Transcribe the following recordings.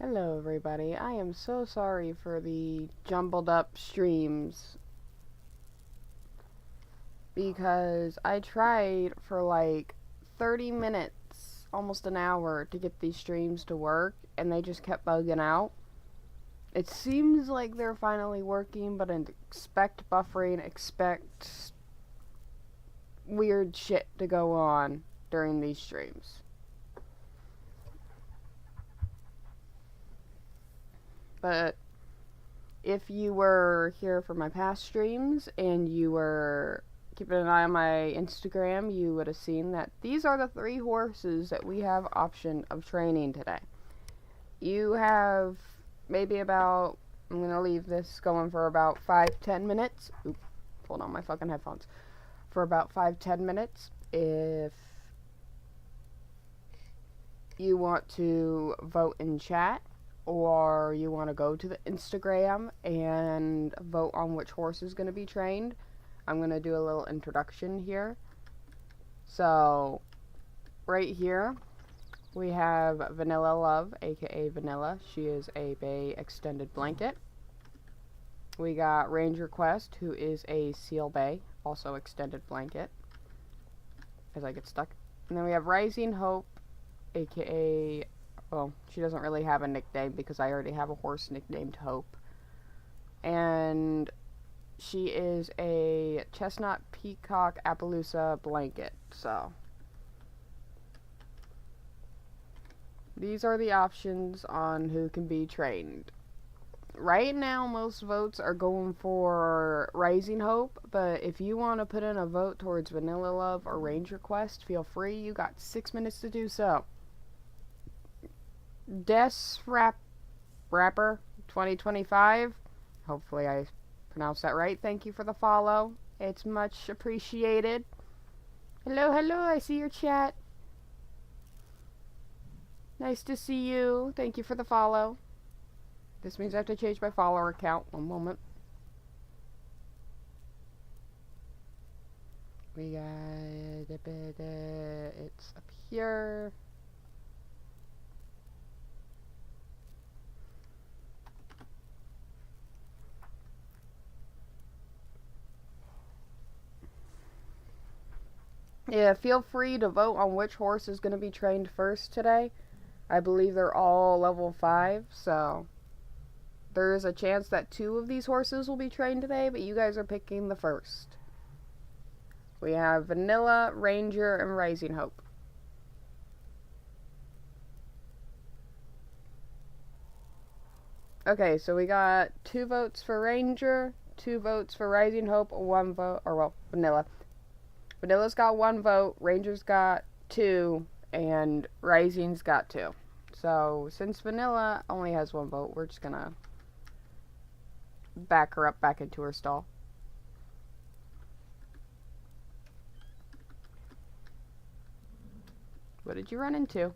Hello everybody, I am so sorry for the jumbled up streams because I tried for like 30 minutes, almost an hour, to get these streams to work and they just kept bugging out. It seems like they're finally working, but expect buffering, expect weird shit to go on during these streams. But if you were here for my past streams and you were keeping an eye on my Instagram, you would have seen that these are the 3 horses that we have option of training today. You have maybe about, I'm going to leave this going for about 5-10 minutes. Oop, hold on my fucking headphones. For about 5-10 minutes. If you want to vote in chat, or you want to go to the Instagram and vote on which horse is going to be trained, I'm going to do a little introduction here. So, right here, we have Vanilla Love, aka Vanilla. She is a Bay Extended Blanket. We got Ranger Quest, who is a Seal Bay, also Extended Blanket, as I get stuck. And then we have Rising Hope, aka... well, she doesn't really have a nickname because I already have a horse nicknamed Hope. And she is a Chestnut Peacock Appaloosa Blanket. So, these are the options on who can be trained. Right now, most votes are going for Rising Hope, but if you want to put in a vote towards Vanilla Love or Ranger Quest, feel free. You got 6 minutes to do so. Rapper 2025. Hopefully I pronounced that right. Thank you for the follow. It's much appreciated. Hello, I see your chat. Nice to see you. Thank you for the follow. This means I have to change my follower count. One moment. We got it's up here. Yeah, feel free to vote on which horse is going to be trained first today. I believe they're all level 5, so there is a chance that 2 of these horses will be trained today, but you guys are picking the first. We have Vanilla, Ranger, and Rising Hope. Okay, so we got 2 votes for Ranger, 2 votes for Rising Hope, 1 vote, or well, Vanilla. Vanilla's got 1 vote, Ranger's got 2, and Rising's got 2. So, since Vanilla only has 1 vote, we're just gonna back her up back into her stall. What did you run into?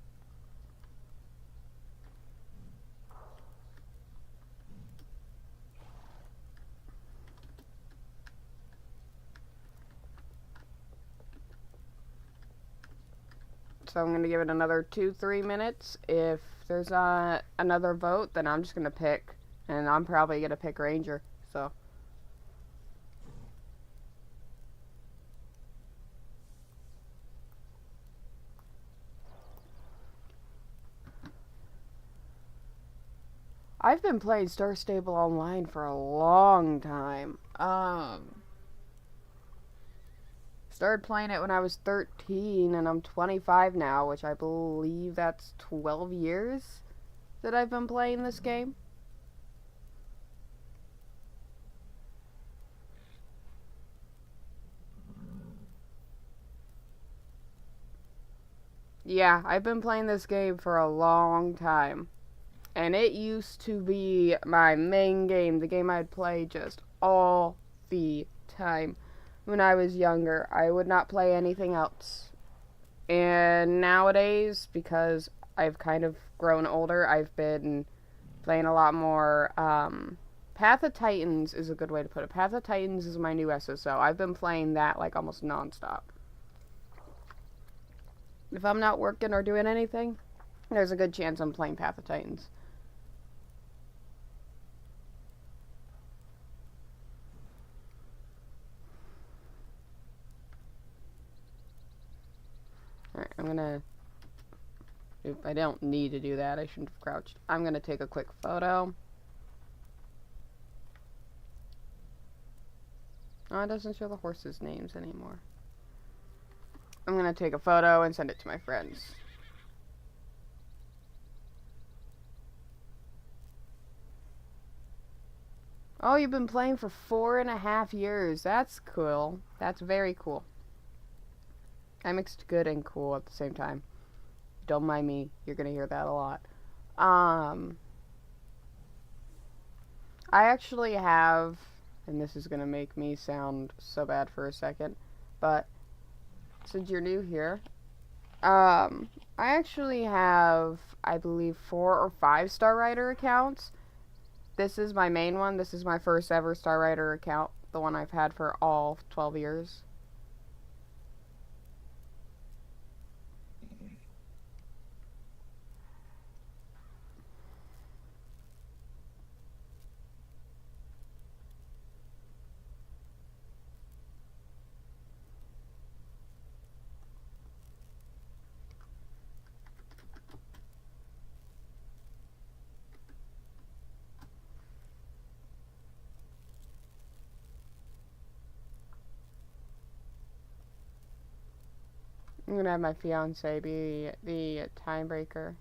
So I'm going to give it another 2-3 minutes. If there's not another vote, then I'm just going to pick. And I'm probably going to pick Ranger. So. I've been playing Star Stable Online for a long time. Started playing it when I was 13, and I'm 25 now, which I believe that's 12 years that I've been playing this game. Yeah, I've been playing this game for a long time. And it used to be my main game, the game I'd play just all the time. When I was younger, I would not play anything else. And nowadays, because I've kind of grown older, I've been playing a lot more. Path of Titans is a good way to put it. Path of Titans is my new SSO. I've been playing that like almost non-stop. If I'm not working or doing anything, there's a good chance I'm playing Path of Titans. Alright, I'm gonna... Oop, I don't need to do that. I shouldn't have crouched. I'm gonna take a quick photo. Oh, it doesn't show the horses' names anymore. I'm gonna take a photo and send it to my friends. Oh, you've been playing for 4.5 years. That's cool. That's very cool. I mixed good and cool at the same time. Don't mind me. You're gonna hear that a lot. I actually have, and this is gonna make me sound so bad for a second, but since you're new here, I actually have, I believe, 4 or 5 Star Rider accounts. This is my main one. This is my first ever Star Rider account, the one I've had for all 12 years. I'm gonna have my fiance be the timebreaker.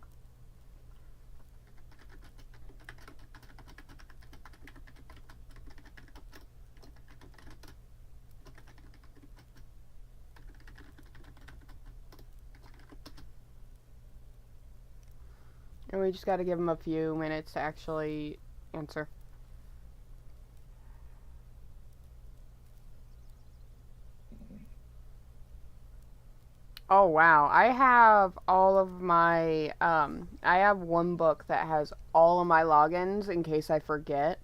And we just gotta give him a few minutes to actually answer. Oh wow, I have all of my, I have one book that has all of my logins in case I forget.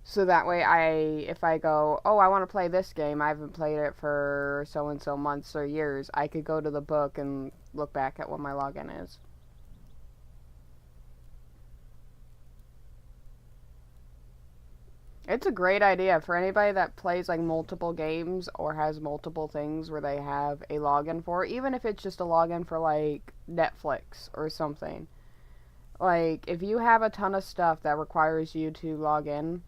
So that way if I go, oh, I want to play this game, I haven't played it for so-and-so months or years, I could go to the book and look back at what my login is. It's a great idea for anybody that plays like multiple games or has multiple things where they have a login for, even if it's just a login for like Netflix or something. Like, if you have a ton of stuff that requires you to log in,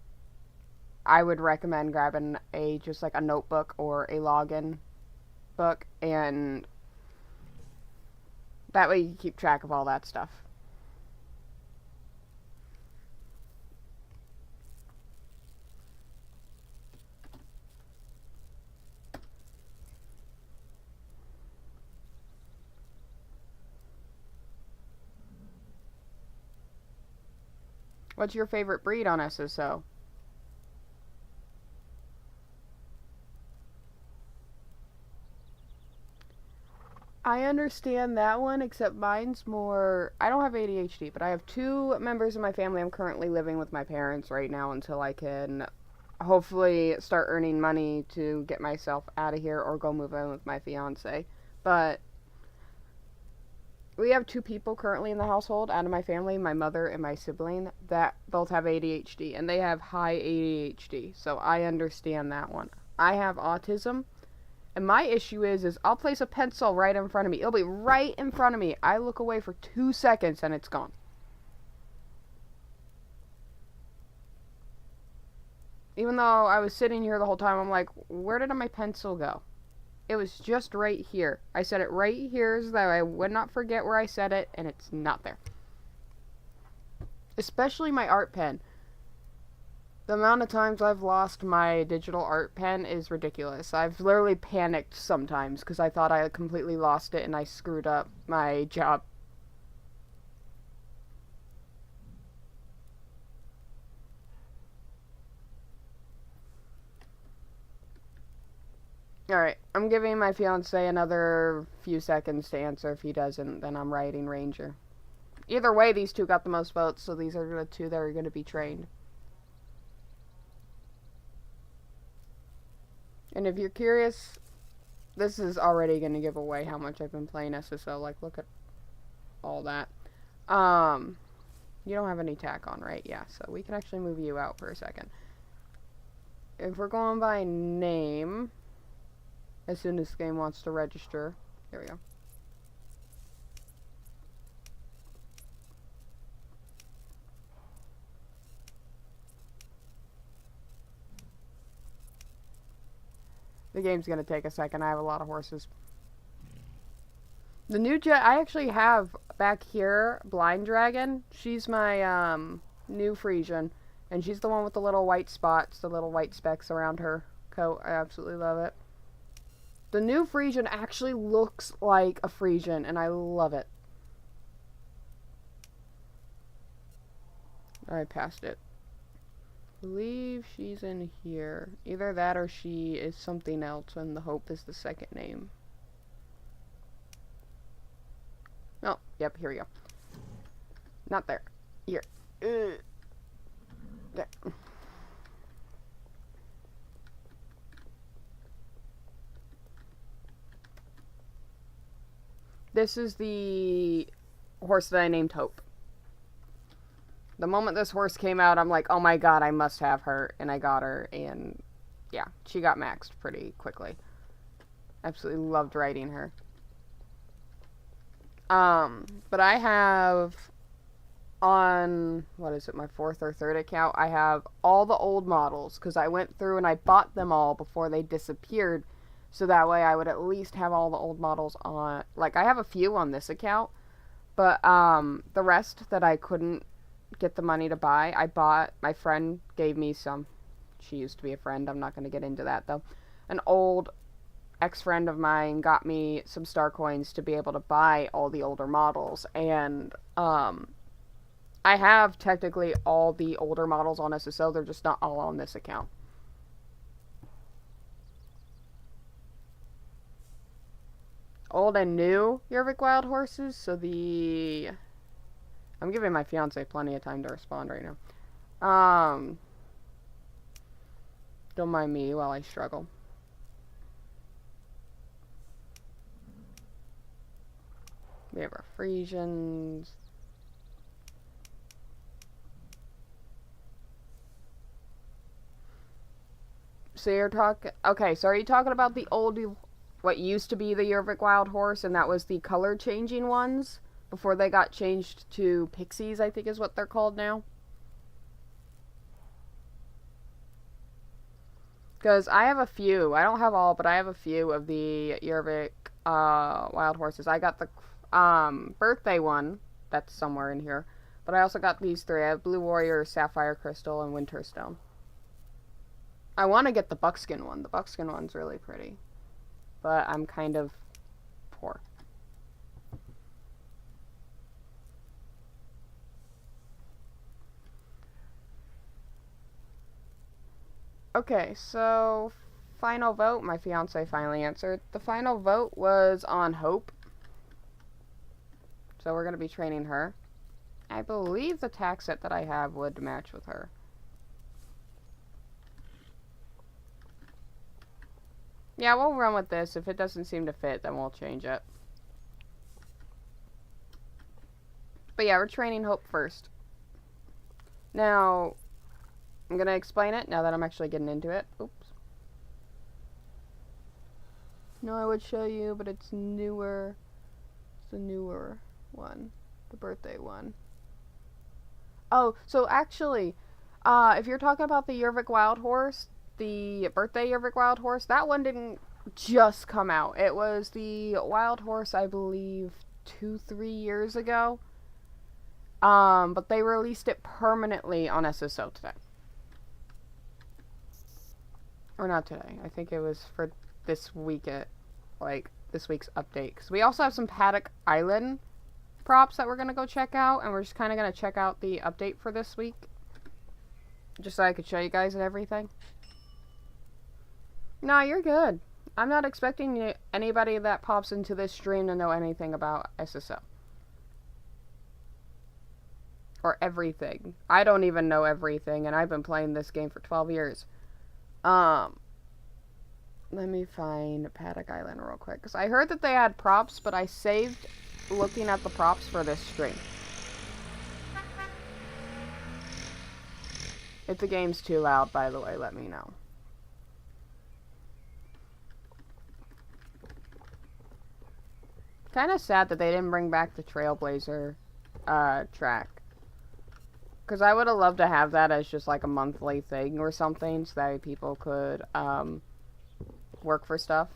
I would recommend grabbing just like a notebook or a login book, and that way you keep track of all that stuff. What's your favorite breed on SSO? I understand that one, except mine's more... I don't have ADHD, but I have 2 members of my family. I'm currently living with my parents right now until I can hopefully start earning money to get myself out of here or go move in with my fiance. But we have 2 people currently in the household out of my family, my mother and my sibling, that both have ADHD, and they have high ADHD, so I understand that one. I have autism, and my issue is I'll place a pencil right in front of me. It'll be right in front of me. I look away for 2 seconds and it's gone. Even though I was sitting here the whole time, I'm like, where did my pencil go? It was just right here. I set it right here so that I would not forget where I set it, and it's not there. Especially my art pen. The amount of times I've lost my digital art pen is ridiculous. I've literally panicked sometimes because I thought I had completely lost it and I screwed up my job. Alright, I'm giving my fiance another few seconds to answer. If he doesn't, then I'm writing Ranger. Either way, these 2 got the most votes, so these are the 2 that are going to be trained. And if you're curious, this is already going to give away how much I've been playing SSO. Like, look at all that. You don't have any tack on, right? Yeah, so we can actually move you out for a second. If we're going by name... As soon as this game wants to register. There we go. The game's gonna take a second. I have a lot of horses. The new jet, I actually have back here, Blind Dragon. She's my, new Frisian. And she's the one with the little white spots, the little white specks around her coat. I absolutely love it. The new Frisian actually looks like a Frisian, and I love it. I passed it. I believe she's in here. Either that or she is something else, and the Hope is the second name. Oh, yep, here we go. Not there. Here. There. This is the horse that I named Hope. The moment this horse came out, I'm like, oh my god, I must have her. And I got her, and yeah, she got maxed pretty quickly. Absolutely loved riding her. But I have on, what is it, my 4th or 3rd account, I have all the old models, because I went through and I bought them all before they disappeared, so that way I would at least have all the old models on, like, I have a few on this account, but, the rest that I couldn't get the money to buy, I bought, my friend gave me some, she used to be a friend, I'm not going to get into that, though, an old ex-friend of mine got me some star coins to be able to buy all the older models, and, I have technically all the older models on SSO, they're just not all on this account. Old and new Yervik Wild Horses, so the... I'm giving my fiance plenty of time to respond right now. Don't mind me while I struggle. We have our Frisians. So you're talking... Okay, so are you talking about the old... What used to be the Yervik Wild Horse, and that was the color-changing ones? Before they got changed to Pixies, I think is what they're called now? Because I have a few. I don't have all, but I have a few of the Yervik Wild Horses. I got the birthday one. That's somewhere in here. But I also got these 3. I have Blue Warrior, Sapphire Crystal, and Winterstone. I want to get the buckskin one. The buckskin one's really pretty. But I'm kind of poor. Okay, so final vote. My fiance finally answered. The final vote was on Hope. So we're going to be training her. I believe the tack set that I have would match with her. Yeah, we'll run with this. If it doesn't seem to fit, then we'll change it. But yeah, we're training Hope first. Now, I'm going to explain it now that I'm actually getting into it. Oops. No, I would show you, but it's newer. It's the newer one. The birthday one. Oh, so actually, if you're talking about the Yervik Wild Horse, the birthday Yervik Wild Horse, that one didn't just come out. It was the Wild Horse, I believe, 2-3 years ago. But they released it permanently on SSO today. Or not today. I think it was for this week, this week's update. Because we also have some Paddock Island props that we're going to go check out. And we're just kind of going to check out the update for this week. Just so I could show you guys and everything. No, you're good. I'm not expecting anybody that pops into this stream to know anything about SSO. Or everything. I don't even know everything, and I've been playing this game for 12 years. Let me find Paddock Island real quick. Because I heard that they had props, but I saved looking at the props for this stream. If the game's too loud, by the way, let me know. Kind of sad that they didn't bring back the Trailblazer track. Because I would have loved to have that as just like a monthly thing or something, so that people could work for stuff.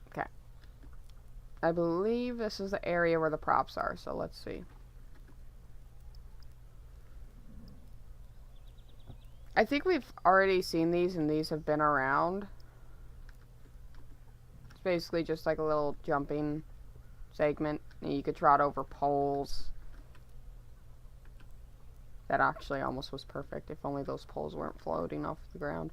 Okay. I believe this is the area where the props are, so let's see. I think we've already seen these, and these have been around. It's basically just like a little jumping segment, and you could trot over poles. That actually almost was perfect, if only those poles weren't floating off the ground.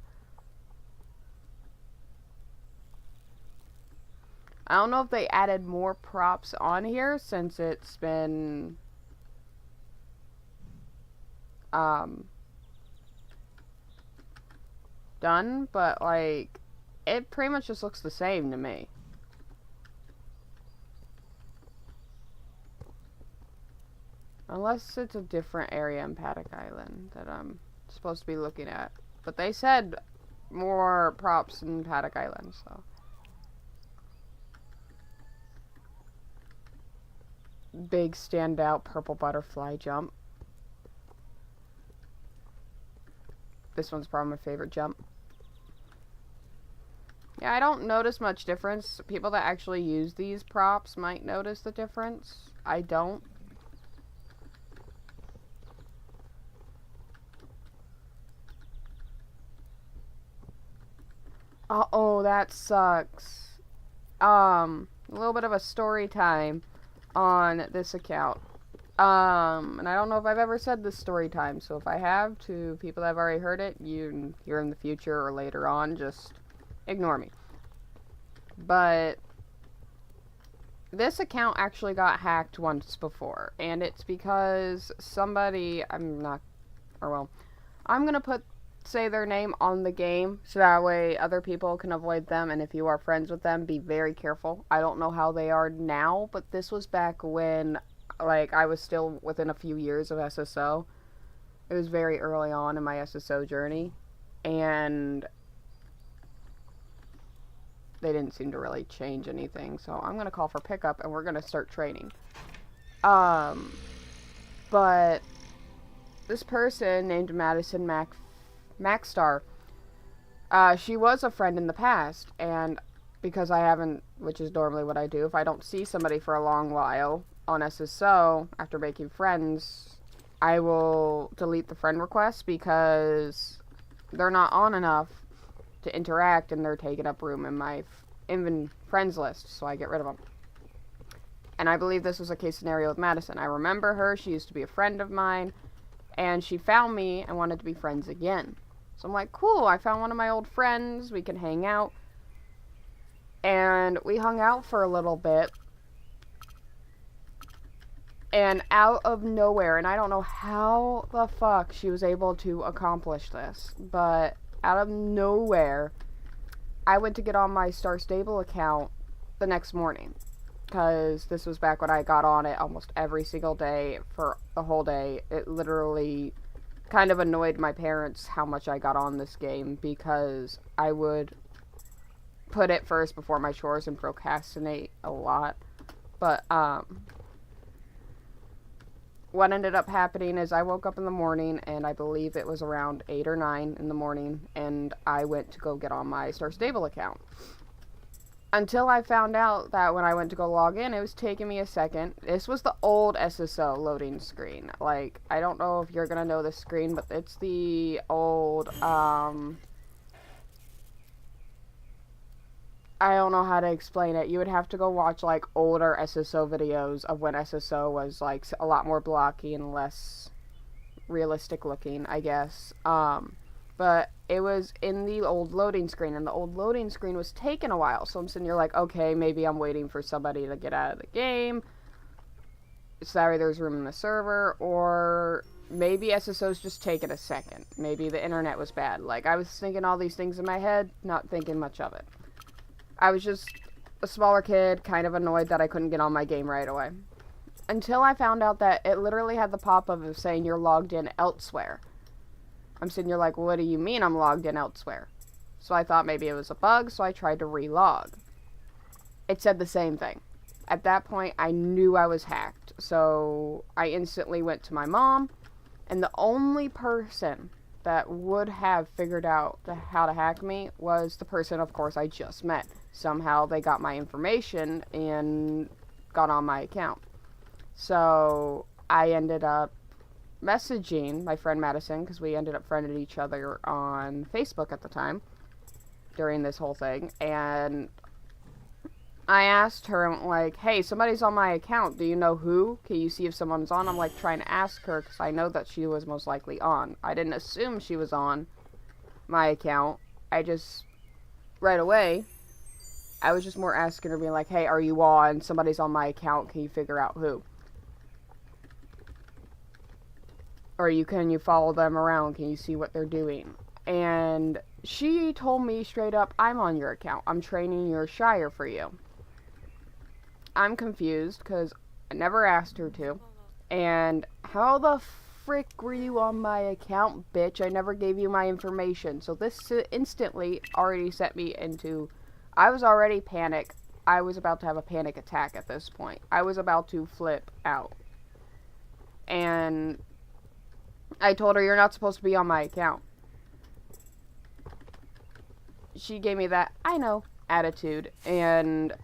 I don't know if they added more props on here since it's been done, but like it pretty much just looks the same to me. Unless it's a different area in Paddock Island that I'm supposed to be looking at. But they said more props in Paddock Island, so. Big standout purple butterfly jump. This one's probably my favorite jump. Yeah, I don't notice much difference. People that actually use these props might notice the difference. I don't. Uh-oh, that sucks. A little bit of a story time on this account. And I don't know if I've ever said this story time, so if I have, to people that have already heard it, you hear in the future or later on, just ignore me. But this account actually got hacked once before, and it's because somebody, I'm gonna say their name on the game, so that way other people can avoid them, and if you are friends with them, be very careful. I don't know how they are now, but this was back when, like, I was still within a few years of SSO. It was very early on in my SSO journey, and they didn't seem to really change anything, so I'm gonna call for pickup, and we're gonna start training. But this person named Madison Maxstar, she was a friend in the past, and because I haven't, which is normally what I do, if I don't see somebody for a long while on SSO after making friends, I will delete the friend request because they're not on enough to interact, and they're taking up room in my friends list, so I get rid of them. And I believe this was a case scenario with Madison. I remember her, she used to be a friend of mine, and she found me and wanted to be friends again. So I'm like, cool, I found one of my old friends, we can hang out. And we hung out for a little bit. And out of nowhere, and I don't know how the fuck she was able to accomplish this, but out of nowhere, I went to get on my Star Stable account the next morning. Because this was back when I got on it almost every single day for the whole day. It literally kind of annoyed my parents how much I got on this game, because I would put it first before my chores and procrastinate a lot. But what ended up happening is I woke up in the morning, and I believe it was around 8 or 9 in the morning, and I went to go get on my Star Stable account. Until I found out that when I went to go log in, it was taking me a second. This was the old SSO loading screen. Like, I don't know if you're gonna know this screen, but it's the old, I don't know how to explain it. You would have to go watch, like, older SSO videos of when SSO was, like, a lot more blocky and less realistic looking, I guess. But it was in the old loading screen, and the old loading screen was taking a while. So I'm sitting here like, okay, maybe I'm waiting for somebody to get out of the game. Sorry, there's room in the server. Or maybe SSO's just taking a second. Maybe the internet was bad. Like, I was thinking all these things in my head, not thinking much of it. I was just a smaller kid, kind of annoyed that I couldn't get on my game right away. Until I found out that it literally had the pop-up of saying you're logged in elsewhere. I'm sitting here like, what do you mean I'm logged in elsewhere? So I thought maybe it was a bug, so I tried to relog. It said the same thing. At that point, I knew I was hacked. So I instantly went to my mom, And the only person that would have figured out how to hack me was the person, of course, I just met. Somehow they got my information and got on my account. So I ended up messaging my friend Madison, because we ended up friending each other on Facebook at the time during this whole thing, and I asked her, like, hey, somebody's on my account, do you know who? Can you see if someone's on? I'm like trying to ask her because I know that she was most likely on. I didn't assume she was on my account. I just, right away, I was just more asking her, being like, hey, are you on? Somebody's on my account, can you figure out who? Or can you follow them around? Can you see what they're doing? And she told me straight up, I'm on your account. I'm training your Shire for you. I'm confused because I never asked her to. And how the frick were you on my account, bitch? I never gave you my information. So this instantly already set me into... I was already panicked. I was about to have a panic attack at this point. I was about to flip out. And I told her, you're not supposed to be on my account. She gave me that, I know, attitude, and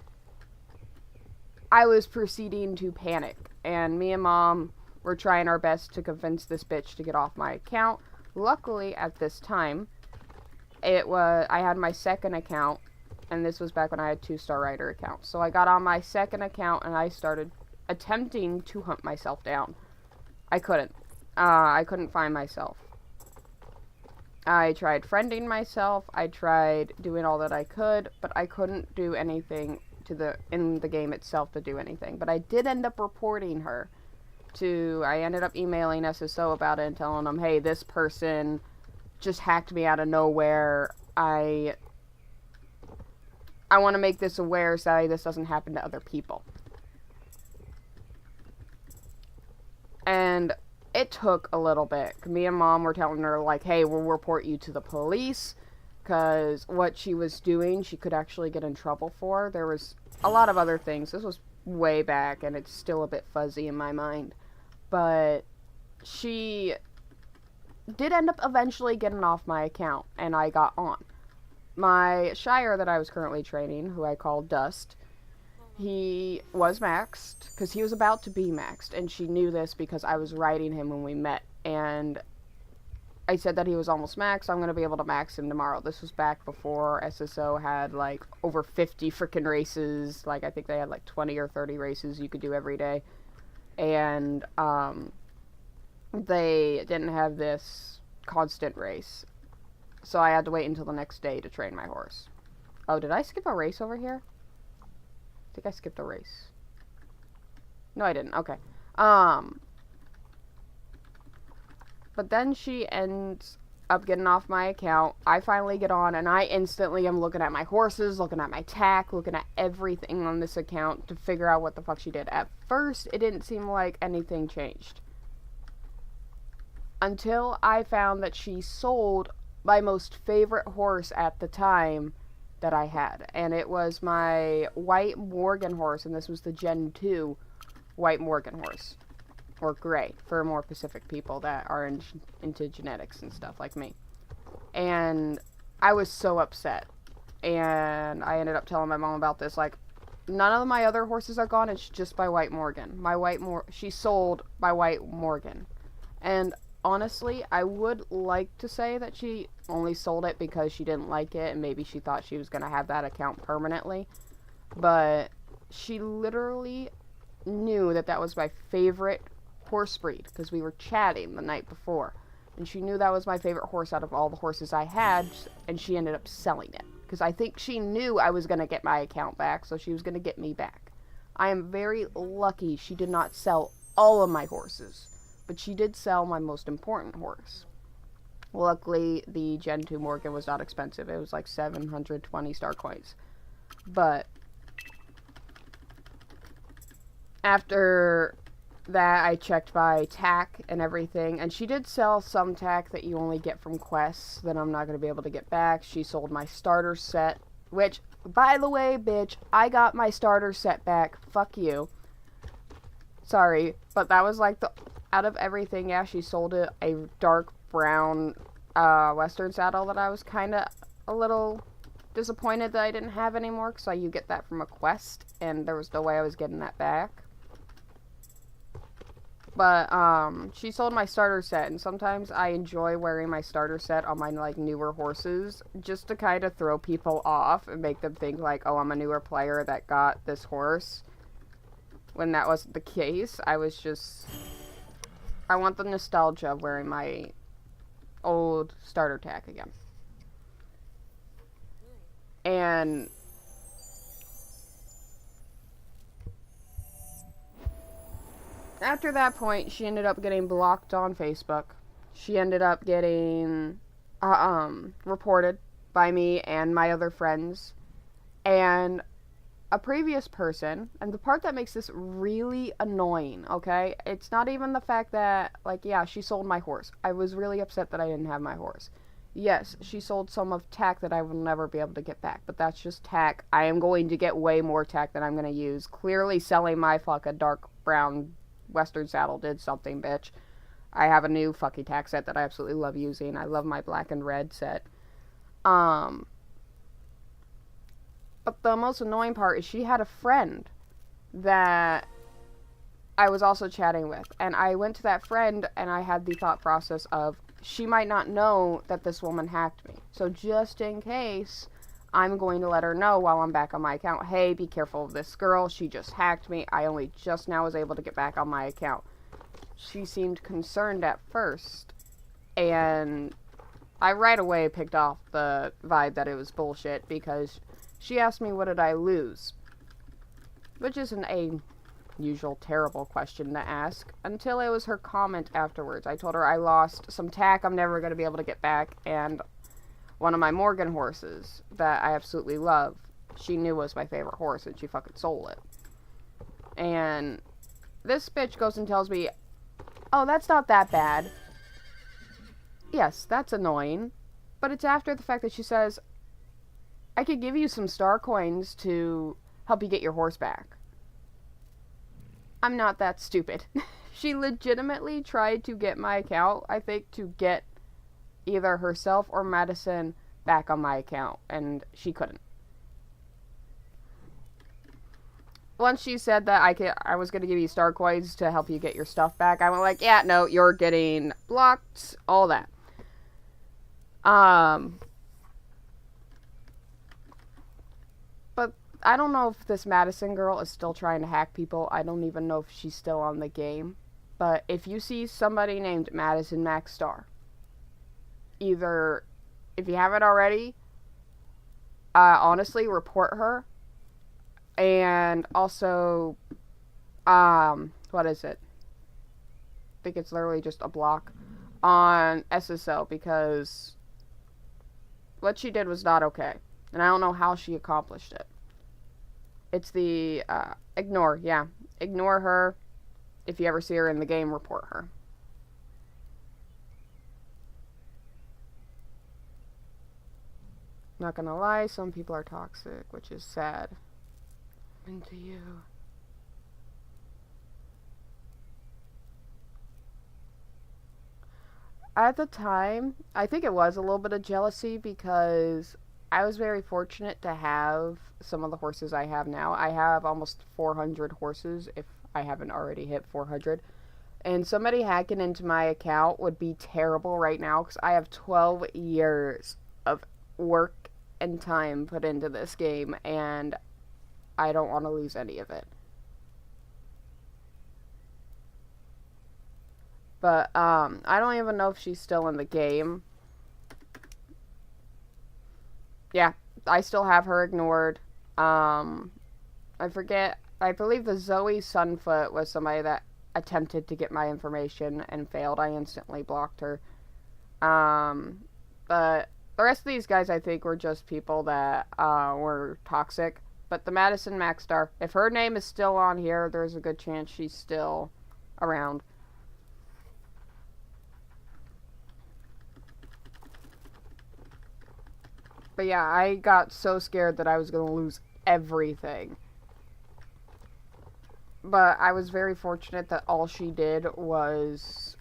I was proceeding to panic. And me and Mom were trying our best to convince this bitch to get off my account. Luckily, at this time, I had my second account, and this was back when I had 2-star Rider accounts. So I got on my second account, and I started attempting to hunt myself down. I couldn't. I couldn't find myself. I tried friending myself, I tried doing all that I could, but I couldn't do anything in the game itself to do anything. But I did end up reporting her I ended up emailing SSO about it and telling them, hey, this person just hacked me out of nowhere. I want to make this aware so that this doesn't happen to other people. And it took a little bit. Me and Mom were telling her, like, hey, we'll report you to the police, because what she was doing, she could actually get in trouble for. There was a lot of other things. This was way back, and it's still a bit fuzzy in my mind. But she did end up eventually getting off my account, and I got on. My Shire that I was currently training, who I called Dust, he was maxed, because he was about to be maxed, and she knew this because I was riding him when we met, and I said that he was almost maxed, so I'm going to be able to max him tomorrow. This was back before SSO had, like, over 50 freaking races. Like, I think they had, like, 20 or 30 races you could do every day, and, they didn't have this constant race, so I had to wait until the next day to train my horse. Oh, did I skip a race over here? I think I skipped a race. No, I didn't. Okay. But then she ends up getting off my account. I finally get on, and I instantly am looking at my horses, looking at my tack, looking at everything on this account to figure out what the fuck she did. At first, it didn't seem like anything changed. Until I found that she sold my most favorite horse at the time that I had, and it was my White Morgan horse, and this was the Gen 2 White Morgan horse, or Gray, for more Pacific people that are into genetics and stuff like me. And I was so upset, and I ended up telling my mom about this, like, none of my other horses are gone, it's just by White Morgan. She sold by White Morgan, and honestly, I would like to say that she only sold it because she didn't like it, and maybe she thought she was going to have that account permanently. But she literally knew that that was my favorite horse breed, because we were chatting the night before. And she knew that was my favorite horse out of all the horses I had, and she ended up selling it. Because I think she knew I was going to get my account back, so she was going to get me back. I am very lucky she did not sell all of my horses, but she did sell my most important horse. Luckily, the Gen 2 Morgan was not expensive. It was like 720 star coins. But after that, I checked by tack and everything, and she did sell some tack that you only get from quests that I'm not going to be able to get back. She sold my starter set, which, by the way, bitch, I got my starter set back. Fuck you. Sorry, but that was like the out of everything, yeah, she sold a dark brown Western saddle that I was kind of a little disappointed that I didn't have anymore, because you get that from a quest, and there was no way I was getting that back. But, she sold my starter set, and sometimes I enjoy wearing my starter set on my, like, newer horses, just to kind of throw people off and make them think, like, oh, I'm a newer player that got this horse. When that wasn't the case, I want the nostalgia of wearing my old starter tack again. And after that point, she ended up getting blocked on Facebook. She ended up getting reported by me and my other friends. And a previous person, and the part that makes this really annoying, okay? It's not even the fact that, like, yeah, she sold my horse. I was really upset that I didn't have my horse. Yes, she sold some of tack that I will never be able to get back, but that's just tack. I am going to get way more tack than I'm going to use. Clearly selling my fucking dark brown Western saddle did something, bitch. I have a new fucking tack set that I absolutely love using. I love my black and red set. But the most annoying part is she had a friend that I was also chatting with. And I went to that friend and I had the thought process of, she might not know that this woman hacked me. So just in case, I'm going to let her know while I'm back on my account, hey, be careful of this girl. She just hacked me. I only just now was able to get back on my account. She seemed concerned at first. And I right away picked off the vibe that it was bullshit, because she asked me, what did I lose? Which isn't a usual terrible question to ask, until it was her comment afterwards. I told her I lost some tack I'm never going to be able to get back, and one of my Morgan horses that I absolutely love, she knew was my favorite horse, and she fucking sold it. And this bitch goes and tells me, oh, that's not that bad. Yes, that's annoying, but it's after the fact that she says, I could give you some star coins to help you get your horse back. I'm not that stupid. She legitimately tried to get my account, I think, to get either herself or Madison back on my account, and she couldn't. Once she said that I was going to give you star coins to help you get your stuff back, I went like, yeah, no, you're getting blocked, all that. But I don't know if this Madison girl is still trying to hack people. I don't even know if she's still on the game. But if you see somebody named Madison Max Star, either, if you haven't already, honestly, report her. And also, what is it? I think it's literally just a block on SSL, because what she did was not okay. And I don't know how she accomplished it. It's the, ignore, yeah. Ignore her. If you ever see her in the game, report her. Not gonna lie, some people are toxic, which is sad. Into you. At the time, I think it was a little bit of jealousy, because I was very fortunate to have some of the horses I have now. I have almost 400 horses, if I haven't already hit 400. And somebody hacking into my account would be terrible right now, because I have 12 years of work and time put into this game, and I don't want to lose any of it. But, I don't even know if she's still in the game. Yeah, I still have her ignored. I forget, I believe the Zoe Sunfoot was somebody that attempted to get my information and failed. I instantly blocked her. But the rest of these guys, I think, were just people that, were toxic. But the Madison Maxstar, if her name is still on here, there's a good chance she's still around. But yeah, I got so scared that I was going to lose everything. But I was very fortunate that all she did was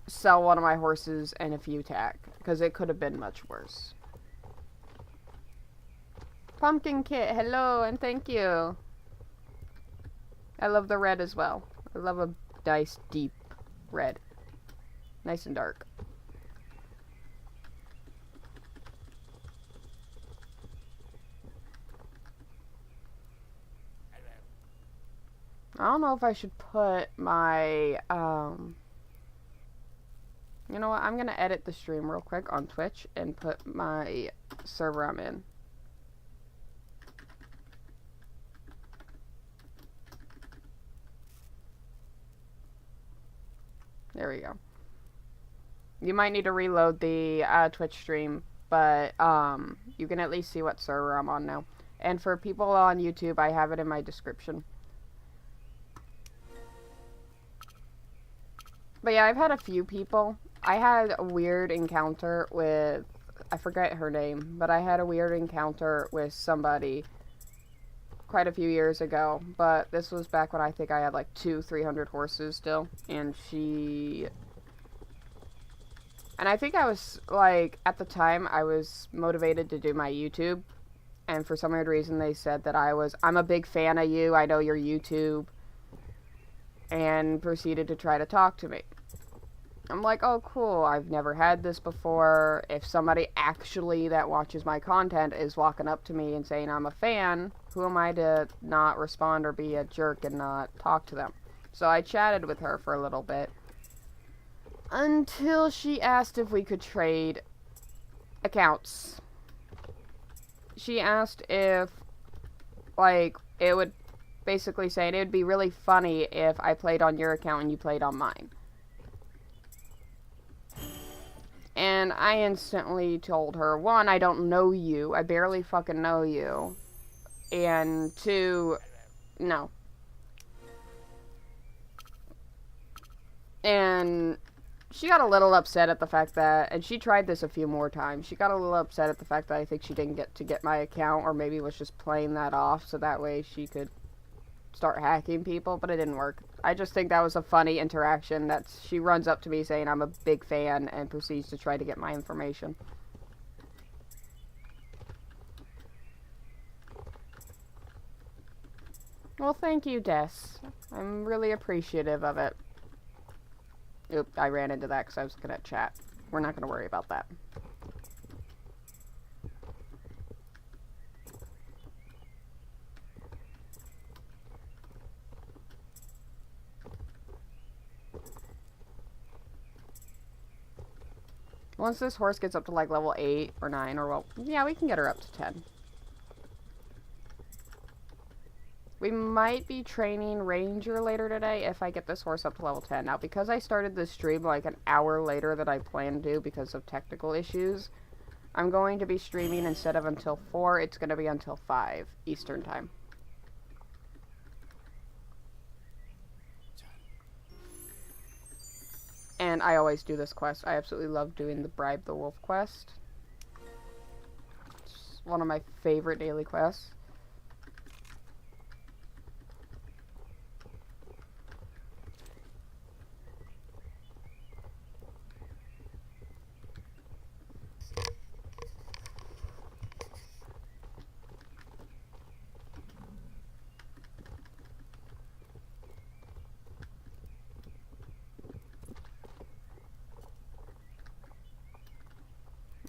sell one of my horses and a few tack, because it could have been much worse. Pumpkin Kit, hello and thank you. I love the red as well. I love a nice deep red. Nice and dark. I don't know if I should put my, you know what, I'm gonna edit the stream real quick on Twitch and put my server I'm in. There we go. You might need to reload the Twitch stream, but you can at least see what server I'm on now. And for people on YouTube, I have it in my description. But yeah, I've had a few people. I had a weird encounter with, I forget her name, but I had a weird encounter with somebody quite a few years ago. But this was back when I think I had like 300 horses still. And I think I was, like, at the time, I was motivated to do my YouTube. And for some weird reason, they said that I'm a big fan of you, I know your YouTube. And proceeded to try to talk to me. I'm like, oh cool, I've never had this before. If somebody actually that watches my content is walking up to me and saying I'm a fan, who am I to not respond or be a jerk and not talk to them? So I chatted with her for a little bit. Until she asked if we could trade accounts. She asked if, like, it would basically say it would be really funny if I played on your account and you played on mine. And I instantly told her, 1, I don't know you. I barely fucking know you. And 2, no. And she got a little upset at the fact that, and she tried this a few more times, she got a little upset at the fact that I think she didn't get to get my account, or maybe was just playing that off so that way she could start hacking people, but it didn't work. I just think that was a funny interaction that she runs up to me saying I'm a big fan and proceeds to try to get my information. Well, thank you, Des. I'm really appreciative of it. Oop, I ran into that because I was looking at chat. We're not going to worry about that. Once this horse gets up to like level 8 or 9, or well, yeah, we can get her up to 10. We might be training Ranger later today if I get this horse up to level 10. Now, because I started this stream like an hour later than I planned to because of technical issues, I'm going to be streaming instead of until 4, it's going to be until 5 Eastern time. And I always do this quest. I absolutely love doing the Bribe the Wolf quest. It's one of my favorite daily quests.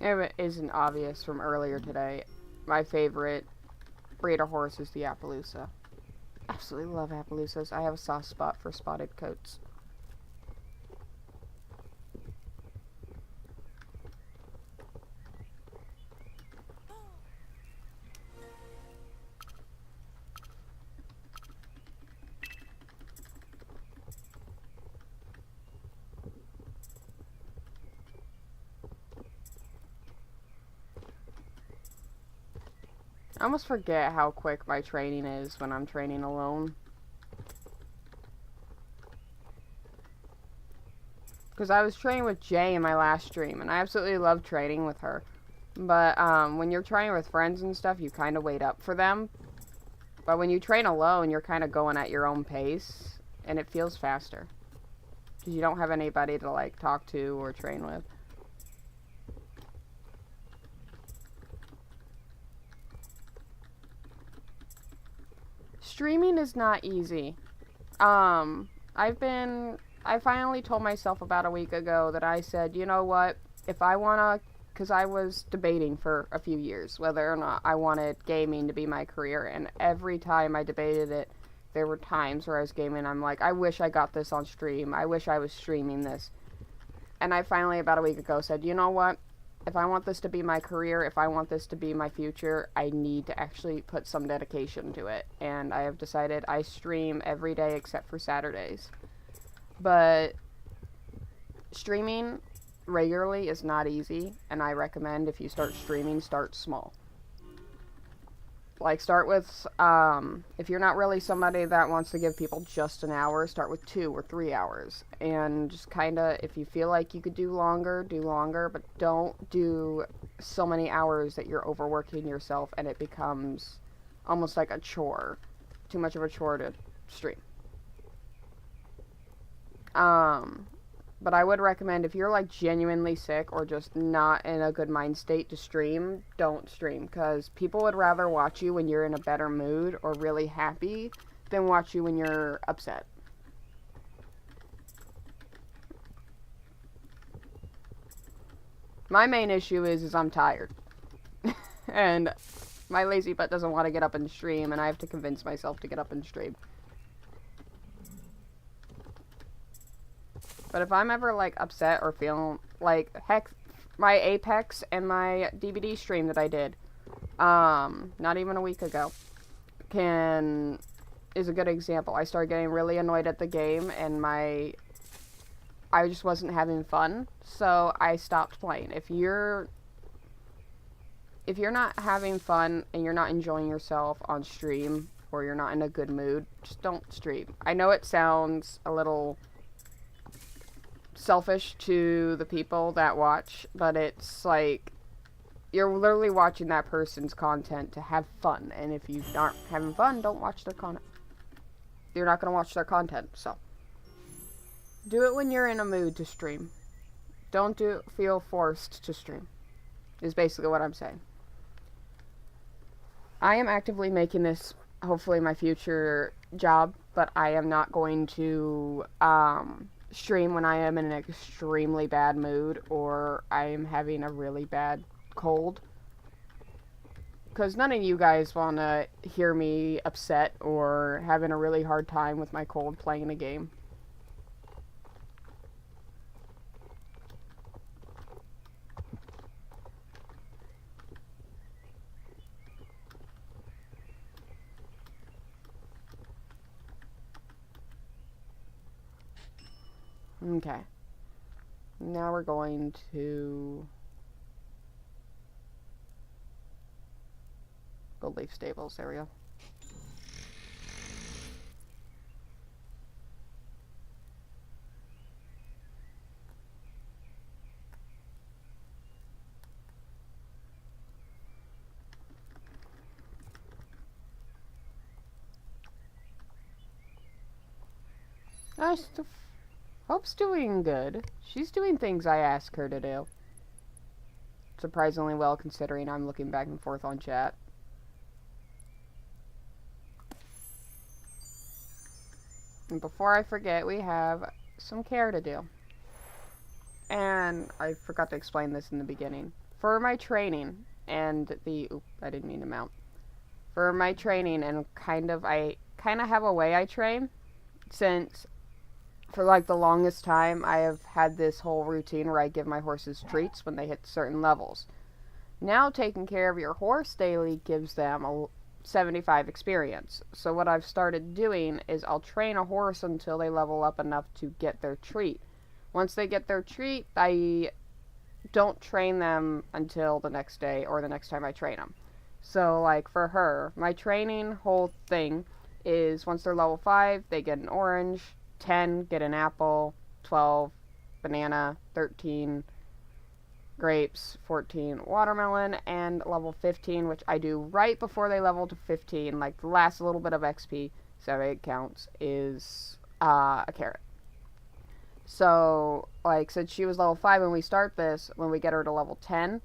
If it isn't obvious from earlier today, my favorite breed of horse is the Appaloosa. Absolutely love Appaloosas. I have a soft spot for spotted coats. I almost forget how quick my training is when I'm training alone. Because I was training with Jay in my last stream, and I absolutely love training with her. But when you're training with friends and stuff, you kind of wait up for them. But when you train alone, you're kind of going at your own pace, and it feels faster. Because you don't have anybody to, like, talk to or train with. Streaming is not easy. I finally told myself about a week ago that I said, you know what, if I wanna, because I was debating for a few years whether or not I wanted gaming to be my career, and every time I debated it, there were times where I was gaming, I'm like, I wish I got this on stream, I wish I was streaming this, and I finally, about a week ago, said, you know what, if I want this to be my career, if I want this to be my future, I need to actually put some dedication to it, and I have decided I stream every day except for Saturdays. But streaming regularly is not easy, and I recommend if you start streaming, start small. Like, start with, if you're not really somebody that wants to give people just an hour, start with 2 or 3 hours. And just kind of, if you feel like you could do longer, but don't do so many hours that you're overworking yourself and it becomes almost like a chore. Too much of a chore to stream. But I would recommend if you're like genuinely sick or just not in a good mind state to stream, don't stream, because people would rather watch you when you're in a better mood or really happy than watch you when you're upset. My main issue is I'm tired. And my lazy butt doesn't want to get up and stream, and I have to convince myself to get up and stream. But if I'm ever, like, upset or feeling, like, heck, my Apex and my DVD stream that I did, not even a week ago, is a good example. I started getting really annoyed at the game, and I just wasn't having fun, so I stopped playing. If you're not having fun and you're not enjoying yourself on stream, or you're not in a good mood, just don't stream. I know it sounds a little selfish to the people that watch, but it's like you're literally watching that person's content to have fun, and if you aren't having fun, don't watch their content. You're not going to watch their content, so do it when you're in a mood to stream. Don't feel forced to stream, is basically what I'm saying. I am actively making this hopefully my future job, but I am not going to stream when I am in an extremely bad mood or I am having a really bad cold, because none of you guys want to hear me upset or having a really hard time with my cold playing a game. Okay. Now we're going to go leaf stables. There we go. Hope's doing good. She's doing things I ask her to do. Surprisingly well, considering I'm looking back and forth on chat. And before I forget, we have some care to do. And I forgot to explain this in the beginning. For my training and I didn't mean to mount. For my training and I kind of have a way I train, since for like the longest time I have had this whole routine where I give my horses treats when they hit certain levels. Now taking care of your horse daily gives them a 75 experience. So what I've started doing is I'll train a horse until they level up enough to get their treat. Once they get their treat, I don't train them until the next day or the next time I train them. So like for her, my training whole thing is once they're level 5, they get an orange, 10 get an apple, 12 banana, 13 grapes, 14 watermelon, and level 15, which I do right before they level to 15, like the last little bit of XP, so it counts, is a carrot. So, like, since she was level 5 when we start this, when we get her to level 10,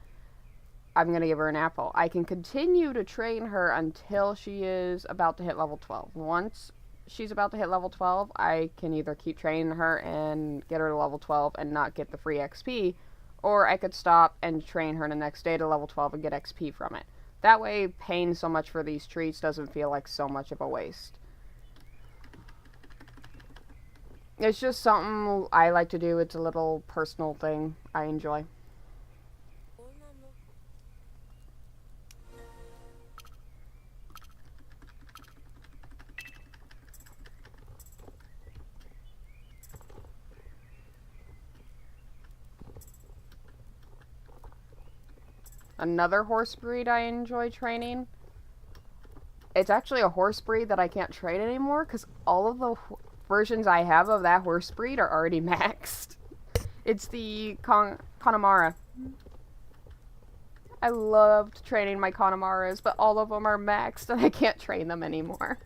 I'm going to give her an apple. I can continue to train her until she is about to hit level 12. Once she's about to hit level 12, I can either keep training her and get her to level 12 and not get the free XP, or I could stop and train her the next day to level 12 and get XP from it. That way, paying so much for these treats doesn't feel like so much of a waste. It's just something I like to do. It's a little personal thing I enjoy. Another horse breed I enjoy training. It's actually a horse breed that I can't train anymore because all of the versions I have of that horse breed are already maxed. It's the Connemara. I loved training my Connemaras, but all of them are maxed and I can't train them anymore.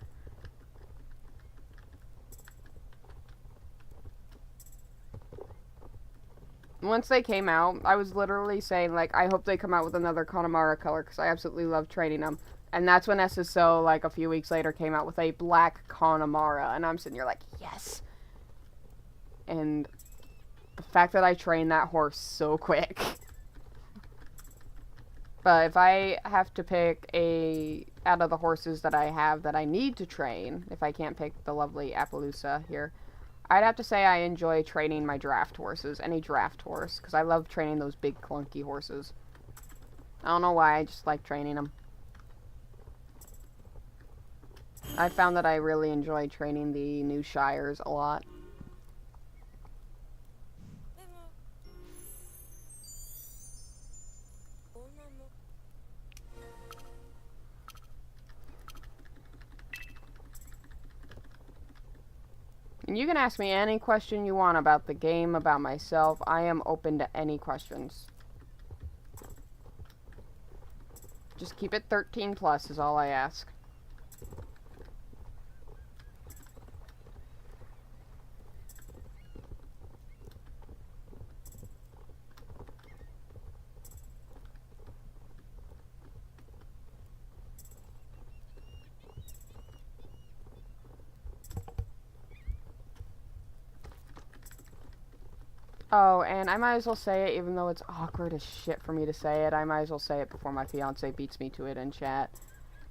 Once they came out, I was literally saying, like, I hope they come out with another Connemara color because I absolutely love training them. And that's when SSO, like, a few weeks later came out with a black Connemara. And I'm sitting here like, yes! And the fact that I trained that horse so quick. But if I have to pick out of the horses that I have that I need to train, if I can't pick the lovely Appaloosa here, I'd have to say I enjoy training my draft horses, any draft horse, because I love training those big clunky horses. I don't know why, I just like training them. I found that I really enjoy training the new Shires a lot. And you can ask me any question you want about the game, about myself. I am open to any questions. Just keep it 13 plus is all I ask. Oh, and I might as well say it, even though it's awkward as shit for me to say it, I might as well say it before my fiance beats me to it in chat.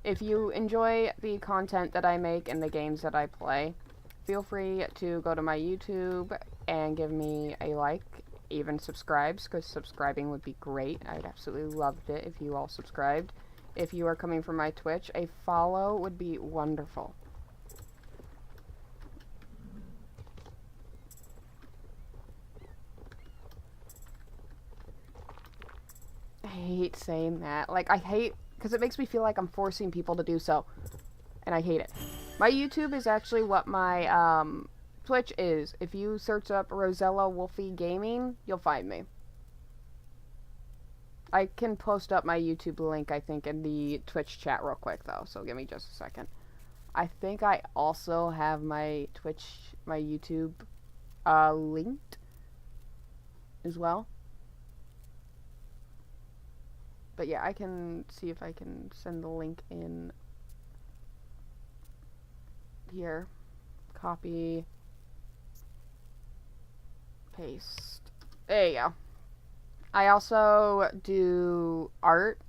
If you enjoy the content that I make and the games that I play, feel free to go to my YouTube and give me a like, even subscribes, because subscribing would be great. I'd absolutely loved it if you all subscribed. If you are coming from my Twitch, a follow would be wonderful. I hate saying that. Like, I hate, because it makes me feel like I'm forcing people to do so. And I hate it. My YouTube is actually what my, Twitch is. If you search up Rosella Wolfie Gaming, you'll find me. I can post up my YouTube link, I think, in the Twitch chat real quick, though. So give me just a second. I think I also have my YouTube, linked as well. But yeah, I can see if I can send the link in here. Copy. Paste. There you go. I also do art.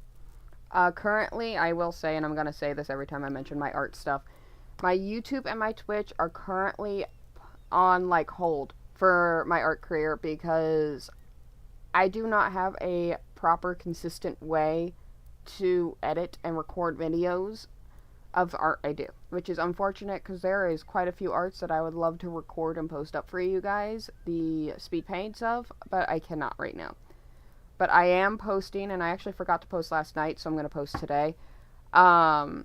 Currently, I will say, and I'm going to say this every time I mention my art stuff, my YouTube and my Twitch are currently on, like, hold for my art career because I do not have a proper, consistent way to edit and record videos of art I do, which is unfortunate because there is quite a few arts that I would love to record and post up for you guys, the speed paints of, but I cannot right now. But I am posting, and I actually forgot to post last night, so I'm going to post today. I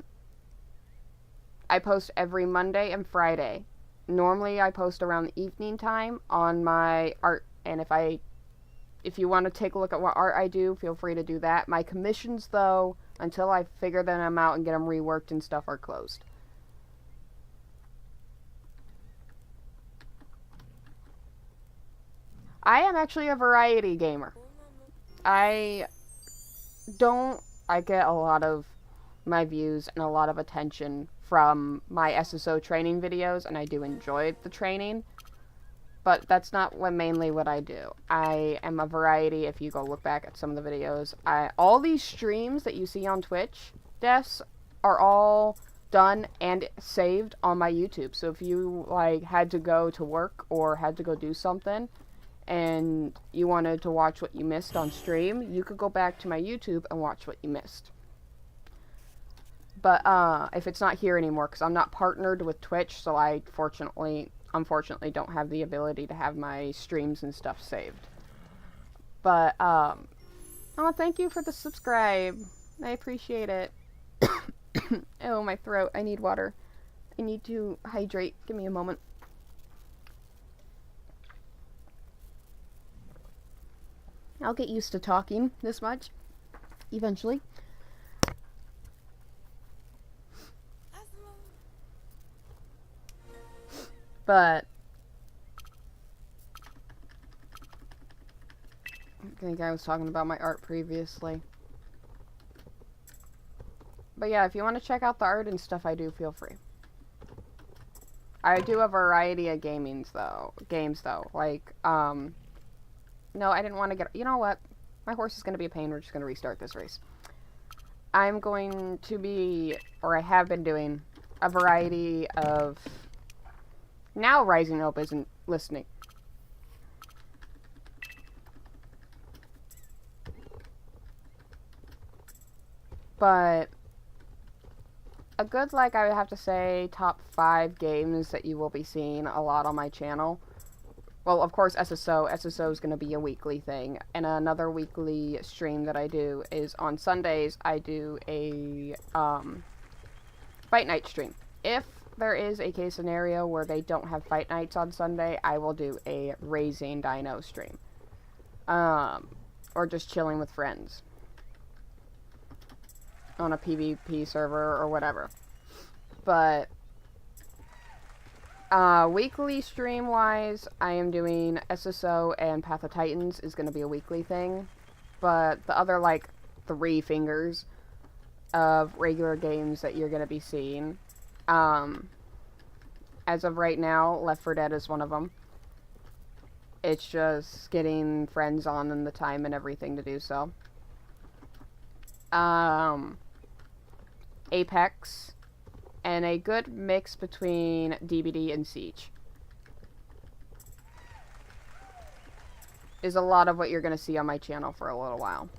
post every Monday and Friday. Normally I post around the evening time on my art, and if I if you want to take a look at what art I do, feel free to do that. My commissions, though, until I figure them out and get them reworked and stuff, are closed. I am actually a variety gamer. I get a lot of my views and a lot of attention from my SSO training videos, and I do enjoy the training, but that's not mainly what I do. I am a variety. If you go look back at some of the videos, all these streams that you see on Twitch, deaths, are all done and saved on my YouTube. So if you like had to go to work or had to go do something and you wanted to watch what you missed on stream, you could go back to my YouTube and watch what you missed. But if it's not here anymore, because I'm not partnered with Twitch, so I unfortunately don't have the ability to have my streams and stuff saved. But oh, thank you for the subscribe. I appreciate it. Oh, my throat. I need water. I need to hydrate. Give me a moment. I'll get used to talking this much eventually. But I think I was talking about my art previously. But yeah, if you want to check out the art and stuff I do, feel free. I do a variety of games though. Like, no, I didn't want to get... You know what? My horse is going to be a pain. We're just going to restart this race. I'm going to be, or I have been doing, a variety of... Now Rising Hope isn't listening. But a good, like, I would have to say, top 5 games that you will be seeing a lot on my channel. Well, of course, SSO. SSO is going to be a weekly thing. And another weekly stream that I do is on Sundays, I do a fight night stream. If there is a case scenario where they don't have fight nights on Sunday, I will do a Raising Dino stream. Or just chilling with friends on a PvP server or whatever. But weekly stream wise, I am doing SSO and Path of Titans is going to be a weekly thing. But the other like 3 fingers of regular games that you're going to be seeing, as of right now, Left 4 Dead is one of them. It's just getting friends on and the time and everything to do so. Apex, and a good mix between DBD and Siege is a lot of what you're going to see on my channel for a little while.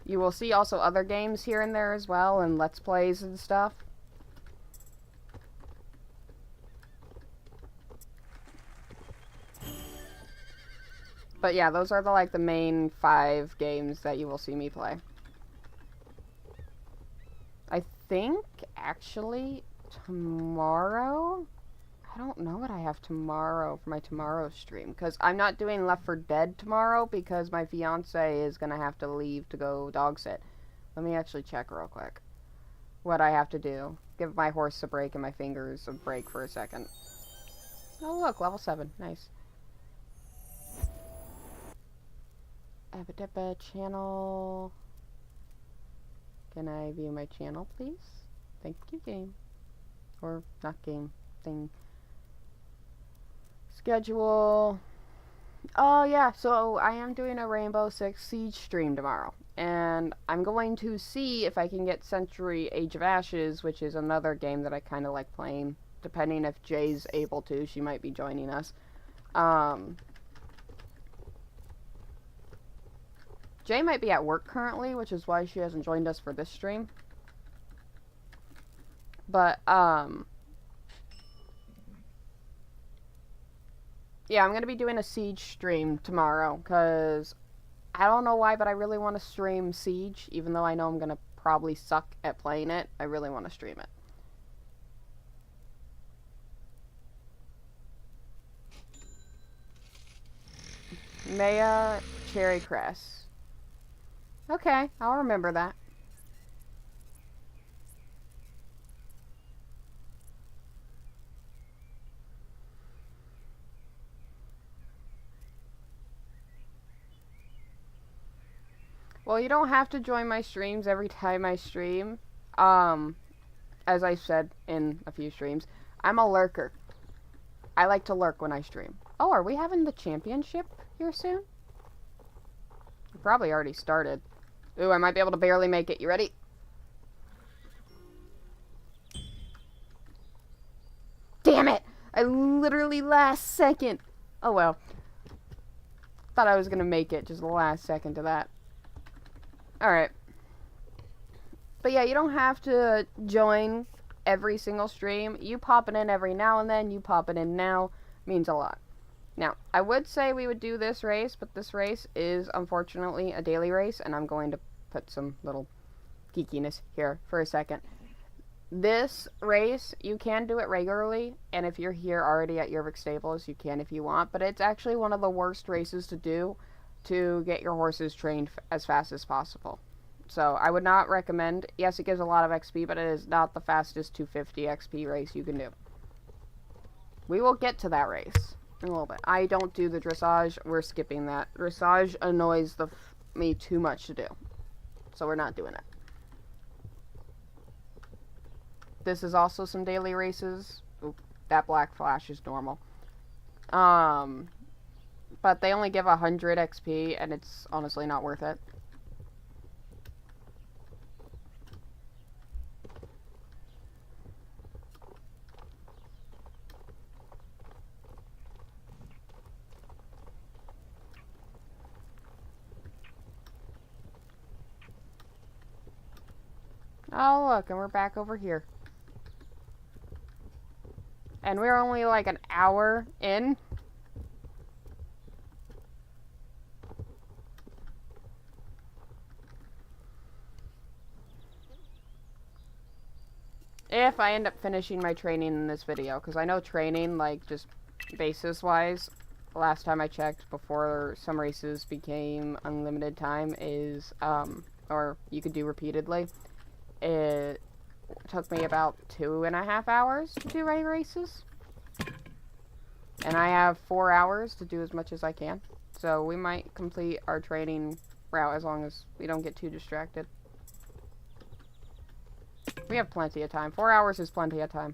You will see also other games here and there as well, and Let's Plays and stuff. But yeah, those are the main 5 games that you will see me play. I think, actually, tomorrow... I don't know what I have tomorrow for my tomorrow stream, because I'm not doing Left 4 Dead tomorrow because my fiance is going to have to leave to go dog sit. Let me actually check real quick what I have to do. Give my horse a break and my fingers a break for a second. Oh look, level 7. Nice. Abadabba channel. Can I view my channel, please? Thank you, game. Or not game, thing. Schedule. Oh yeah, so I am doing a Rainbow Six Siege stream tomorrow. And I'm going to see if I can get Century Age of Ashes, which is another game that I kind of like playing. Depending if Jay's able to, she might be joining us. Jay might be at work currently, which is why she hasn't joined us for this stream. But, yeah, I'm going to be doing a Siege stream tomorrow, because I don't know why, but I really want to stream Siege, even though I know I'm going to probably suck at playing it. I really want to stream it. Maya Cherry Cress. Okay, I'll remember that. Well, you don't have to join my streams every time I stream. As I said in a few streams, I'm a lurker. I like to lurk when I stream. Oh, are we having the championship here soon? Probably already started. Ooh, I might be able to barely make it. You ready? Damn it! I literally last second. Oh well. Thought I was gonna make it just the last second to that. Alright. But yeah, you don't have to join every single stream. You popping in every now and then, you popping in now, means a lot. Now, I would say we would do this race, but this race is unfortunately a daily race, and I'm going to put some little geekiness here for a second. This race, you can do it regularly, and if you're here already at Yervik Stables, you can if you want, but it's actually one of the worst races to do to get your horses trained as fast as possible. So I would not recommend. Yes, it gives a lot of XP, but it is not the fastest 250 XP race you can do. We will get to that race in a little bit. I don't do the dressage. We're skipping that. Dressage annoys me too much to do. So we're not doing it. This is also some daily races. Oop, that black flash is normal. But they only give 100 XP, and it's honestly not worth it. Oh, look, and we're back over here. And we're only like an hour in. If I end up finishing my training in this video, because I know training, like, just basis-wise, last time I checked before some races became unlimited time is, or you could do repeatedly, it took me about 2.5 hours to do races. And I have 4 hours to do as much as I can. So we might complete our training route as long as we don't get too distracted. We have plenty of time. 4 hours is plenty of time.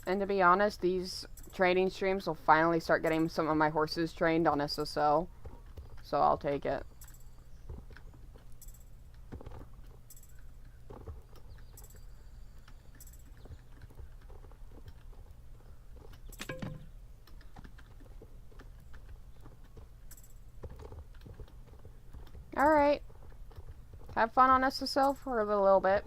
And to be honest, these training streams will finally start getting some of my horses trained on SSL. So I'll take it. Alright. Have fun on SSL for a little bit.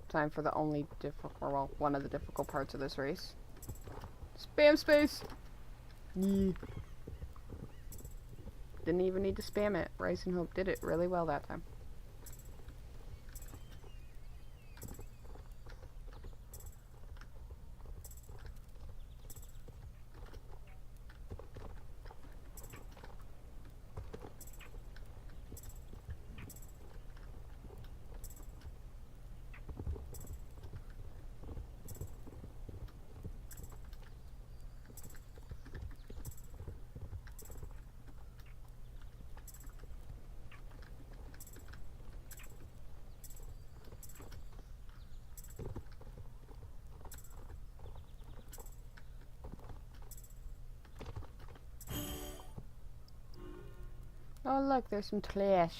Time for the only difficult, well, one of the difficult parts of this race. Spam space! Yeah. Didn't even need to spam it. Rice and Hope did it really well that time. Oh look, there's some trash.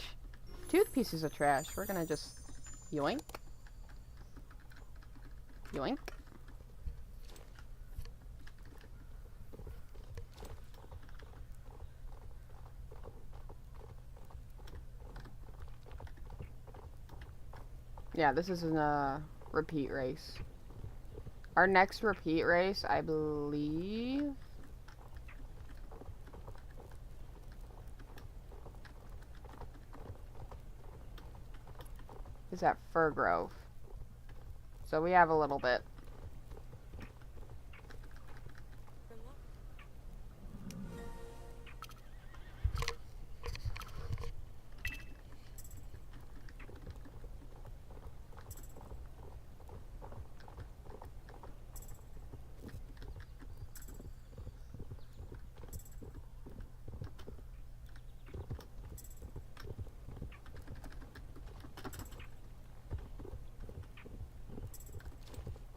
2 pieces of trash. We're gonna just yoink. Yoink. Yeah, this isn't a repeat race. Our next repeat race, I believe, is at Fir Grove. So we have a little bit.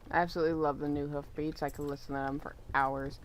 I absolutely love the new hoofbeats. I could listen to them for hours.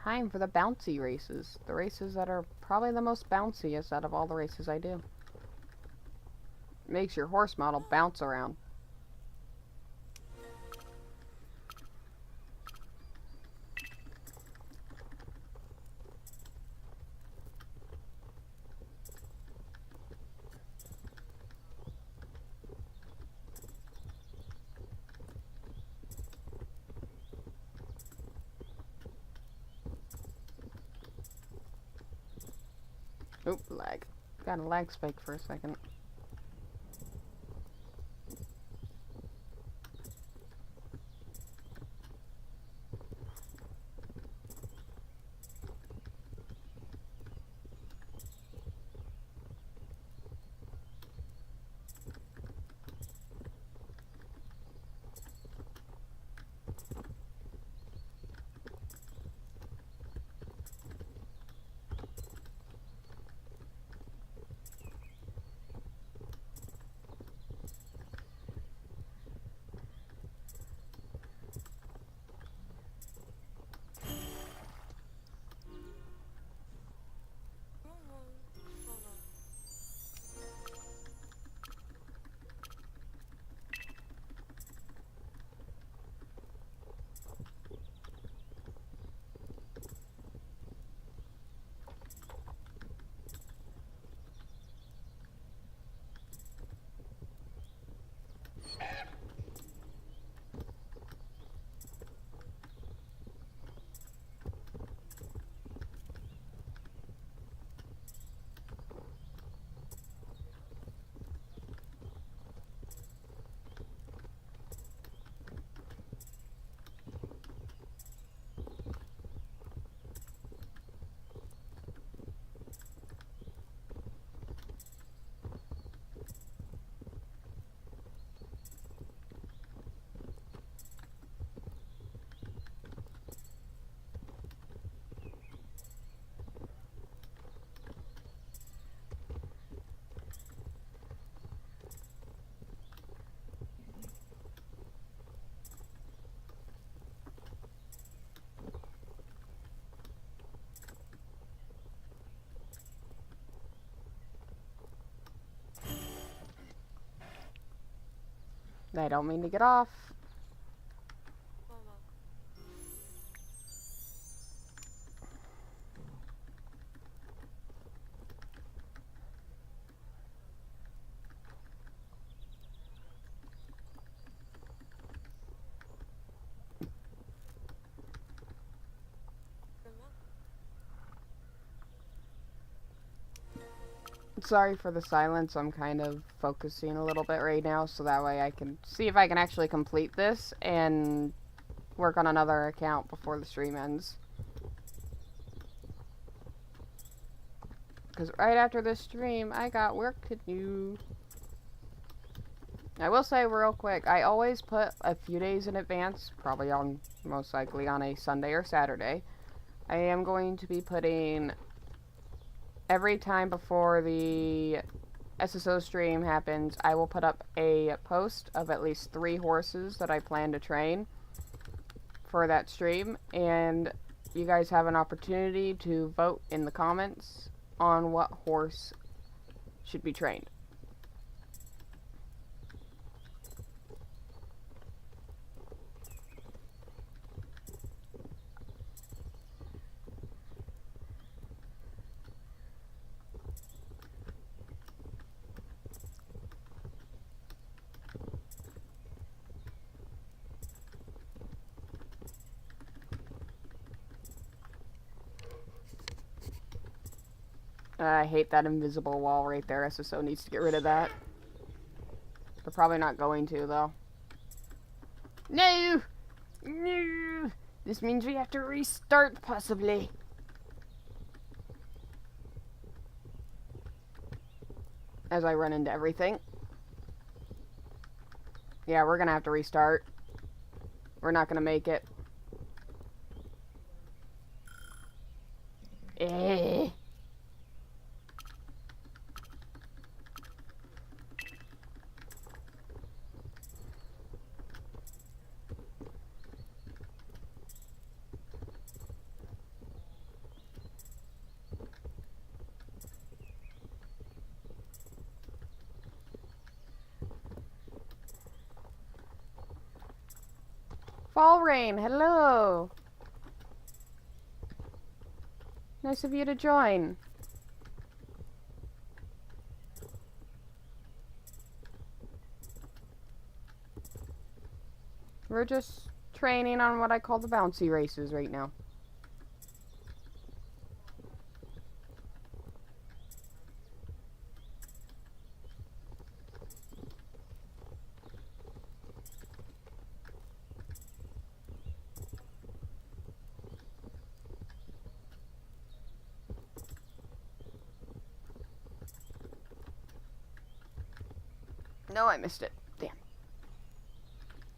Time for the bouncy races. The races that are probably the most bounciest out of all the races I do. Makes your horse model bounce around. Oop, lag. Got a lag spike for a second. I don't mean to get off. Sorry for the silence, I'm kind of focusing a little bit right now so that way I can see if I can actually complete this and work on another account before the stream ends. Because right after this stream, I got work to do. I will say real quick, I always put a few days in advance, probably on, most likely on a Sunday or Saturday. I am going to be putting every time before the SSO stream happens, I will put up a post of at least 3 horses that I plan to train for that stream, and you guys have an opportunity to vote in the comments on what horse should be trained. I hate that invisible wall right there. SSO needs to get rid of that. They're probably not going to, though. No! No! This means we have to restart, possibly. As I run into everything. Yeah, we're gonna have to restart. We're not gonna make it. Eh. Fall Rain, hello! Nice of you to join. We're just training on what I call the bouncy races right now. No, I missed it. Damn.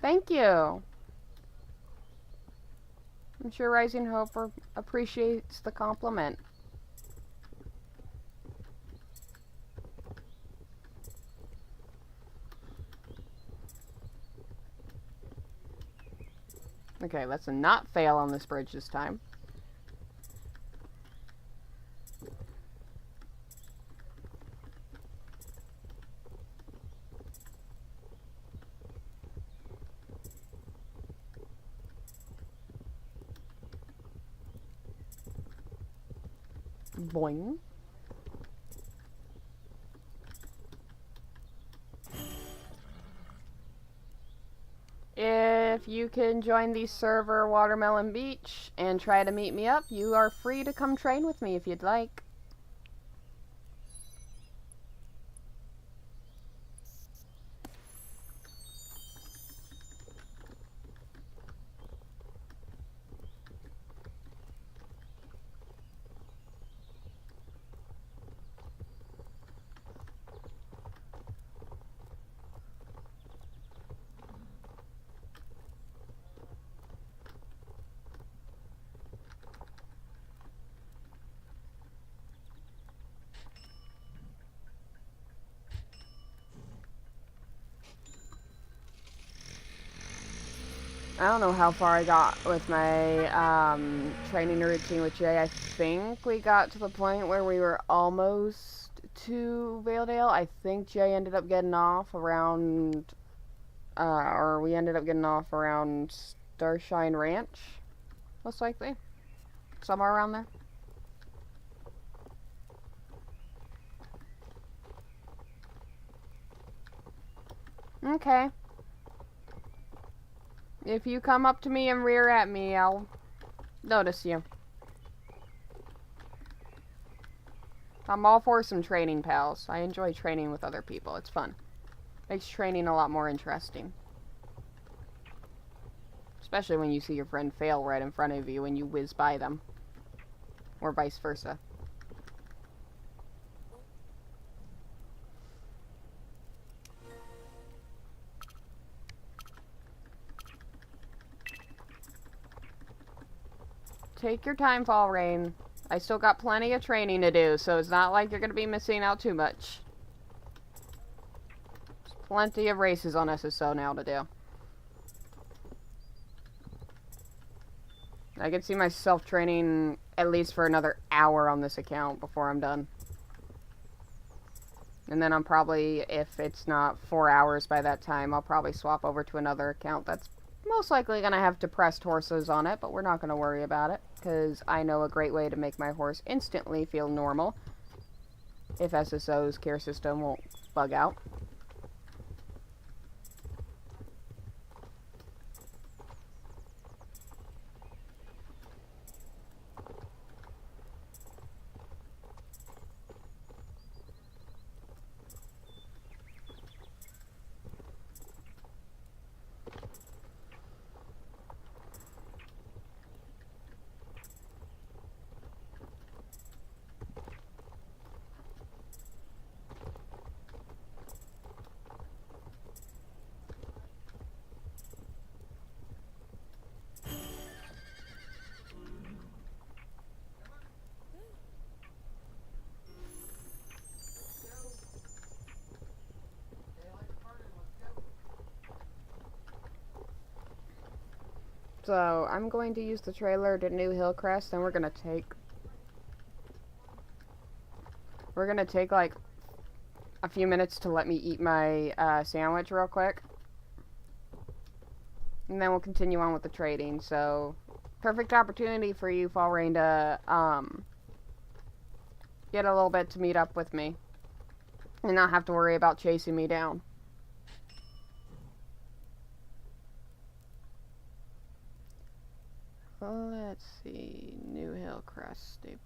Thank you. I'm sure Rising Hope appreciates the compliment. Okay, let's not fail on this bridge this time. Boing. If you can join the server Watermelon Beach and try to meet me up, you are free to come train with me if you'd like. I don't know how far I got with my training routine with Jay. I think we got to the point where we were almost to Valedale. I think Jay ended up getting off around or we ended up getting off around Starshine Ranch, most likely. Somewhere around there. Okay. If you come up to me and rear at me, I'll notice you. I'm all for some training, pals. I enjoy training with other people. It's fun. Makes training a lot more interesting. Especially when you see your friend fail right in front of you and you whiz by them. Or vice versa. Take your time, Fall Rain. I still got plenty of training to do, so it's not like you're going to be missing out too much. There's plenty of races on SSO now to do. I can see myself training at least for another hour on this account before I'm done. And then I'm probably, if it's not 4 hours by that time, I'll probably swap over to another account that's most likely going to have depressed horses on it, but we're not going to worry about it, because I know a great way to make my horse instantly feel normal if SSO's care system won't bug out. So, I'm going to use the trailer to New Hillcrest, and we're gonna take like a few minutes to let me eat my sandwich real quick. And then we'll continue on with the trading. So, perfect opportunity for you, Fall Rain, to get a little bit to meet up with me. And not have to worry about chasing me down. Let's see, New Hillcrest Stables.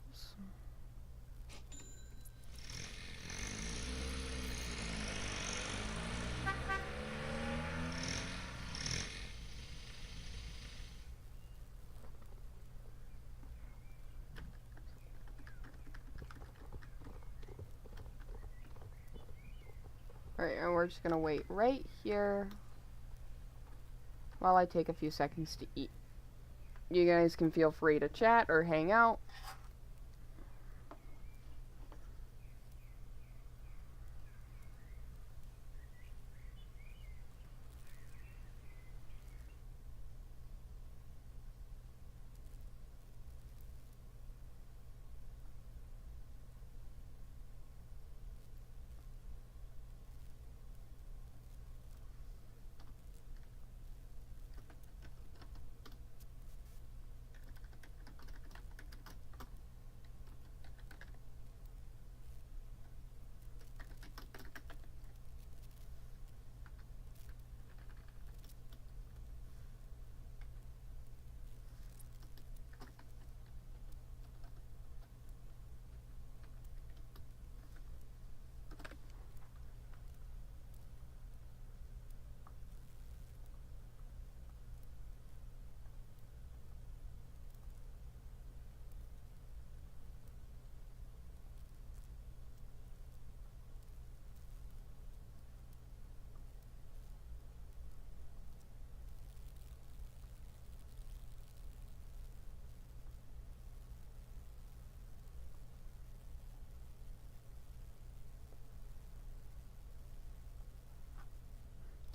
Alright, and we're just gonna wait right here while I take a few seconds to eat. You guys can feel free to chat or hang out.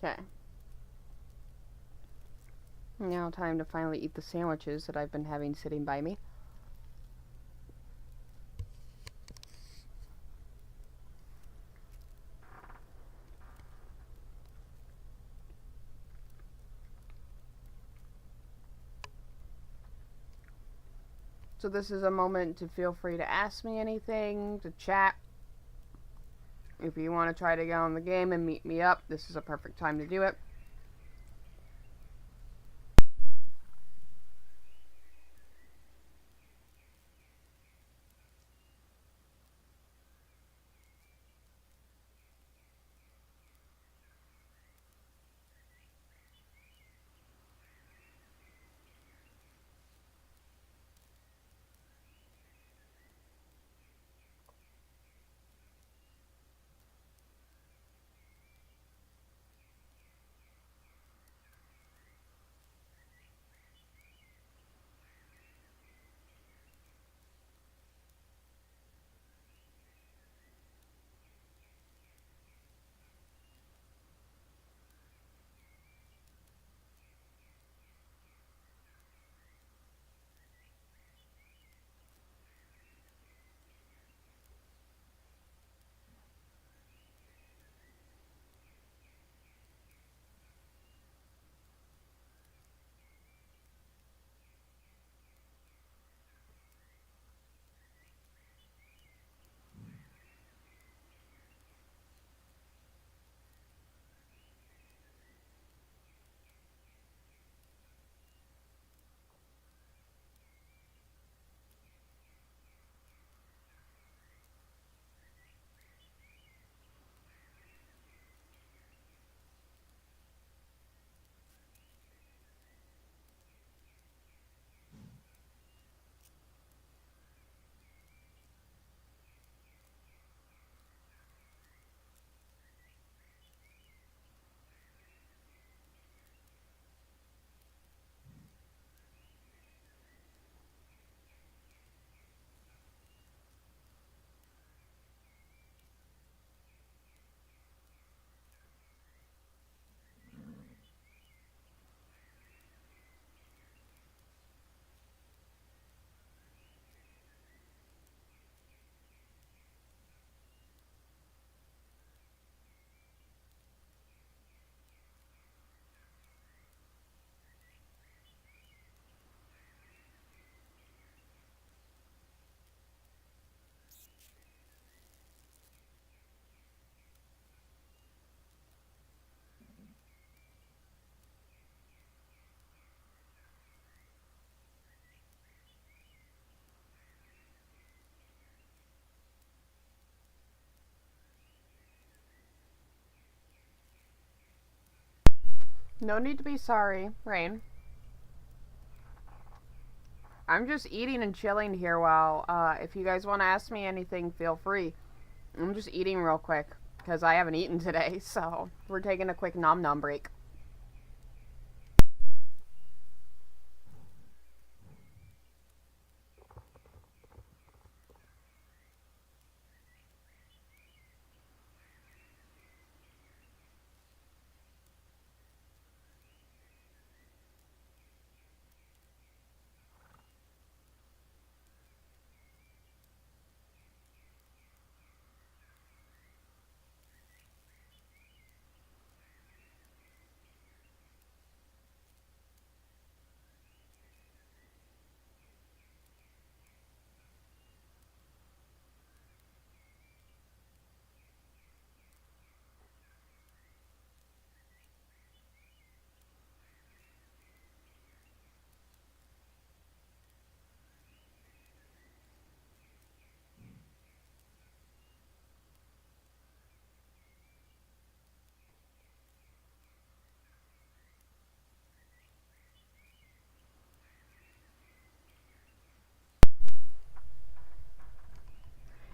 Okay. Now time to finally eat the sandwiches that I've been having sitting by me. So this is a moment to feel free to ask me anything, to chat. If you want to try to get on the game and meet me up, this is a perfect time to do it. No need to be sorry, Rain. I'm just eating and chilling here while, if you guys want to ask me anything, feel free. I'm just eating real quick, because I haven't eaten today, so we're taking a quick nom nom break.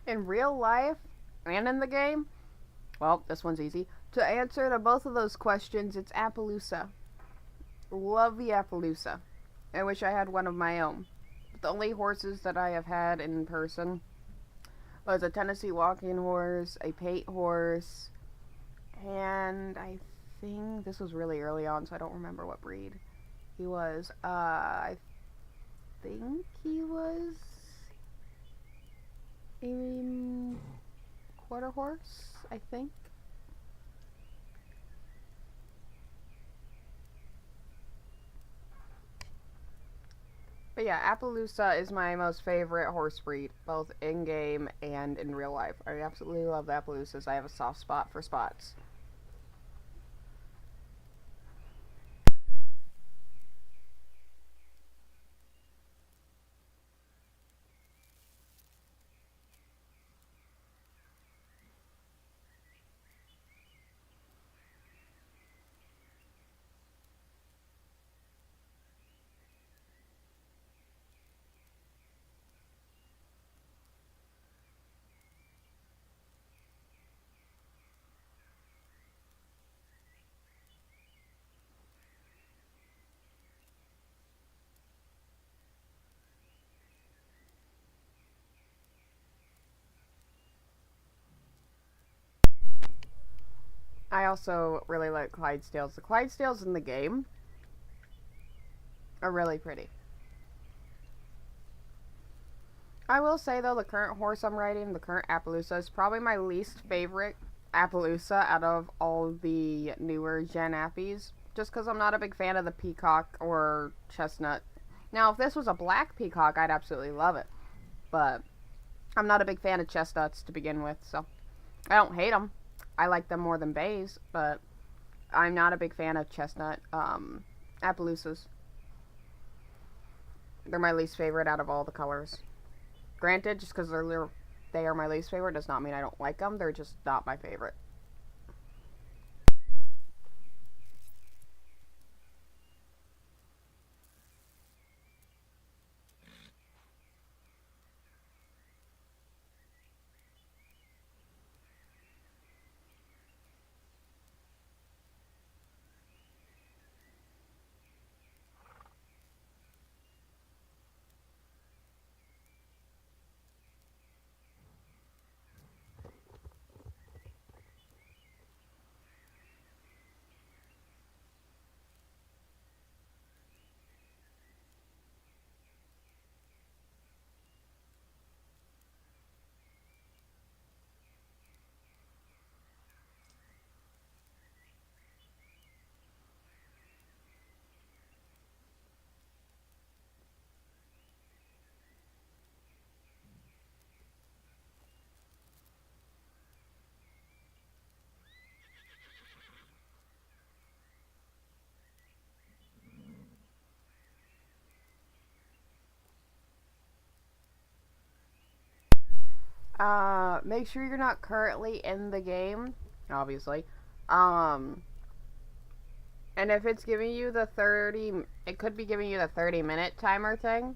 In real life and in the game, well, this one's easy. To answer to both of those questions, it's Appaloosa. Love the Appaloosa. I wish I had one of my own. The only horses that I have had in person was a Tennessee walking horse, a pate horse, and I think this was really early on, so I don't remember what breed he was. I think he was a quarter horse, I think. But But yeah, Appaloosa is my most favorite horse breed, both in game and in real life. I absolutely love the Appaloosas. I have a soft spot for spots. I also really like Clydesdales. The Clydesdales in the game are really pretty. I will say though, the current horse I'm riding, the current Appaloosa, is probably my least favorite Appaloosa out of all the newer Gen Appies. Just because I'm not a big fan of the peacock or chestnut. Now, if this was a black peacock, I'd absolutely love it. But I'm not a big fan of chestnuts to begin with, so I don't hate them. I like them more than bays, but I'm not a big fan of chestnut Appaloosas. They're my least favorite out of all the colors. Granted, just because they are my least favorite does not mean I don't like them. They're just not my favorite. Make sure you're not currently in the game, obviously. Um, and if it's giving you the 30, it could be giving you the 30-minute timer thing.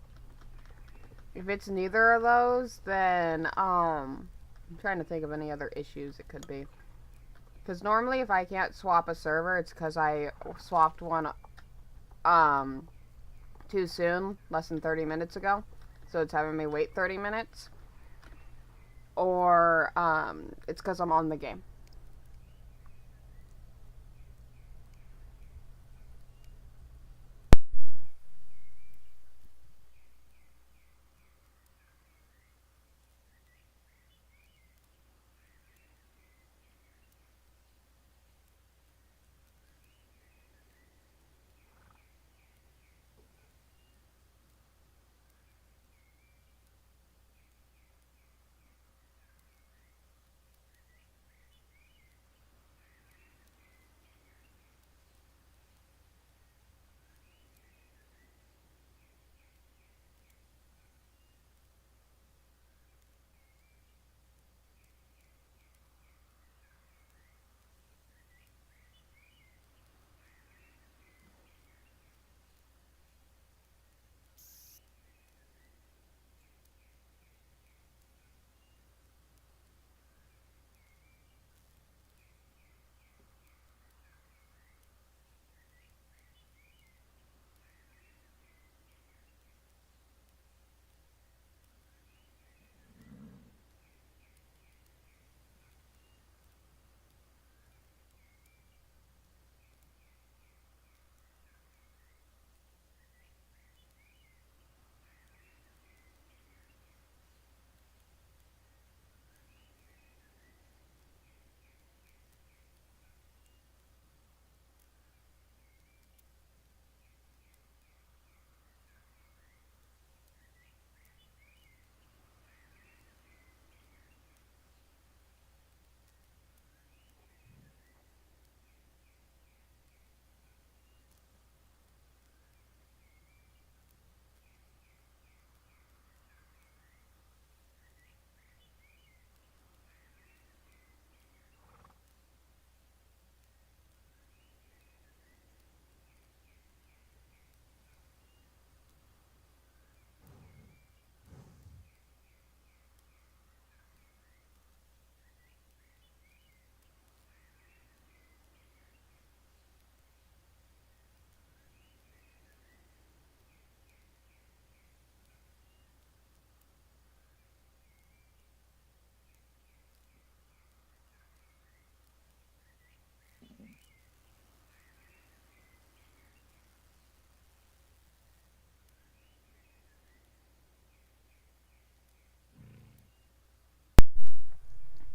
If it's neither of those, then, I'm trying to think of any other issues it could be. Because normally if I can't swap a server, it's because I swapped one, um, too soon, less than 30 minutes ago. So it's having me wait 30 minutes. Or, it's because I'm on the game.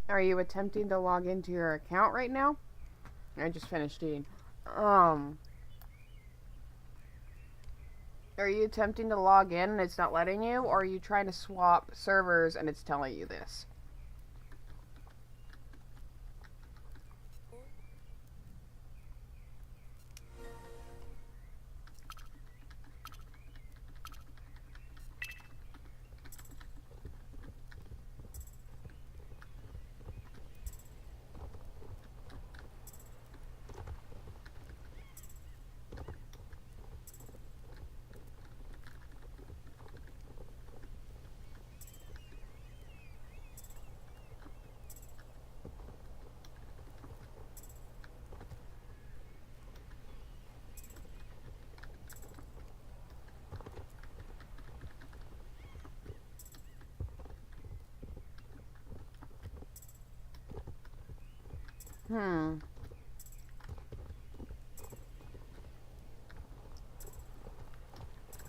Are you attempting to log into your account right now? I just finished eating. Are you attempting to log in and it's not letting you? Or are you trying to swap servers and it's telling you this?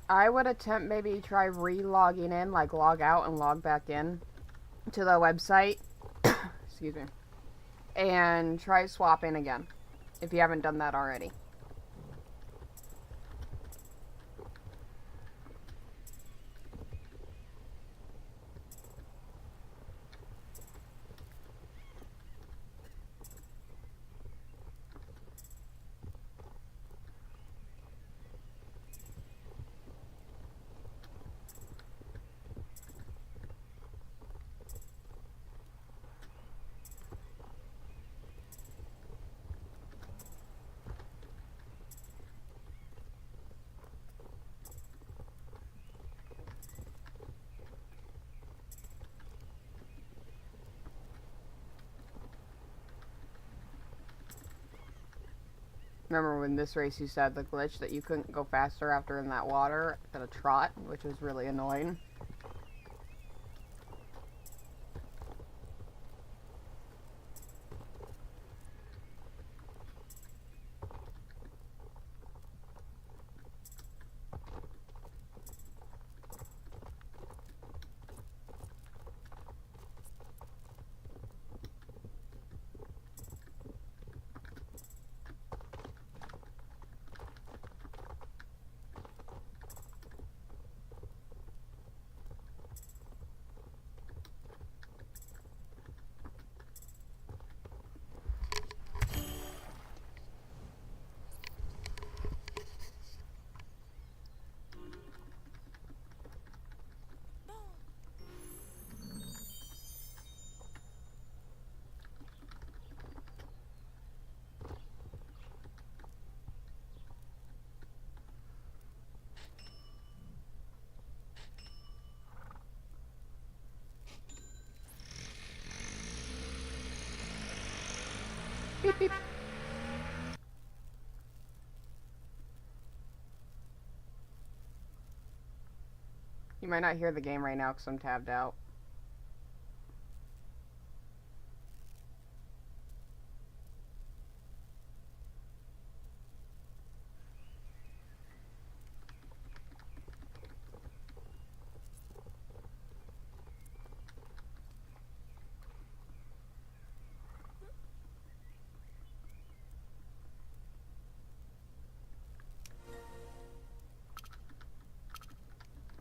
I would attempt maybe try re-logging in, like log out and log back in to the website. Excuse me. And try swapping again, if you haven't done that already. Remember when this race you said the glitch that you couldn't go faster after in that water at a trot, which was really annoying. Beep, beep. You might not hear the game right now because I'm tabbed out.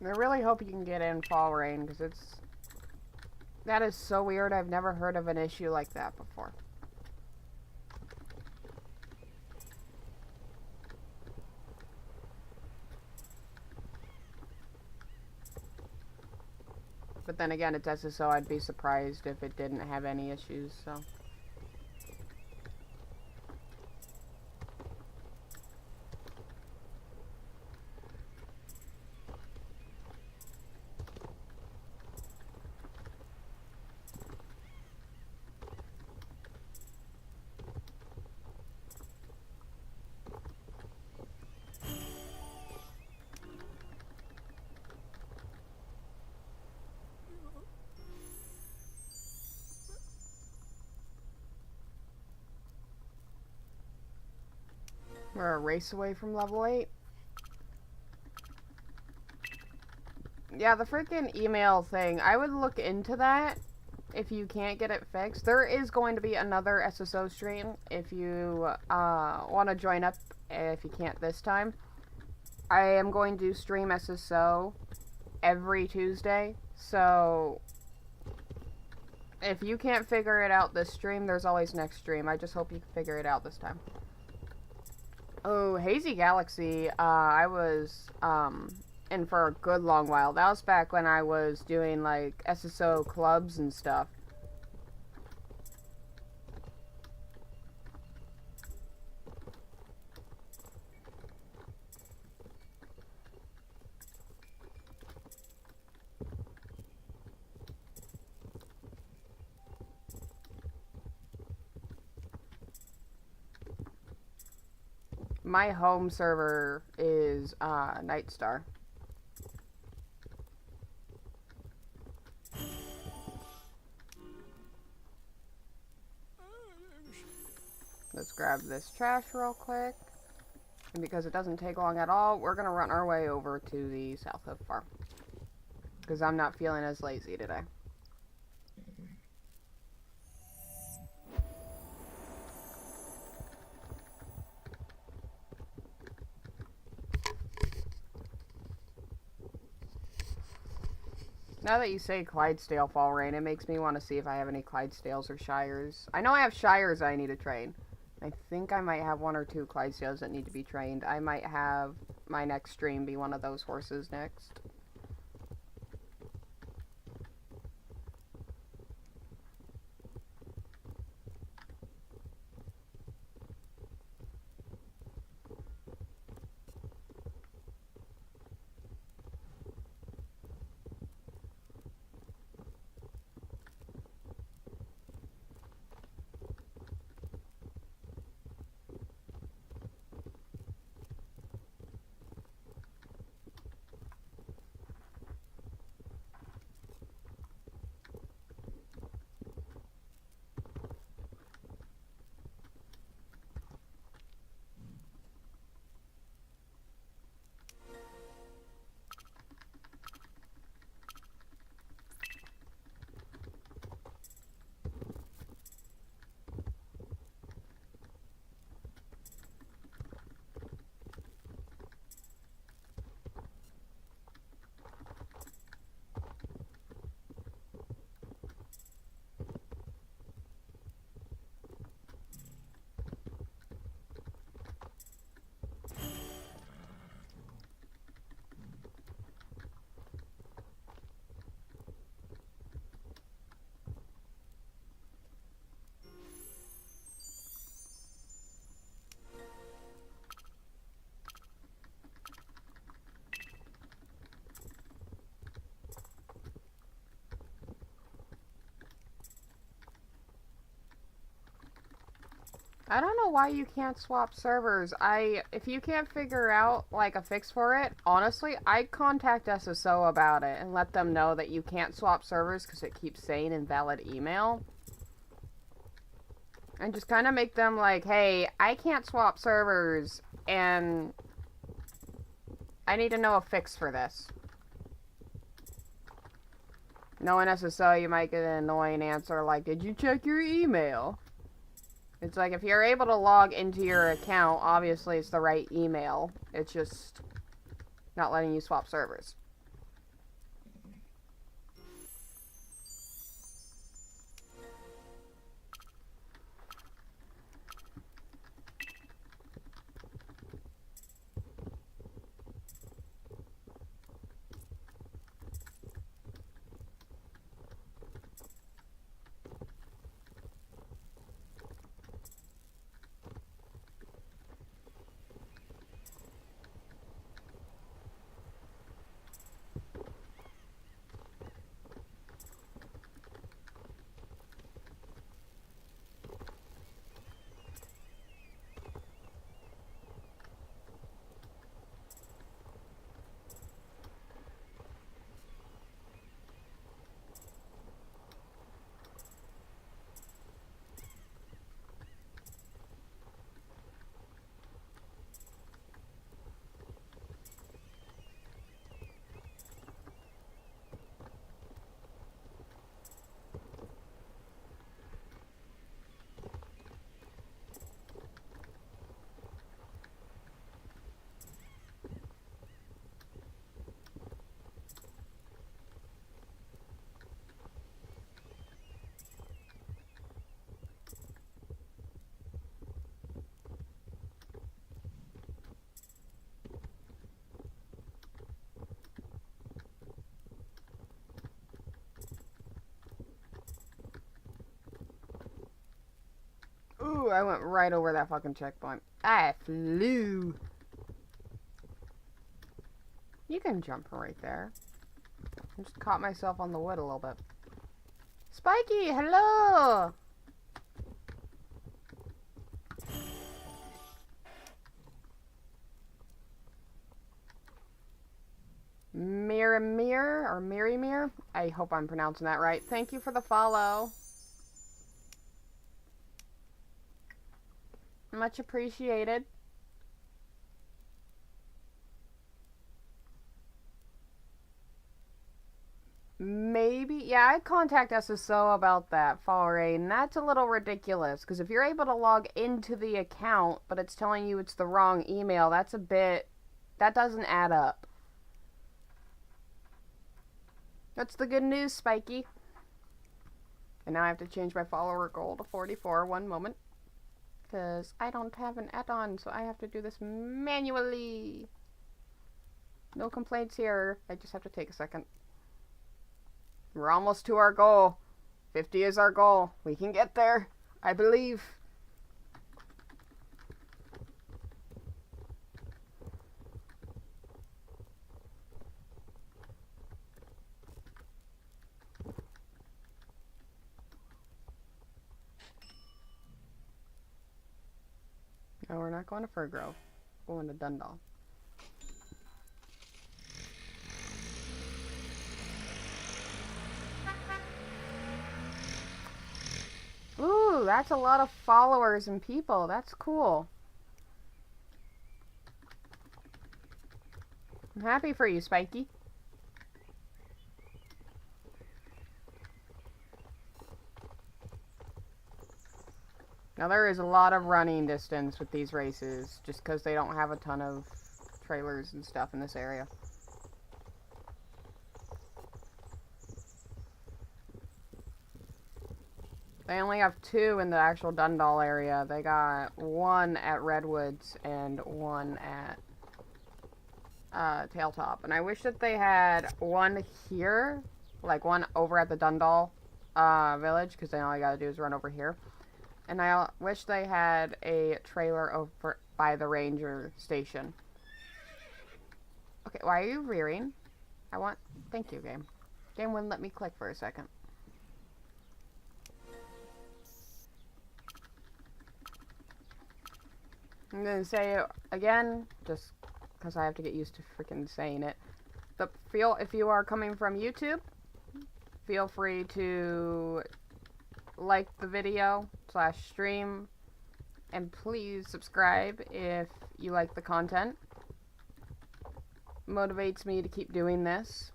I really hope you can get in fall rain, because that is so weird. I've never heard of an issue like that before. But then again, it's SSO. I'd be surprised if it didn't have any issues, so. We're a race away from level 8. Yeah, the freaking email thing. I would look into that. if you can't get it fixed, there is going to be another SSO stream if you want to join up if you can't this time. I am going to stream SSO every Tuesday, so if you can't figure it out this stream, there's always next stream. I just hope you can figure it out this time. Oh, Hazy Galaxy, I was in for a good long while. That was back when I was doing like SSO clubs and stuff. My home server is Nightstar. Let's grab this trash real quick. And because it doesn't take long at all, we're going to run our way over to the South Hook Farm. Because I'm not feeling as lazy today. Now that you say Clydesdale Fall Rain, it makes me want to see if I have any Clydesdales or Shires. I know I have Shires I need to train. I think I might have 1 or 2 Clydesdales that need to be trained. I might have my next stream be one of those horses next. I don't know why you can't swap servers. If you can't figure out, like, a fix for it, honestly, I'd contact SSO about it and let them know that you can't swap servers because it keeps saying invalid email. And just kind of make them like, hey, I can't swap servers, and I need to know a fix for this. Knowing SSO, you might get an annoying answer like, did you check your email? It's like, if you're able to log into your account, obviously it's the right email. It's just not letting you swap servers. I went right over that fucking checkpoint. I flew. You can jump right there. I just caught myself on the wood a little bit. Spiky, hello! Miramir, or Mirimir? I hope I'm pronouncing that right. Thank you for the follow. Much appreciated. Maybe, yeah, I'd contact SSO about that, Fall Rain. That's a little ridiculous, because if you're able to log into the account, but it's telling you it's the wrong email, that's a bit... that doesn't add up. That's the good news, Spiky. And now I have to change my follower goal to 44, one moment. Because I don't have an add-on, so I have to do this manually. No complaints here, I just have to take a second. We're almost to our goal. 50 is our goal. We can get there, I believe. No, we're not going to Fir Grove. We're going to Dundal. Ooh, that's a lot of followers and people. That's cool. I'm happy for you, Spiky. Now there is a lot of running distance with these races, just because they don't have a ton of trailers and stuff in this area. They only have 2 in the actual Dundal area. They got 1 at Redwoods and 1 at Tailtop. And I wish that they had 1 here, like 1 over at the Dundal village, because then all I gotta do is run over here. And I wish they had a trailer over by the ranger station. Okay, why are you rearing? Thank you, game. Game wouldn't let me click for a second. I'm gonna say it again, just because I have to get used to freaking saying it. If you are coming from YouTube, feel free to like the video / stream, and please subscribe if you like the content. Motivates me to keep doing this.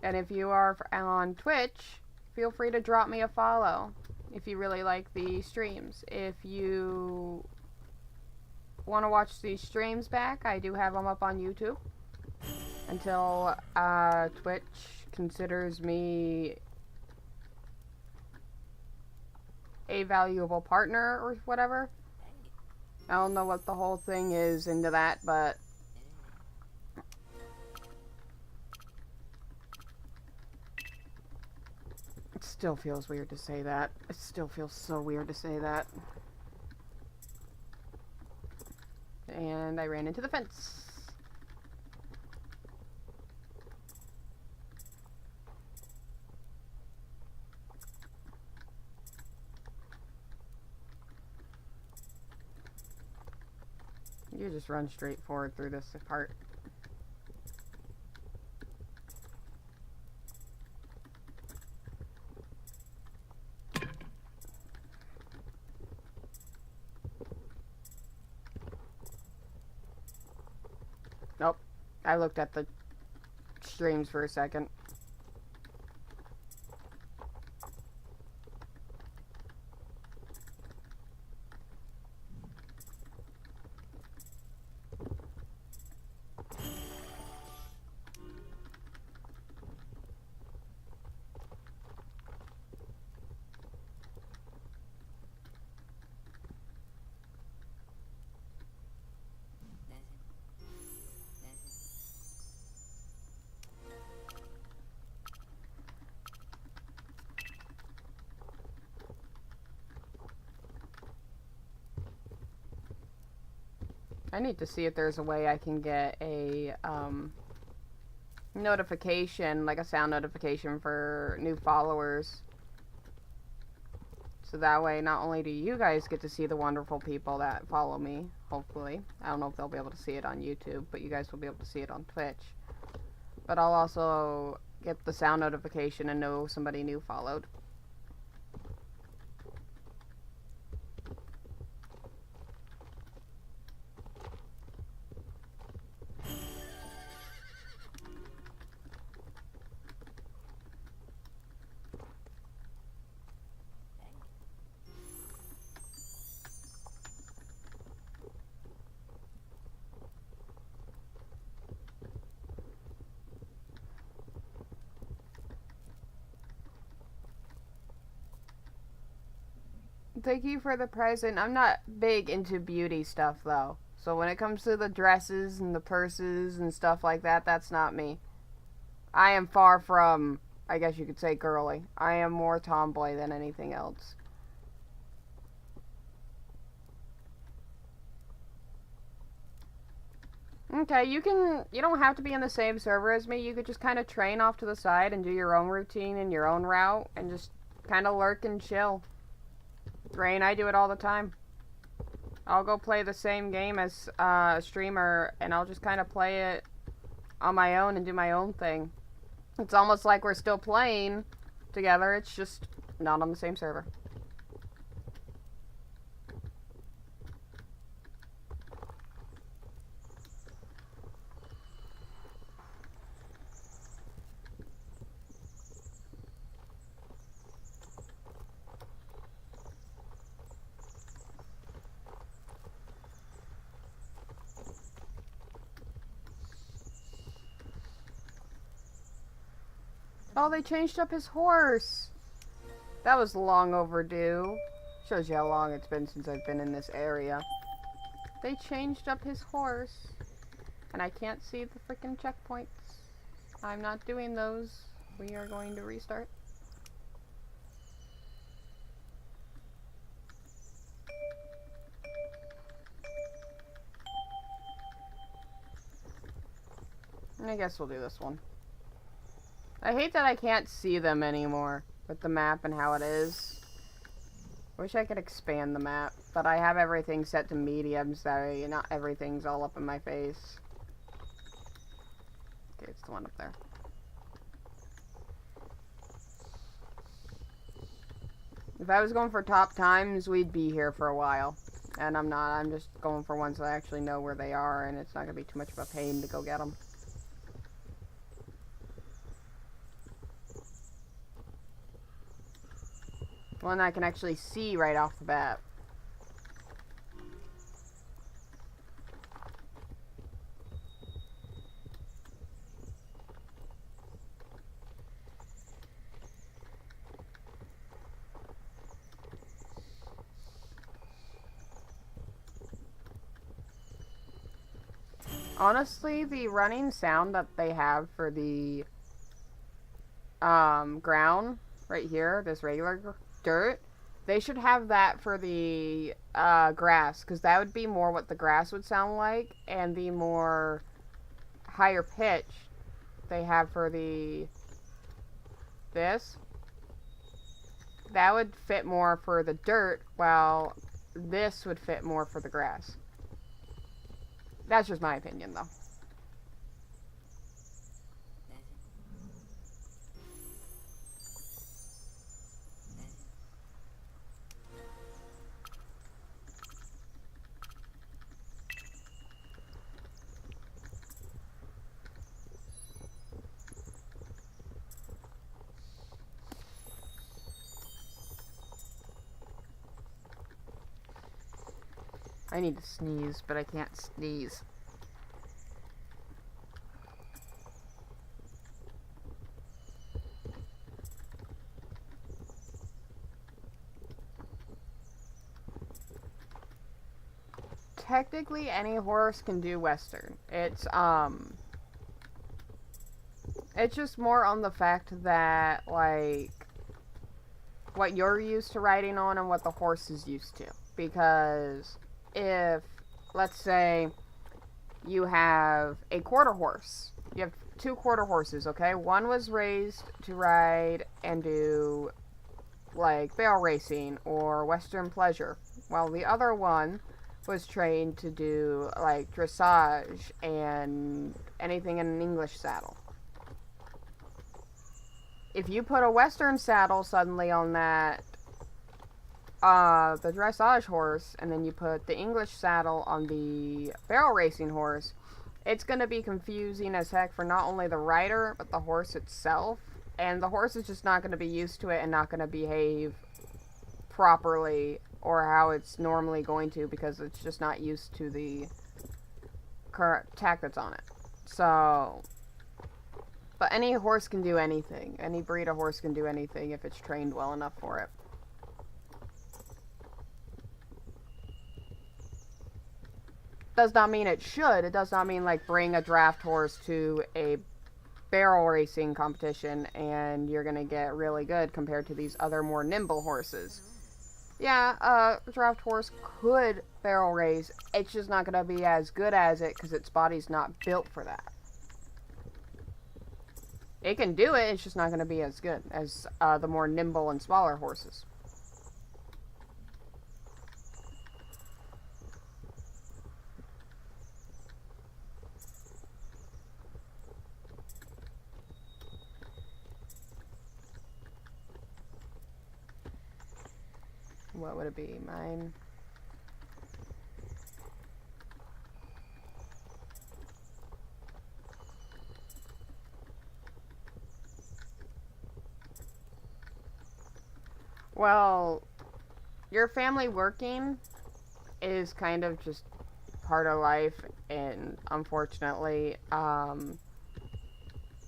And if you are on Twitch, feel free to drop me a follow if you really like the streams. If you want to watch these streams back, I do have them up on YouTube until Twitch considers me a valuable partner or whatever. I don't know what the whole thing is into that, but it still feels weird to say that. It still feels so weird to say that. And I ran into the fence. You just run straight forward through this part. Nope. I looked at the streams for a second. I need to see if there's a way I can get a notification, like a sound notification for new followers. So that way, not only do you guys get to see the wonderful people that follow me, hopefully. I don't know if they'll be able to see it on YouTube, but you guys will be able to see it on Twitch. But I'll also get the sound notification and know somebody new followed. Thank you for the present. I'm not big into beauty stuff, though. So when it comes to the dresses and the purses and stuff like that, that's not me. I am far from, I guess you could say, girly. I am more tomboy than anything else. Okay, you don't have to be in the same server as me. You could just kind of train off to the side and do your own routine and your own route and just kind of lurk and chill. Rain, I do it all the time. I'll go play the same game as a streamer, and I'll just kind of play it on my own and do my own thing. It's almost like we're still playing together, it's just not on the same server. Oh, they changed up his horse. That was long overdue. Shows you how long it's been since I've been in this area. They changed up his horse. And I can't see the freaking checkpoints. I'm not doing those. We are going to restart. I guess we'll do this one. I hate that I can't see them anymore with the map and how it is. Wish I could expand the map, but I have everything set to medium, so not everything's all up in my face. Okay, it's the one up there. If I was going for top times, we'd be here for a while. And I'm not. I'm just going for ones that I actually know where they are, and it's not going to be too much of a pain to go get them. One I can actually see right off the bat. Honestly, the running sound that they have for the ground right here, this regular dirt, they should have that for the grass, because that would be more what the grass would sound like, and the more higher pitch they have for this, that would fit more for the dirt, while this would fit more for the grass. That's just my opinion, though. I need to sneeze, but I can't sneeze. Technically, any horse can do Western. It's just more on the fact that, like, what you're used to riding on and what the horse is used to. Because if let's say you have a quarter horse. You have 2 quarter horses, okay? One was raised to ride and do, like, barrel racing or Western pleasure, while the other one was trained to do, like, dressage and anything in an English saddle. If you put a Western saddle suddenly on that, the dressage horse, and then you put the English saddle on the barrel racing horse, it's going to be confusing as heck for not only the rider, but the horse itself. And the horse is just not going to be used to it and not going to behave properly or how it's normally going to, because it's just not used to the current tack that's on it. So, but any horse can do anything. Any breed of horse can do anything if it's trained well enough for it. Does not mean it should. It does not mean, like, bring a draft horse to a barrel racing competition and you're gonna get really good compared to these other more nimble horses. Yeah, a draft horse could barrel race. It's just not gonna be as good as it because its body's not built for that. It can do it, it's just not gonna be as good as the more nimble and smaller horses. What would it be? Mine? Well, your family working is kind of just part of life, and unfortunately,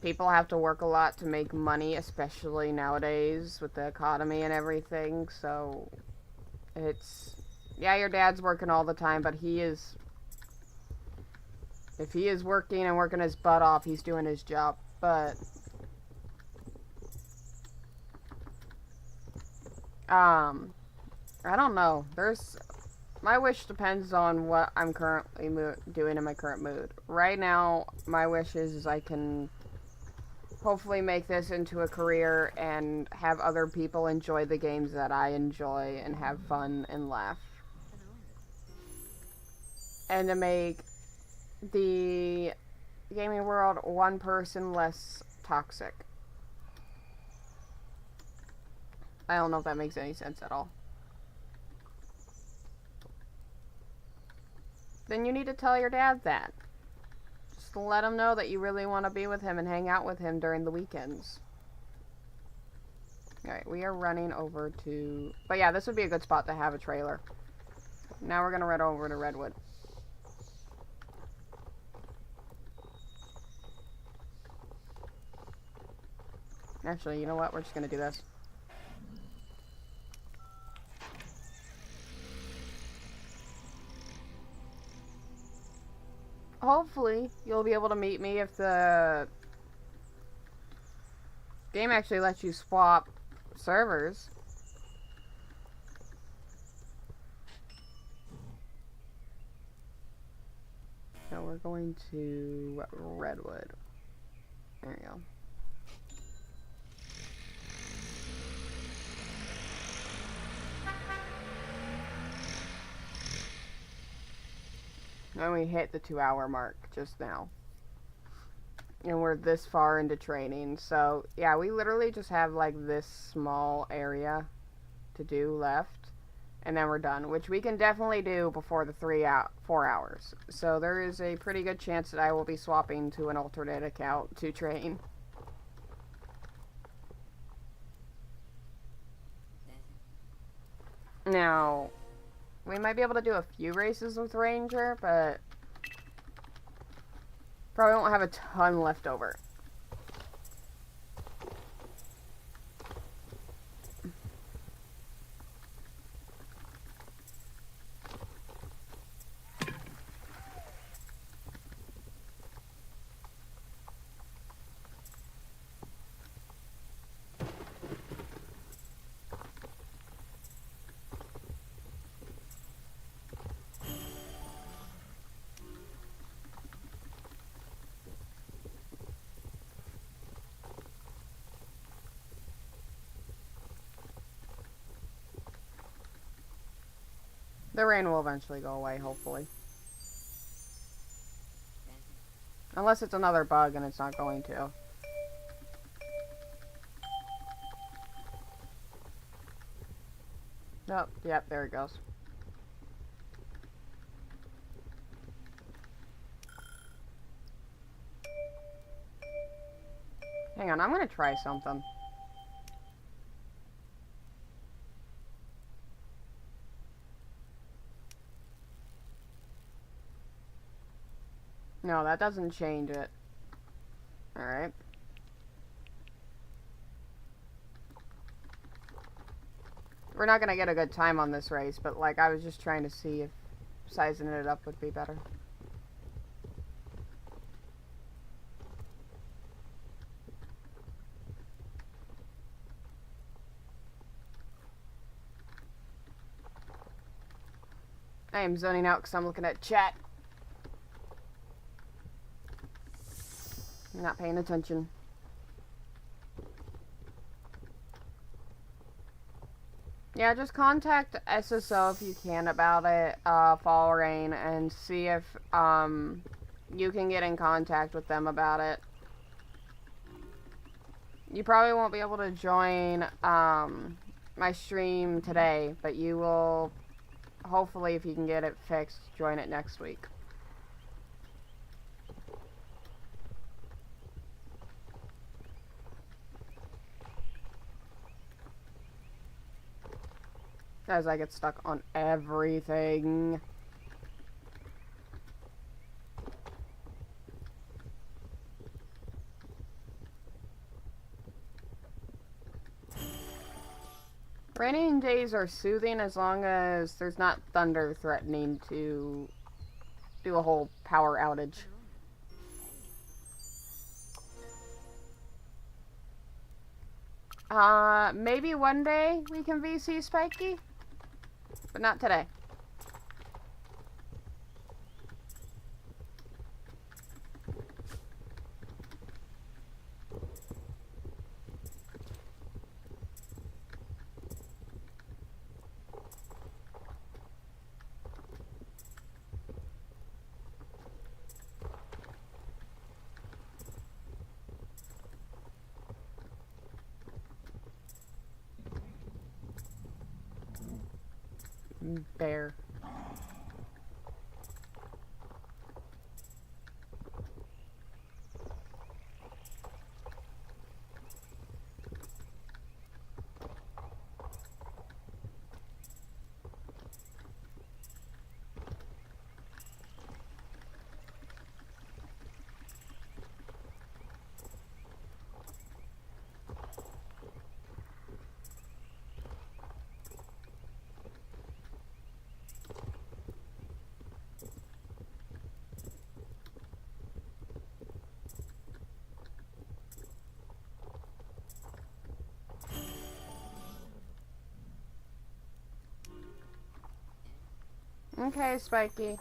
people have to work a lot to make money, especially nowadays with the economy and everything, so it's, yeah, your dad's working all the time, but if he is working and working his butt off, he's doing his job, but I don't know. My wish depends on what I'm currently doing in my current mood. Right now, my wish is I can hopefully make this into a career and have other people enjoy the games that I enjoy and have fun and laugh. And to make the gaming world one person less toxic. I don't know if that makes any sense at all. Then you need to tell your dad that. Just let him know that you really want to be with him and hang out with him during the weekends. Alright, we are running over to... But yeah, this would be a good spot to have a trailer. Now we're going to run over to Redwood. Actually, you know what? We're just going to do this. Hopefully, you'll be able to meet me if the game actually lets you swap servers. So we're going to Redwood. There you go. And we hit the 2-hour mark just now. And we're this far into training. So, yeah, we literally just have, like, this small area to do left. And then we're done. Which we can definitely do before the 4 hours. So there is a pretty good chance that I will be swapping to an alternate account to train. Now... we might be able to do a few races with Ranger, but probably won't have a ton left over. The rain will eventually go away, hopefully. Unless it's another bug and it's not going to. Oh, yep, there it goes. Hang on, I'm gonna try something. No, that doesn't change it. Alright. We're not gonna get a good time on this race, but like I was just trying to see if sizing it up would be better. I am zoning out because I'm looking at chat. I'm not paying attention. Yeah, just contact SSO if you can about it, Fall Rain, and see if you can get in contact with them about it. You probably won't be able to join my stream today, but you will, hopefully, if you can get it fixed, join it next week. As I get stuck on everything. Raining days are soothing as long as there's not thunder threatening to do a whole power outage. Maybe one day we can VC Spiky, but not today. Bear. Okay, Spiky.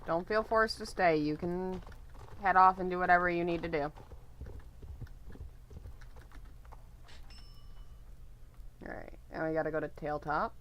Don't feel forced to stay. You can head off and do whatever you need to do. Alright, and we gotta go to Tailtop.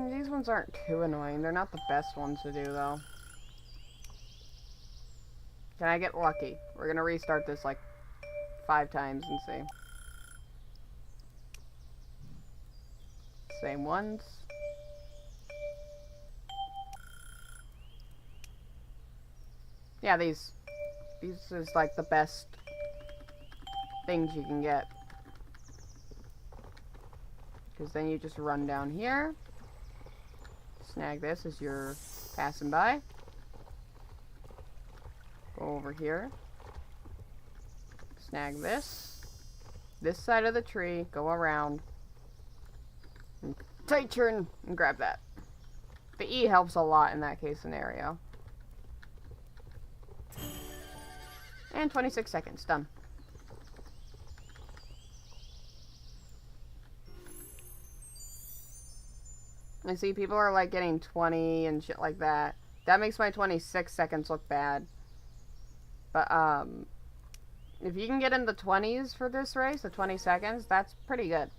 These ones aren't too annoying. They're not the best ones to do, though. Can I get lucky? We're gonna restart this like 5 times and see. Same ones. Yeah, these is like the best things you can get. Because then you just run down here. Snag this as you're passing by. Go over here. Snag this. This side of the tree. Go around. And tight turn and grab that. The E helps a lot in that case scenario. And 26 seconds. Done. I see people are like getting 20 and shit like that. That makes my 26 seconds look bad. But, if you can get in the 20s for this race, the 20 seconds, that's pretty good.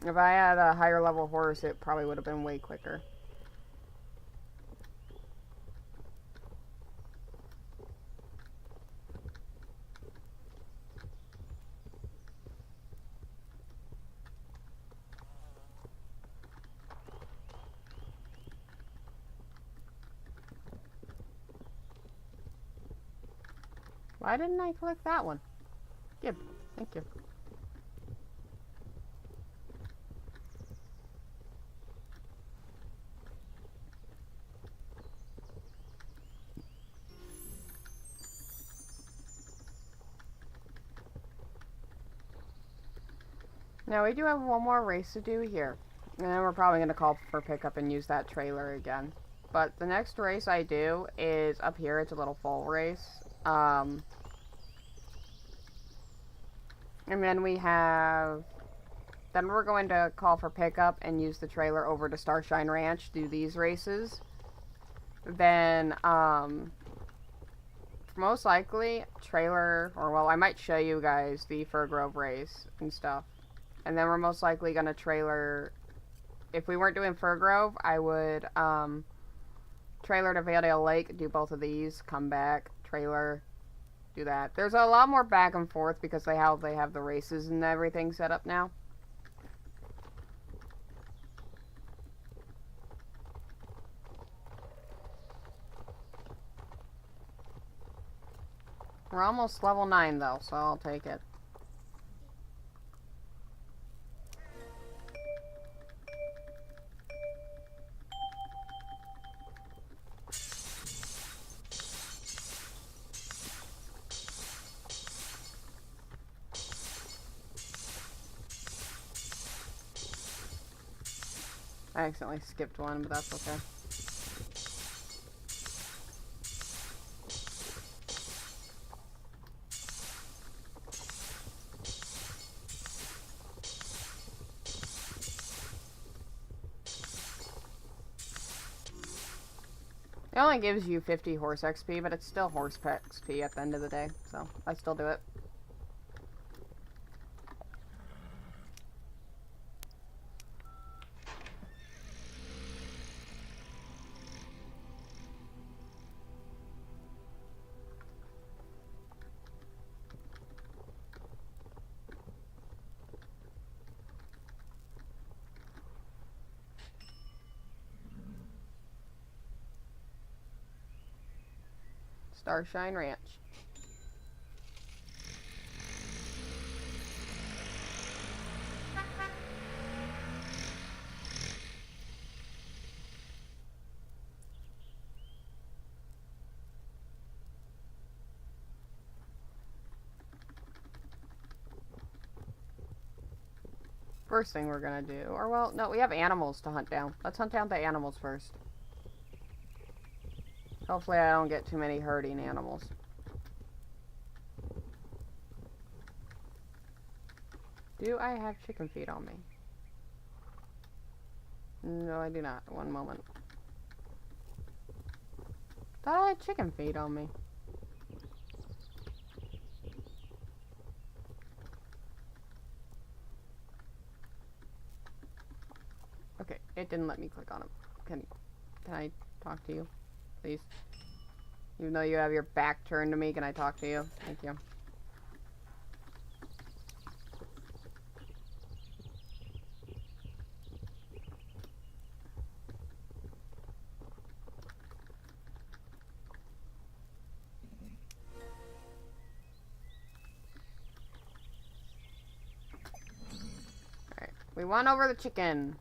If I had a higher level horse, it probably would have been way quicker. Why didn't I click that one? Good. Thank you. Now we do have one more race to do here. And then we're probably going to call for pickup and use that trailer again. But the next race I do is up here. It's a little fall race. And then we have... Then we're going to call for pickup and use the trailer over to Starshine Ranch, do these races. Then, most likely, trailer... Or, well, I might show you guys the Fir Grove race and stuff. And then we're most likely going to trailer... If we weren't doing Fir Grove, I would, trailer to Valedale Lake, do both of these, come back, trailer, do that. There's a lot more back and forth because they have the races and everything set up now. We're almost level 9 though, so I'll take it. I accidentally skipped one, but that's okay. It only gives you 50 horse XP, but it's still horse XP at the end of the day, so I still do it. Starshine Ranch. First thing we're gonna do, or well, no, we have animals to hunt down. Let's hunt down the animals first. Hopefully I don't get too many herding animals. Do I have chicken feed on me? No, I do not. One moment. Thought I had chicken feed on me. Okay, it didn't let me click on him. Can I talk to you? Please. Even though you have your back turned to me, can I talk to you? Thank you. We won over the chicken.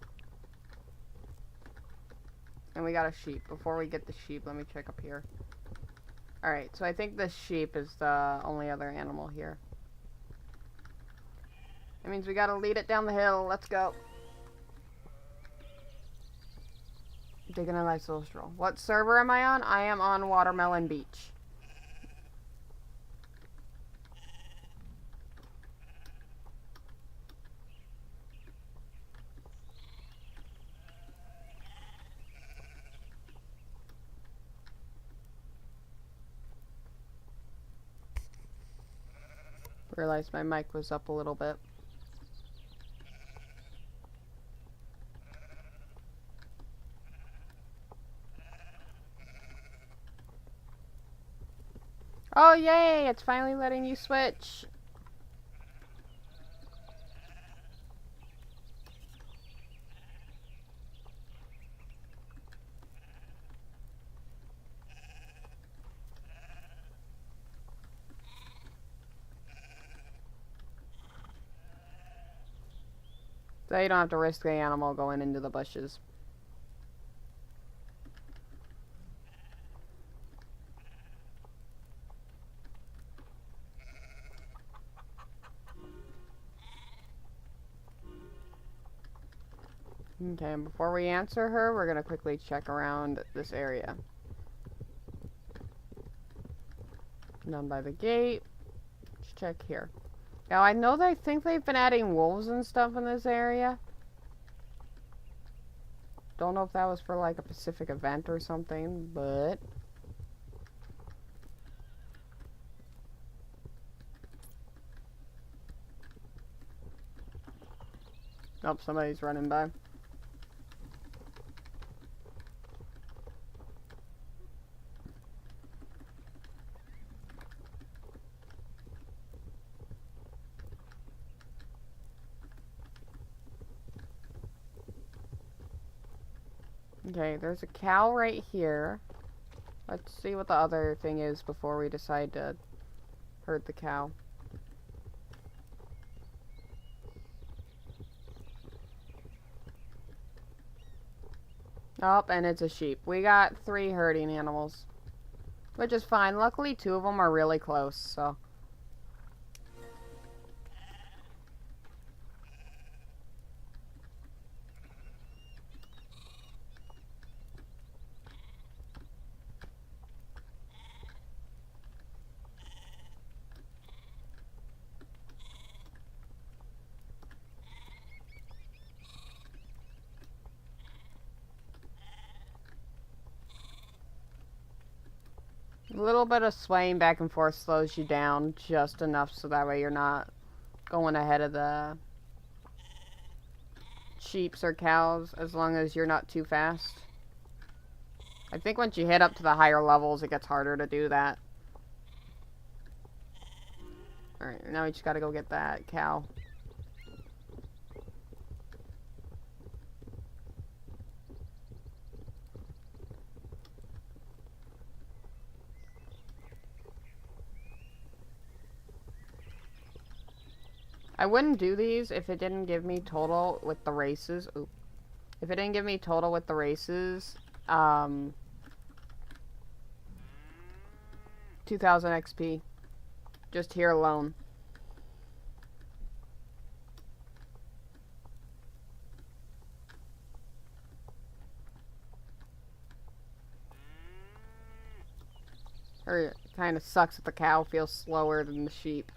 And we got a sheep. Before we get the sheep, let me check up here. Alright, so I think the sheep is the only other animal here. That means we gotta lead it down the hill. Let's go. Taking a nice little stroll. What server am I on? I am on Watermelon Beach. Realized my mic was up a little bit. Oh, yay! It's finally letting you switch. So you don't have to risk the animal going into the bushes. Okay, and before we answer her, we're gonna quickly check around this area. Down by the gate. Let's check here. Now, I know I think they've been adding wolves and stuff in this area. Don't know if that was for like a specific event or something, but... Oh, somebody's running by. Okay, there's a cow right here. Let's see what the other thing is before we decide to herd the cow. Oh, and it's a sheep. We got 3 herding animals, which is fine. Luckily, 2 of them are really close, so... A little bit of swaying back and forth slows you down just enough so that way you're not going ahead of the sheeps or cows, as long as you're not too fast. I think once you hit up to the higher levels, it gets harder to do that. Alright, now we just gotta go get that cow. I wouldn't do these if it didn't give me total with the races. Oop. If it didn't give me total with the races, 2000 XP. Just here alone. Or it kind of sucks that the cow feels slower than the sheep.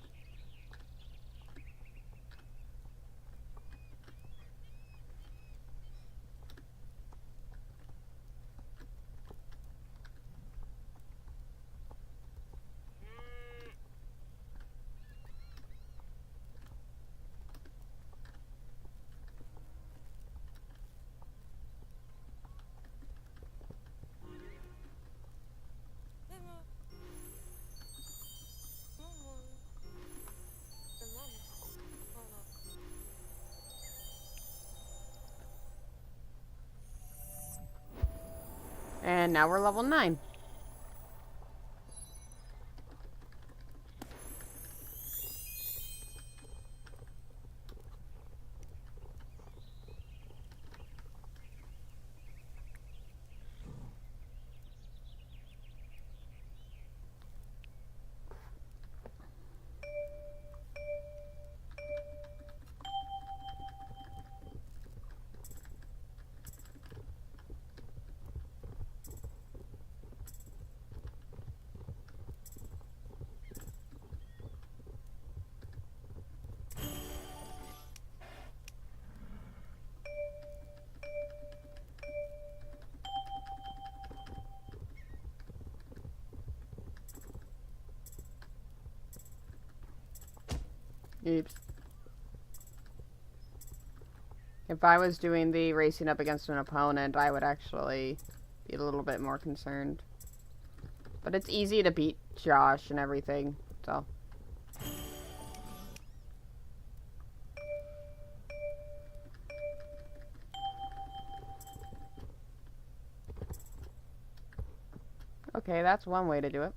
And now we're level 9. Oops. If I was doing the racing up against an opponent, I would actually be a little bit more concerned. But it's easy to beat Josh and everything, so. Okay, that's one way to do it.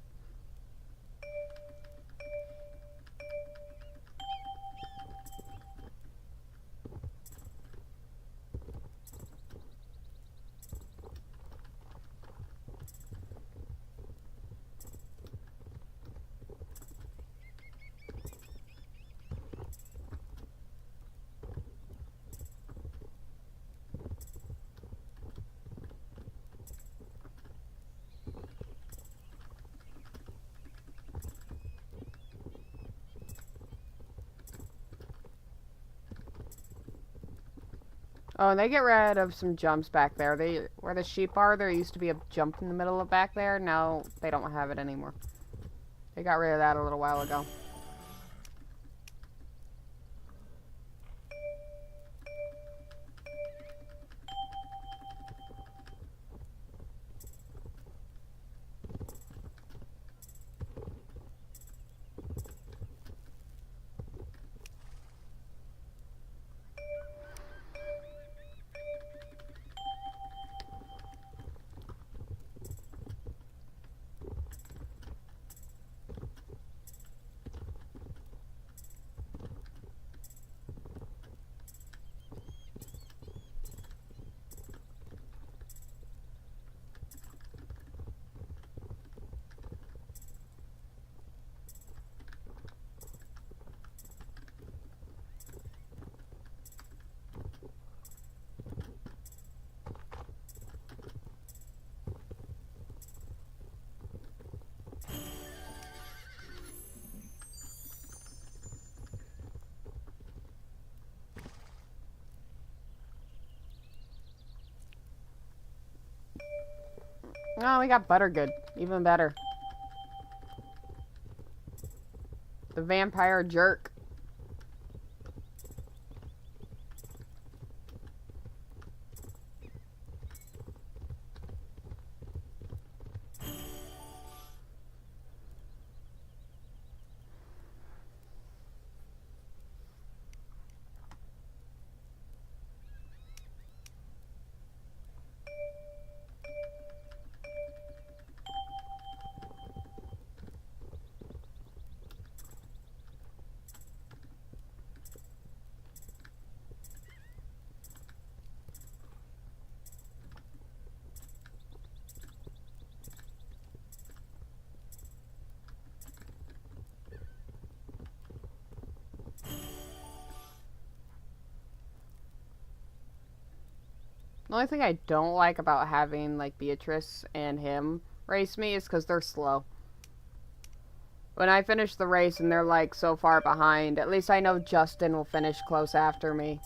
Oh, and they get rid of some jumps back there. Where the sheep are, there used to be a jump in the middle of back there. Now they don't have it anymore. They got rid of that a little while ago. Oh, we got Buttergood. Even better. The vampire jerk. The only thing I don't like about having, like, Beatrice and him race me is because they're slow. When I finish the race and they're, like, so far behind, at least I know Justin will finish close after me.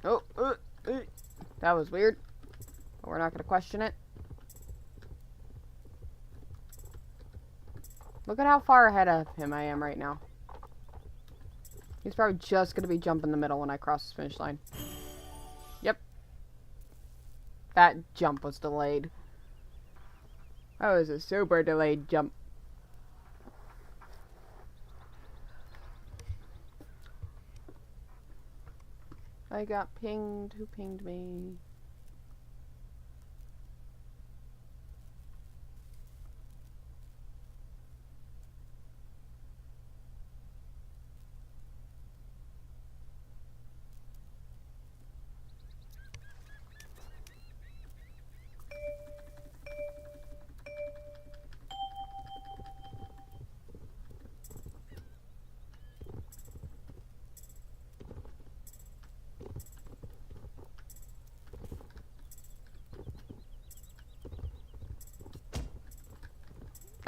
Oh, that was weird. But we're not going to question it. Look at how far ahead of him I am right now. He's probably just going to be jumping the middle when I cross the finish line. Yep. That jump was delayed. That was a super delayed jump. I got pinged. Who pinged me?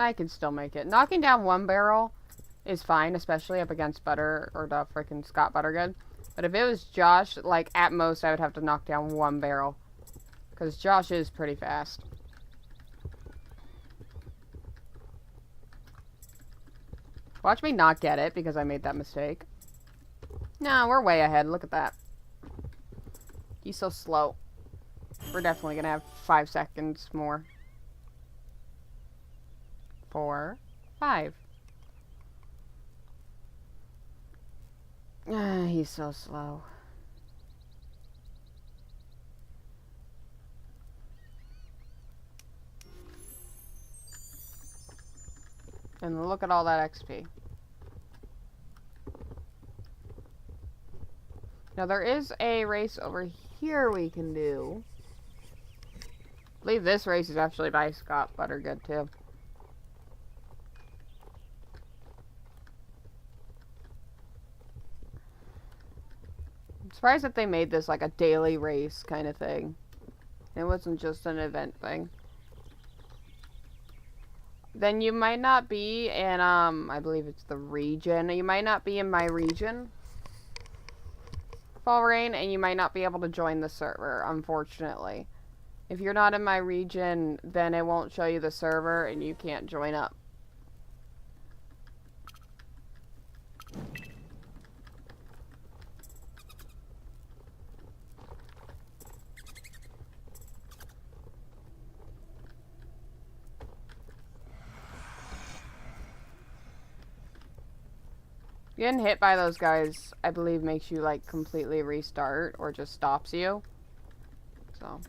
I can still make it. Knocking down one barrel is fine, especially up against Butter or the freaking Scott Buttergood. But if it was Josh, like, at most I would have to knock down one barrel. Because Josh is pretty fast. Watch me not get it because I made that mistake. No, we're way ahead. Look at that. He's so slow. We're definitely going to have 5 seconds more. 4, 5. He's so slow. And look at all that XP. Now there is a race over here we can do. I believe this race is actually by Scott Buttergood too. I'm surprised that they made this like a daily race kind of thing. It wasn't just an event thing. Then you might not be in, I believe it's the region. You might not be in my region, Fall Rain, and you might not be able to join the server, unfortunately. If you're not in my region, then it won't show you the server, and you can't join up. Getting hit by those guys, I believe, makes you, like, completely restart, or just stops you. So.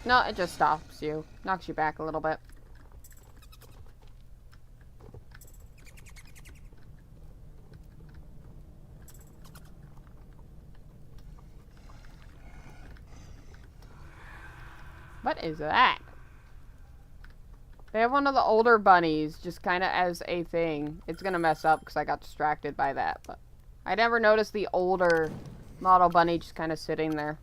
No, it just stops you. Knocks you back a little bit. What is that? They have one of the older bunnies just kind of as a thing. It's going to mess up because I got distracted by that. But I never noticed the older model bunny just kind of sitting there.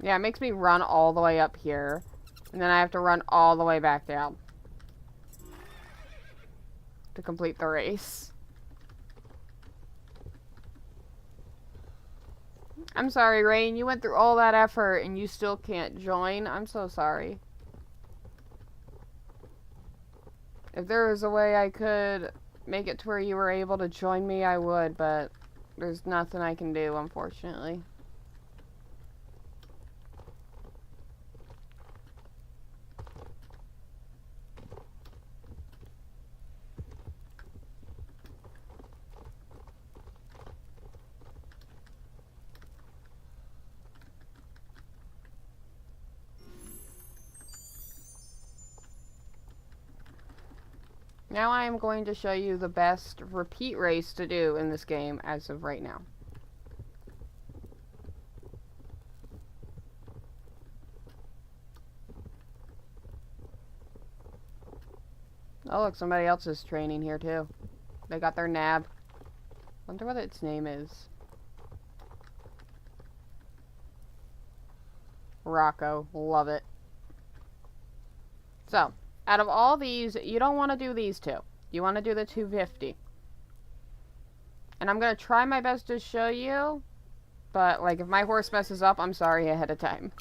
Yeah, it makes me run all the way up here. And then I have to run all the way back down. To complete the race. I'm sorry, Rain. You went through all that effort and you still can't join. I'm so sorry. If there was a way I could make it to where you were able to join me, I would. But there's nothing I can do, unfortunately. Now I am going to show you the best repeat race to do in this game as of right now. Oh look, somebody else is training here too. They got their nab. Wonder what its name is. Rocco. Love it. So, out of all these, you don't want to do these two. You want to do the 250. And I'm going to try my best to show you. But, like, if my horse messes up, I'm sorry ahead of time.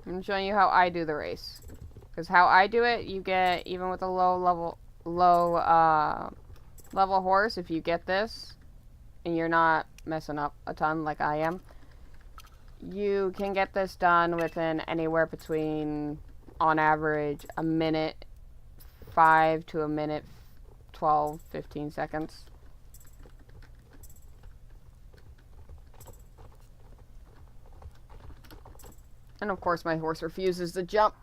I'm showing you how I do the race. Because how I do it, you get, even with a low level horse, if you get this, and you're not messing up a ton like I am, you can get this done within anywhere between, on average, a minute 5 to a minute 12, 15 seconds. And of course my horse refuses to jump.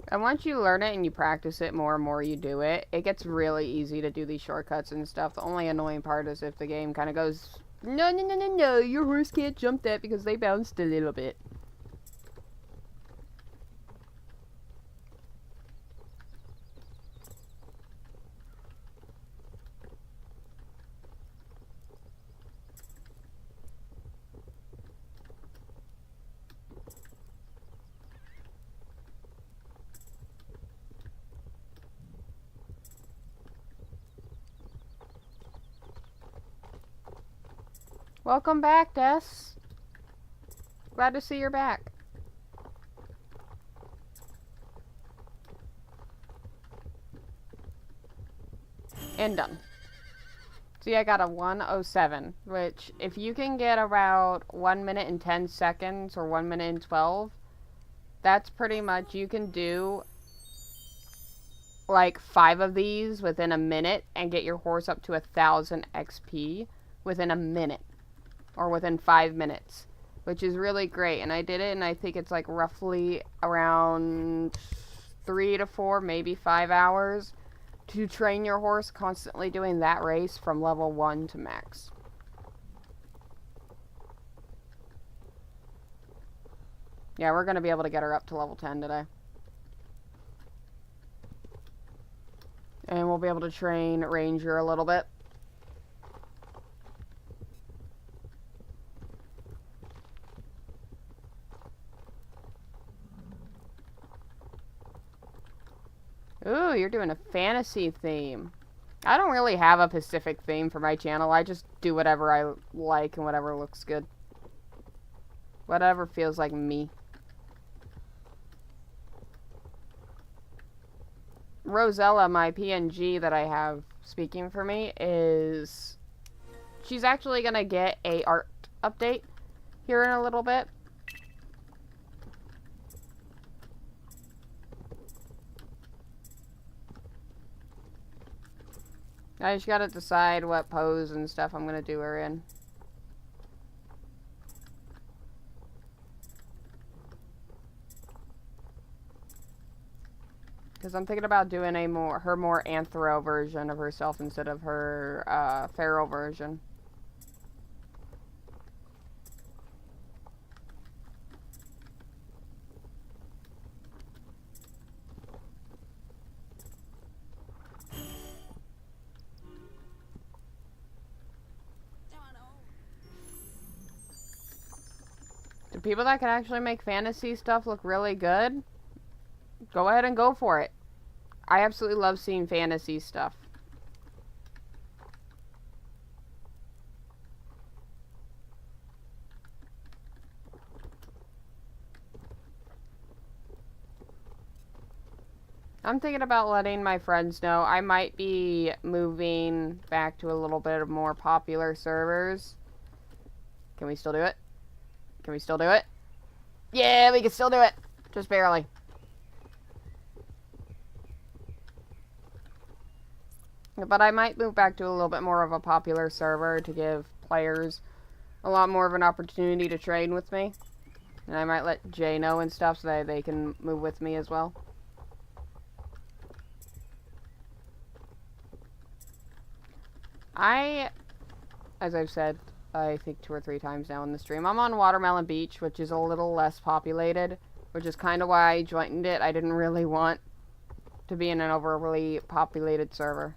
And once you learn it and you practice it more and more you do it, it gets really easy to do these shortcuts and stuff. The only annoying part is if the game kind of goes, no, no, no, no, no, your horse can't jump that because they bounced a little bit. Welcome back, Des. Glad to see you're back. And done. See, I got a 1:07, which if you can get about 1 minute and 10 seconds or 1 minute and 12, that's pretty much, you can do like 5 of these within a minute and get your horse up to 1,000 XP within a minute. Or within 5 minutes, which is really great. And I did it, and I think it's like roughly around 3 to 4, maybe 5 hours to train your horse constantly doing that race from level 1 to max. Yeah, we're going to be able to get her up to level 10 today. And we'll be able to train Ranger a little bit. Ooh, you're doing a fantasy theme. I don't really have a specific theme for my channel. I just do whatever I like and whatever looks good. Whatever feels like me. Rosella, my PNG that I have speaking for me, is... she's actually gonna get a art update here in a little bit. I just gotta decide what pose and stuff I'm gonna do her in. Because I'm thinking about doing her more anthro version of herself instead of her feral version. Do people that can actually make fantasy stuff look really good? Go ahead and go for it. I absolutely love seeing fantasy stuff. I'm thinking about letting my friends know I might be moving back to a little bit of more popular servers. Can we still do it? Can we still do it? Yeah, we can still do it. Just barely. But I might move back to a little bit more of a popular server to give players a lot more of an opportunity to train with me. And I might let Jay know and stuff so that they can move with me as well. As I've said, I think 2 or 3 times now in the stream, I'm on Watermelon Beach, which is a little less populated, which is kind of why I joined it. I didn't really want to be in an overly populated server.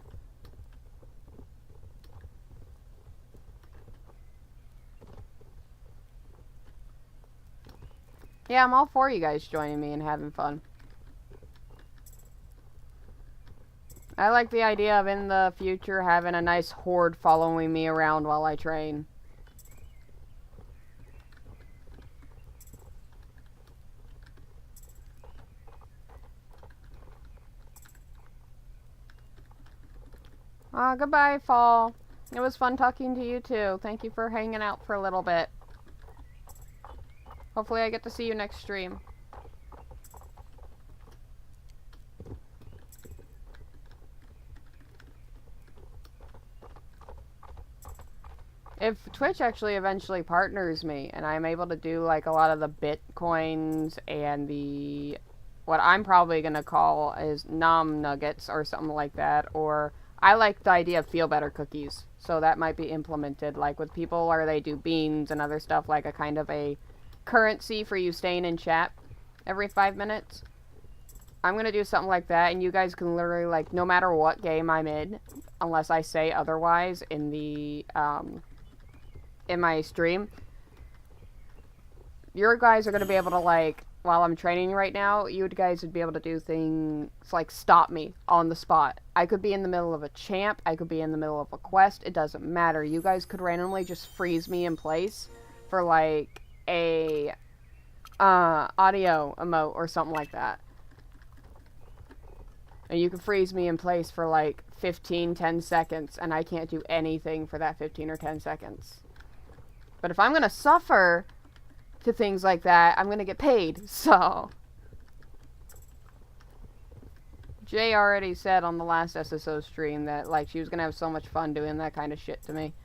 Yeah, I'm all for you guys joining me and having fun. I like the idea of in the future having a nice horde following me around while I train. Goodbye, Fall. It was fun talking to you too. Thank you for hanging out for a little bit. Hopefully I get to see you next stream. If Twitch actually eventually partners me and I'm able to do like a lot of the bitcoins and the what I'm probably gonna call is nom nuggets or something like that, or I like the idea of feel better cookies, so that might be implemented like with people where they do beans and other stuff, like a kind of a currency for you staying in chat every 5 minutes. I'm gonna do something like that, and you guys can literally, like, no matter what game I'm in, unless I say otherwise in the in my stream, your guys are gonna be able to, like, while I'm training right now, you guys would be able to do things like stop me on the spot. I could be in the middle of a champ, I could be in the middle of a quest, it doesn't matter. You guys could randomly just freeze me in place for like a audio emote or something like that. And you can freeze me in place for like 10 seconds, and I can't do anything for that 15 or 10 seconds. But if I'm gonna suffer to things like that, I'm gonna get paid, so. Jay already said on the last SSO stream that, like, she was gonna have so much fun doing that kind of shit to me.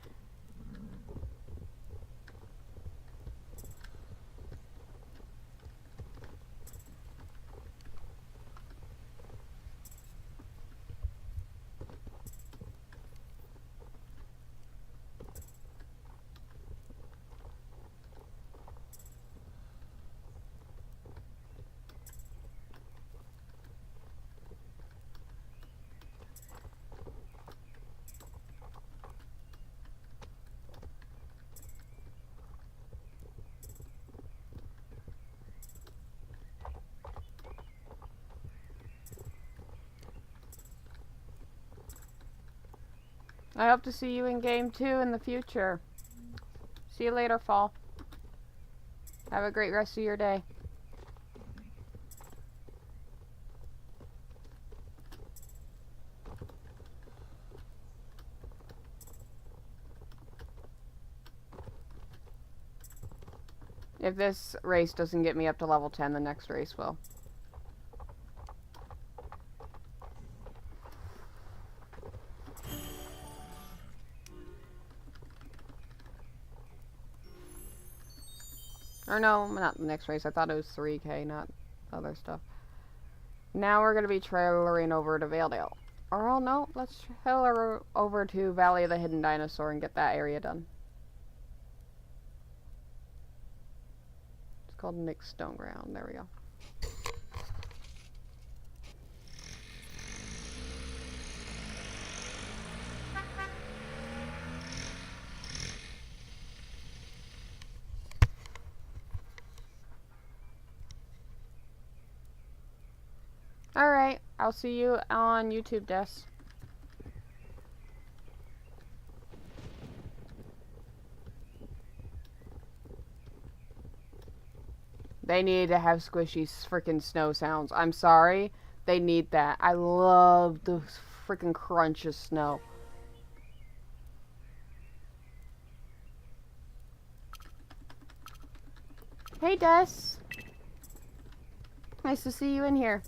I hope to see you in game 2 in the future. See you later, Fall. Have a great rest of your day. If this race doesn't get me up to level 10, the next race will. Or no, not the next race. I thought it was 3K, not other stuff. Now we're going to be trailering over to Valedale. Or, oh no, let's trailer over to Valley of the Hidden Dinosaur and get that area done. It's called Nick's Stone Ground. There we go. Alright, I'll see you on YouTube, Des. They need to have squishy freaking snow sounds. I'm sorry. They need that. I love the freaking crunch of snow. Hey, Des. Nice to see you in here.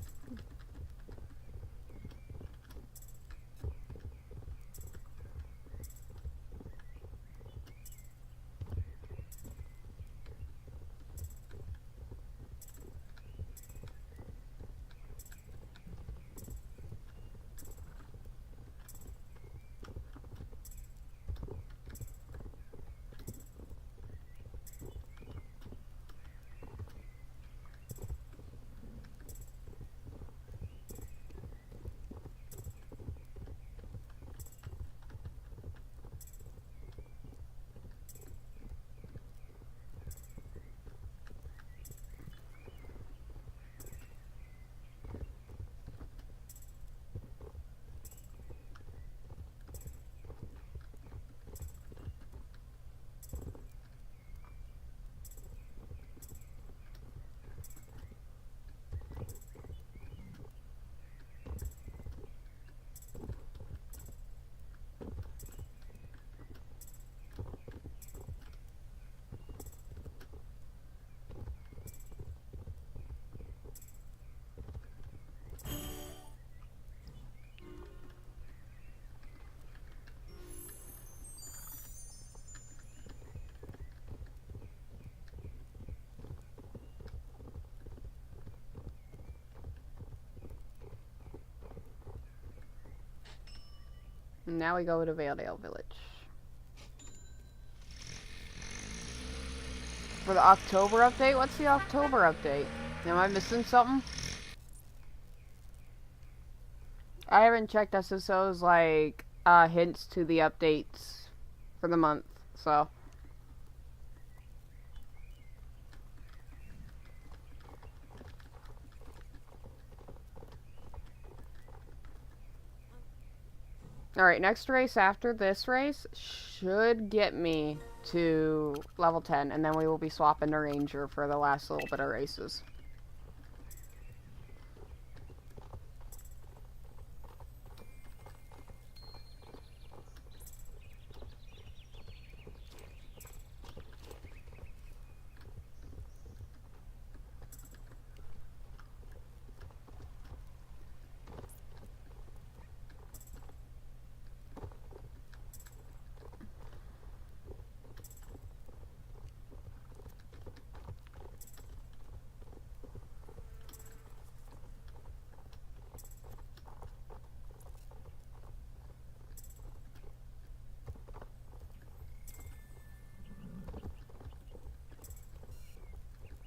Now we go to Valedale Village. For the October update? What's the October update? Am I missing something? I haven't checked SSO's, like, hints to the updates for the month, so. Alright, next race after this race should get me to level 10, and then we will be swapping to Ranger for the last little bit of races.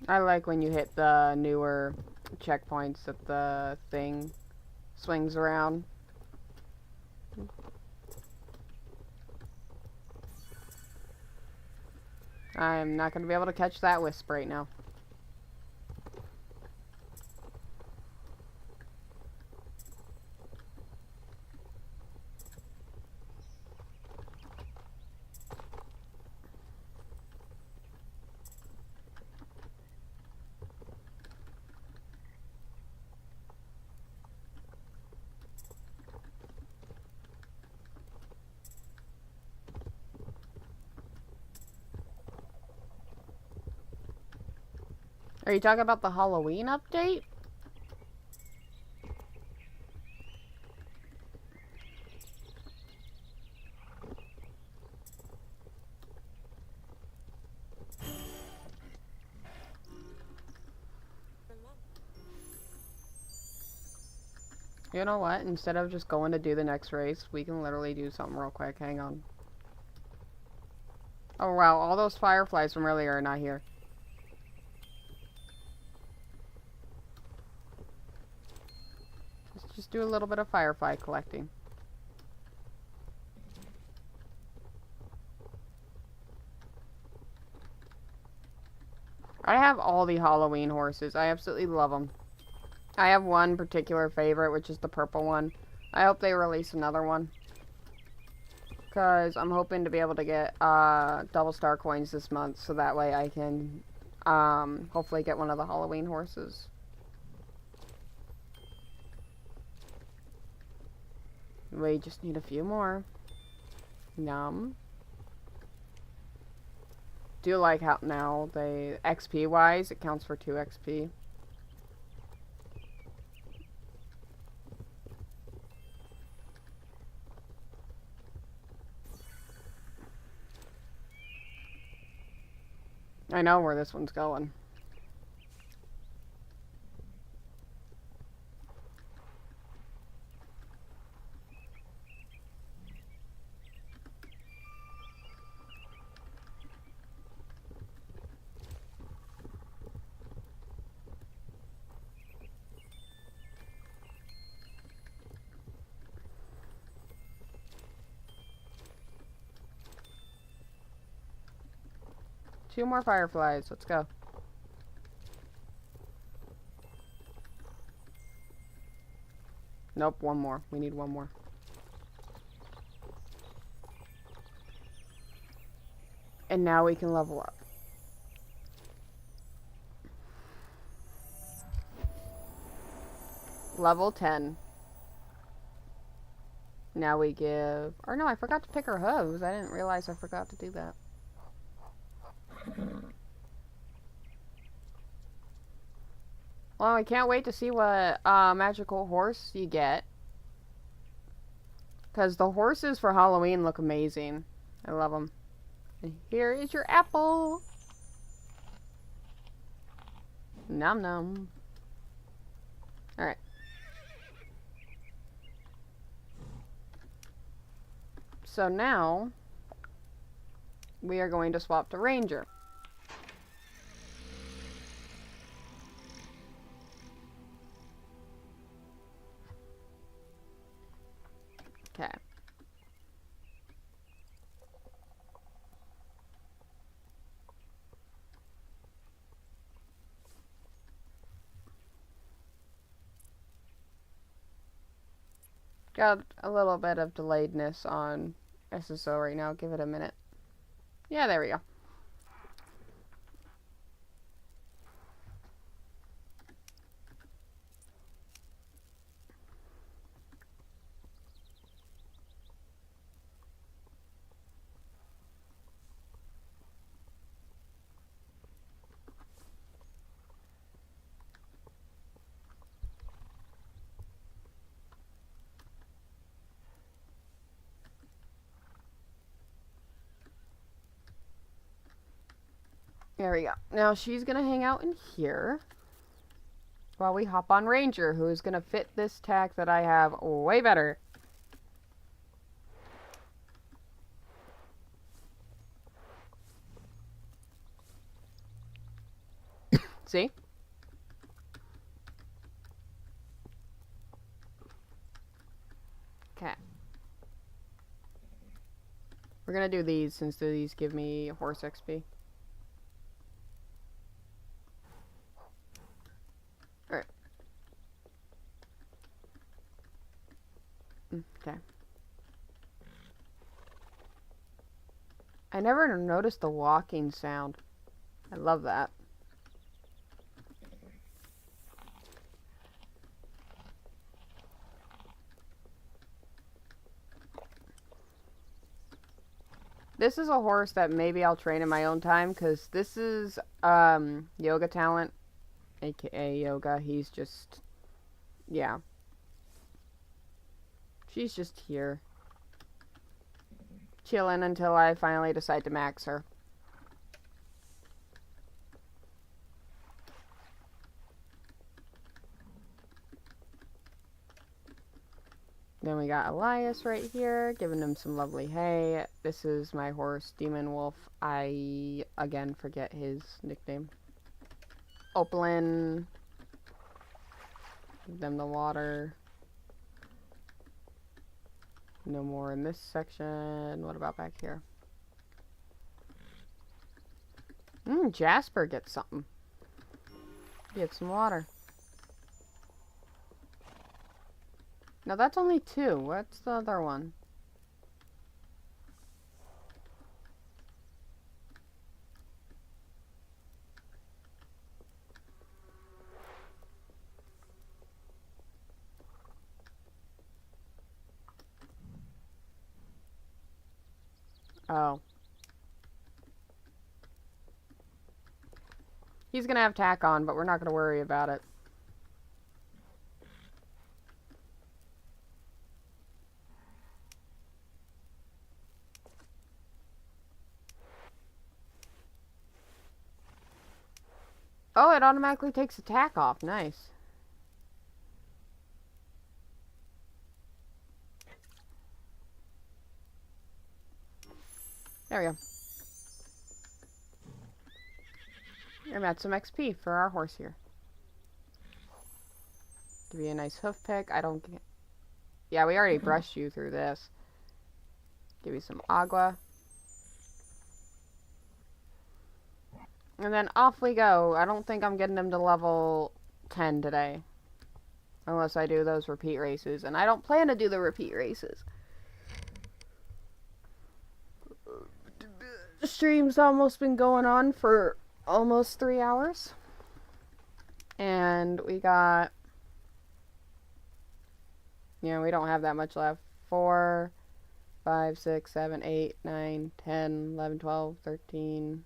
I like when you hit the newer checkpoints that the thing swings around. I'm not going to be able to catch that wisp right now. Are you talking about the Halloween update? You know what? Instead of just going to do the next race, we can literally do something real quick. Hang on. Oh wow, all those fireflies from earlier are not here. Let's just do a little bit of firefly collecting. I have all the Halloween horses. I absolutely love them. I have one particular favorite, which is the purple one. I hope they release another one. Because I'm hoping to be able to get double star coins this month, so that way I can hopefully get one of the Halloween horses. We just need a few more. Yum. Do like how now they XP wise it counts for 2 XP. I know where this one's going. Two more fireflies. Let's go. Nope, one more. We need one more. And now we can level up. Level 10. Now we give... Or no, I forgot to pick her hooves. I didn't realize I forgot to do that. Well, I can't wait to see what magical horse you get. Because the horses for Halloween look amazing. I love them. And here is your apple. Nom nom. Alright. So now we are going to swap to Ranger. Okay. Got a little bit of delayedness on SSO right now. Give it a minute. Yeah, there we go. There we go. Now she's gonna hang out in here while we hop on Ranger, who is gonna fit this tack that I have way better. See? Okay. We're gonna do these since these give me horse XP. Alright. Okay. I never noticed the walking sound. I love that. This is a horse that maybe I'll train in my own time, because this is Yoga Talent, aka Yoga. He's just, yeah. She's just here, chilling until I finally decide to max her. Then we got Elias right here, giving him some lovely hay. This is my horse, Demon Wolf. I, again, forget his nickname. Opalin. Give them the water. No more in this section. What about back here? Jasper gets something. Get some water. Now that's only 2. What's the other one? Oh. He's gonna have tack on, but we're not gonna worry about it. Oh, it automatically takes the tack off. Nice. There we go. And that's some XP for our horse here. Give you a nice hoof pick. I don't get... Yeah, we already brushed you through this. Give you some agua. And then off we go. I don't think I'm getting him to level 10 today. Unless I do those repeat races. And I don't plan to do the repeat races. The stream's almost been going on for almost 3 hours. And we got... Yeah, we don't have that much left. 4, 5, 6, 7, 8, 9, 10, 11, 12, 13...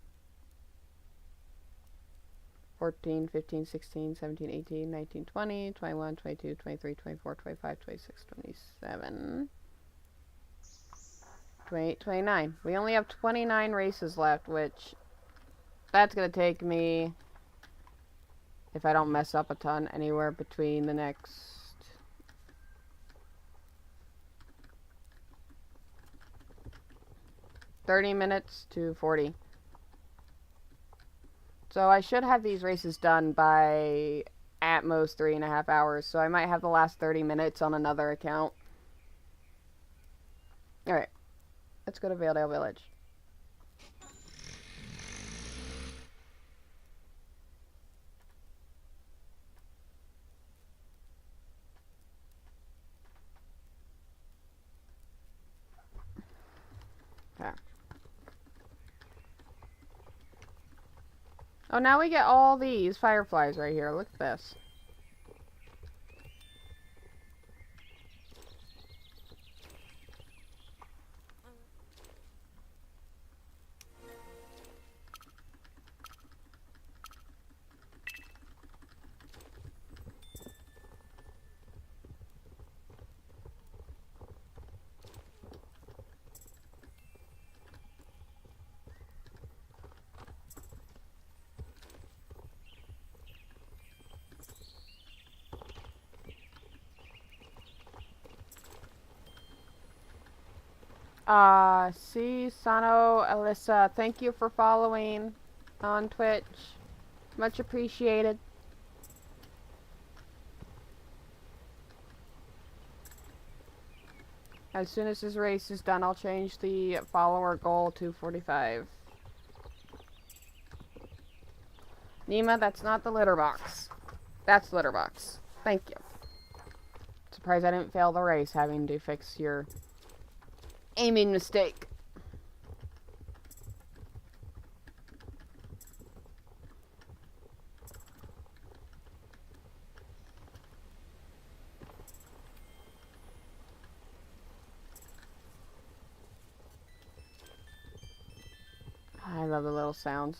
14, 15, 16, 17, 18, 19, 20, 21, 22, 23, 24, 25, 26, 27, 28, 29. We only have 29 races left, which that's going to take me, if I don't mess up a ton, anywhere between the next 30 minutes to 40. So I should have these races done by at most 3.5 hours. So I might have the last 30 minutes on another account. Alright. Let's go to Valedale Village. Okay. Oh, now we get all these fireflies right here. Look at this. Sano Alyssa, thank you for following on Twitch. Much appreciated. As soon as this race is done, I'll change the follower goal to 45. Nima, that's not the litter box. That's litter box. Thank you. Surprised I didn't fail the race having to fix your aiming mistake. I love the little sounds.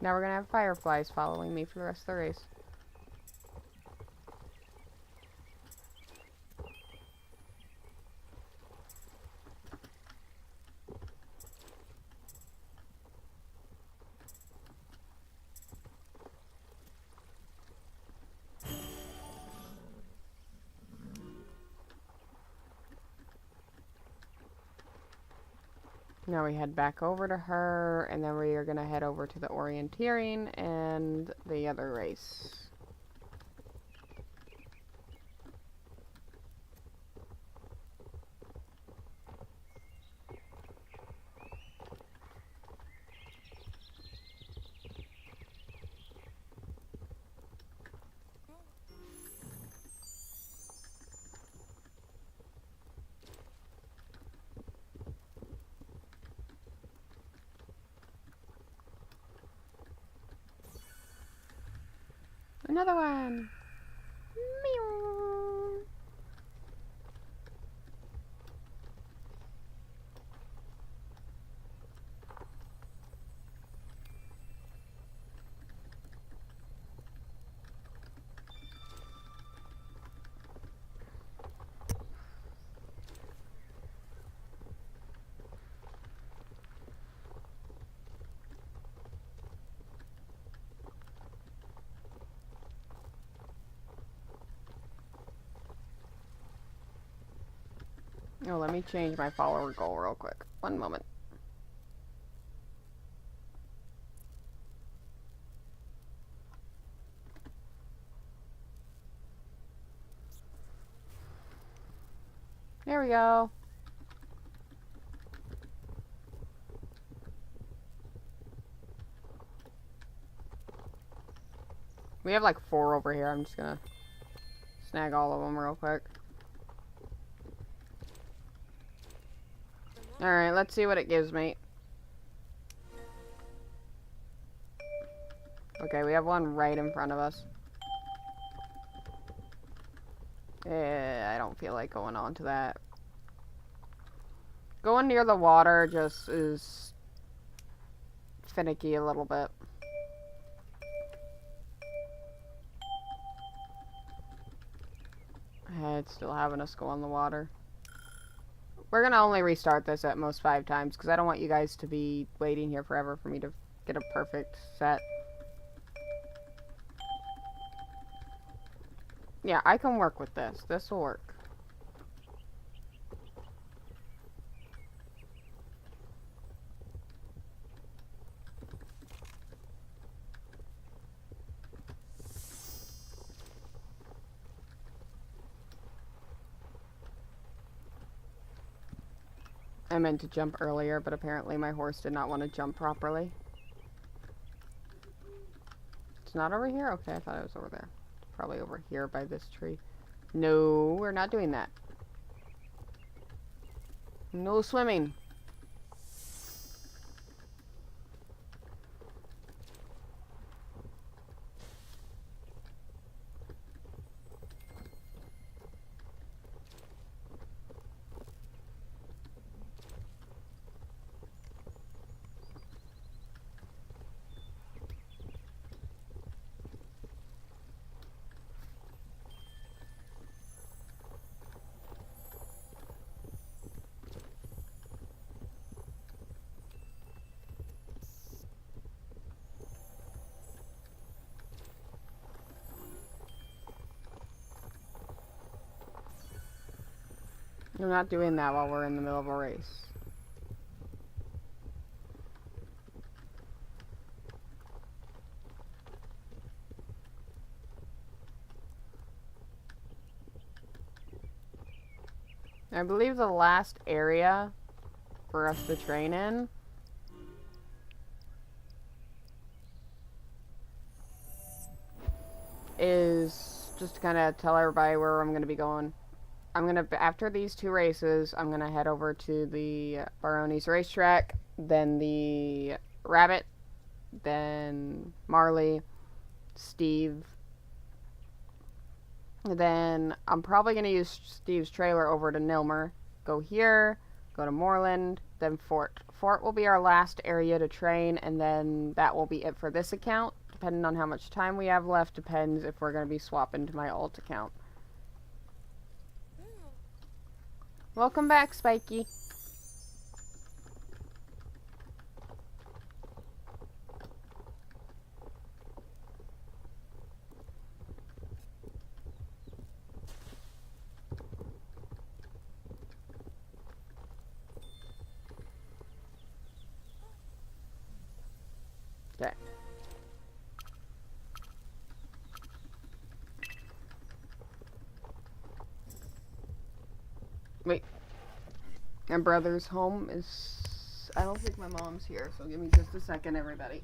Now we're gonna have fireflies following me for the rest of the race. Now we head back over to her, and then we are going to head over to the orienteering and the other race. Another one! Meow. Oh, let me change my follower goal real quick. One moment. There we go. We have like 4 over here. I'm just gonna snag all of them real quick. Alright, let's see what it gives me. Okay, we have one right in front of us. I don't feel like going on to that. Going near the water just is finicky a little bit. It's still having us go on the water. We're gonna only restart this at most 5 times because I don't want you guys to be waiting here forever for me to get a perfect set. Yeah, I can work with this. This will work. I meant to jump earlier, but apparently my horse did not want to jump properly. It's not over here? Okay, I thought it was over there. It's probably over here by this tree. No, we're not doing that. No swimming. I'm not doing that while we're in the middle of a race. I believe the last area for us to train in is just to kind of tell everybody where I'm going to be going. I'm going to, after these 2 races, I'm going to head over to the Baroni's racetrack, then the Rabbit, then Marley, Steve. Then I'm probably going to use Steve's trailer over to Nilmer, go here, go to Moreland, then Fort. Fort will be our last area to train, and then that will be it for this account. Depending on how much time we have left, depends if we're going to be swapping to my alt account. Welcome back, Spiky. Okay. Wait. My brother's home is... I don't think my mom's here, so give me just a second, everybody.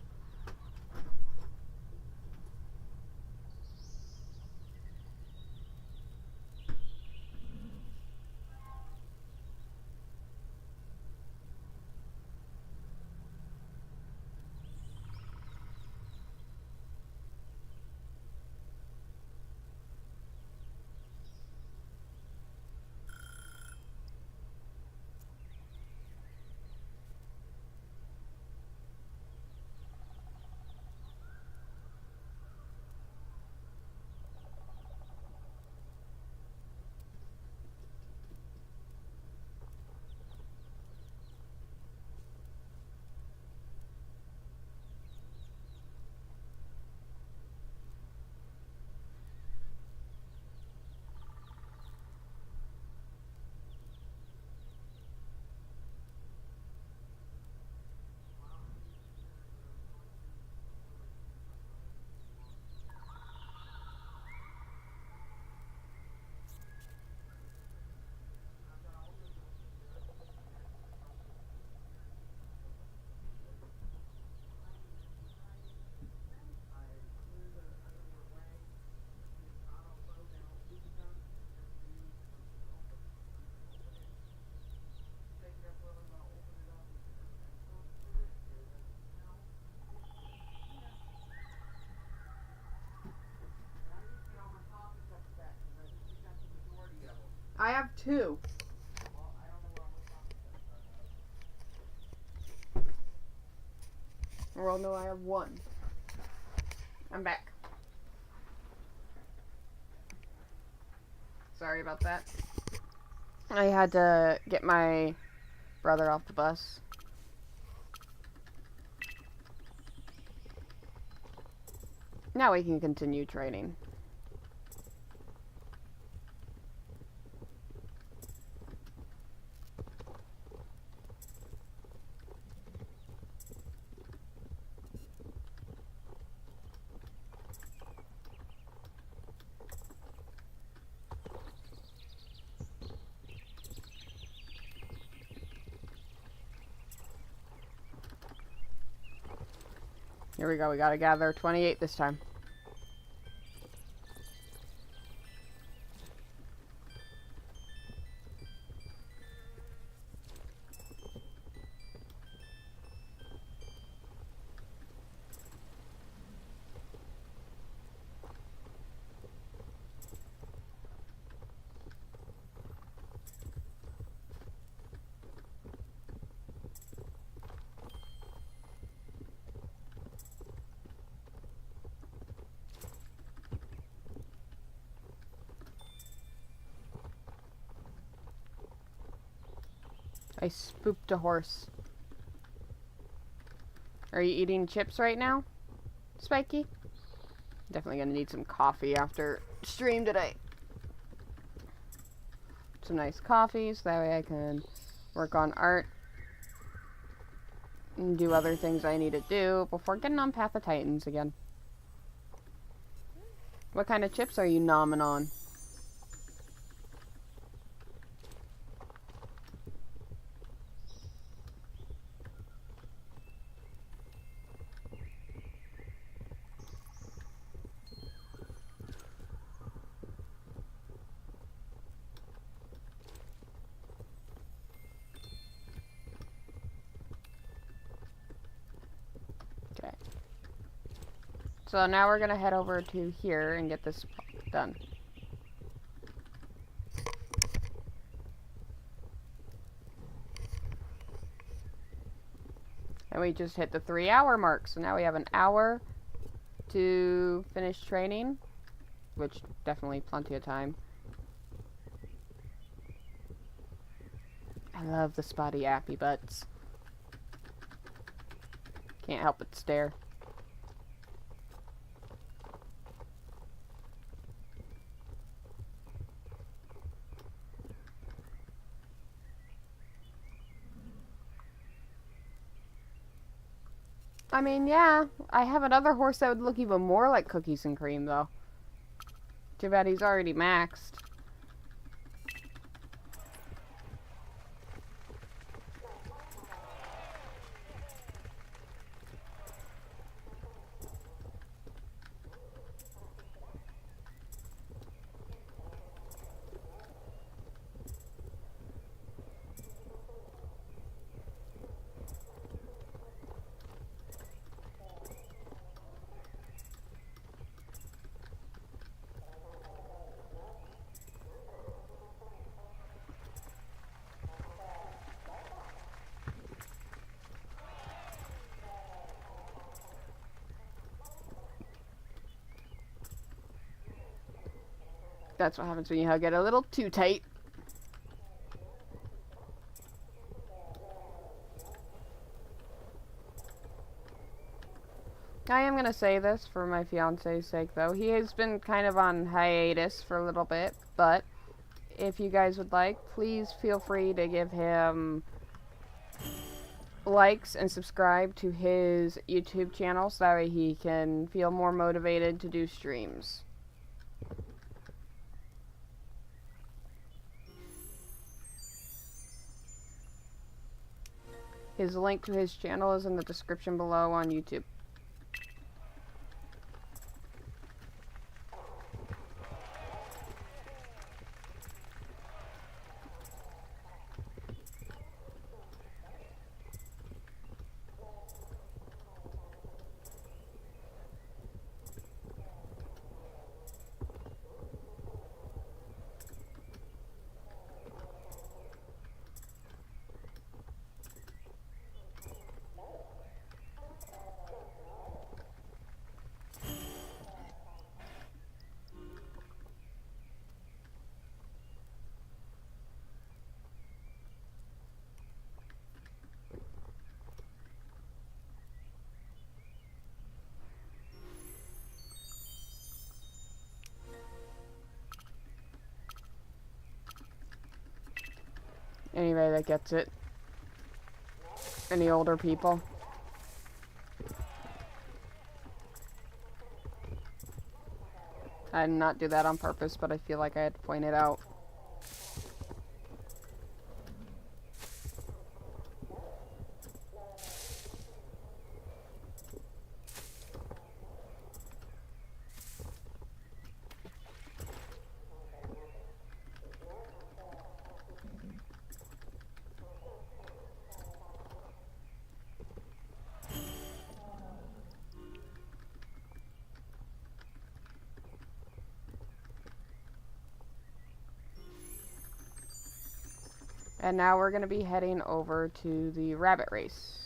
I have 2. Well, no, I have 1. I'm back. Sorry about that. I had to get my brother off the bus. Now we can continue training. Here we go, we gotta gather 28 this time. I spooked a horse. Are you eating chips right now, Spiky? Definitely gonna need some coffee after stream today. Some nice coffee, so that way I can work on art and do other things I need to do before getting on Path of Titans again. What kind of chips are you nomming on? So now we're gonna head over to here and get this done. And we just hit the 3-hour mark, so now we have an hour to finish training, which definitely plenty of time. I love the spotty appy butts. Can't help but stare. I mean, yeah, I have another horse that would look even more like Cookies and Cream, though. Too bad he's already maxed. That's what happens when you hug it a little too tight. I am going to say this for my fiance's sake, though. He has been kind of on hiatus for a little bit, but if you guys would like, please feel free to give him likes and subscribe to his YouTube channel so that way he can feel more motivated to do streams. His link to his channel is in the description below on YouTube. Anybody that gets it. Any older people? I did not do that on purpose, but I feel like I had to point it out. And now we're going to be heading over to the rabbit race.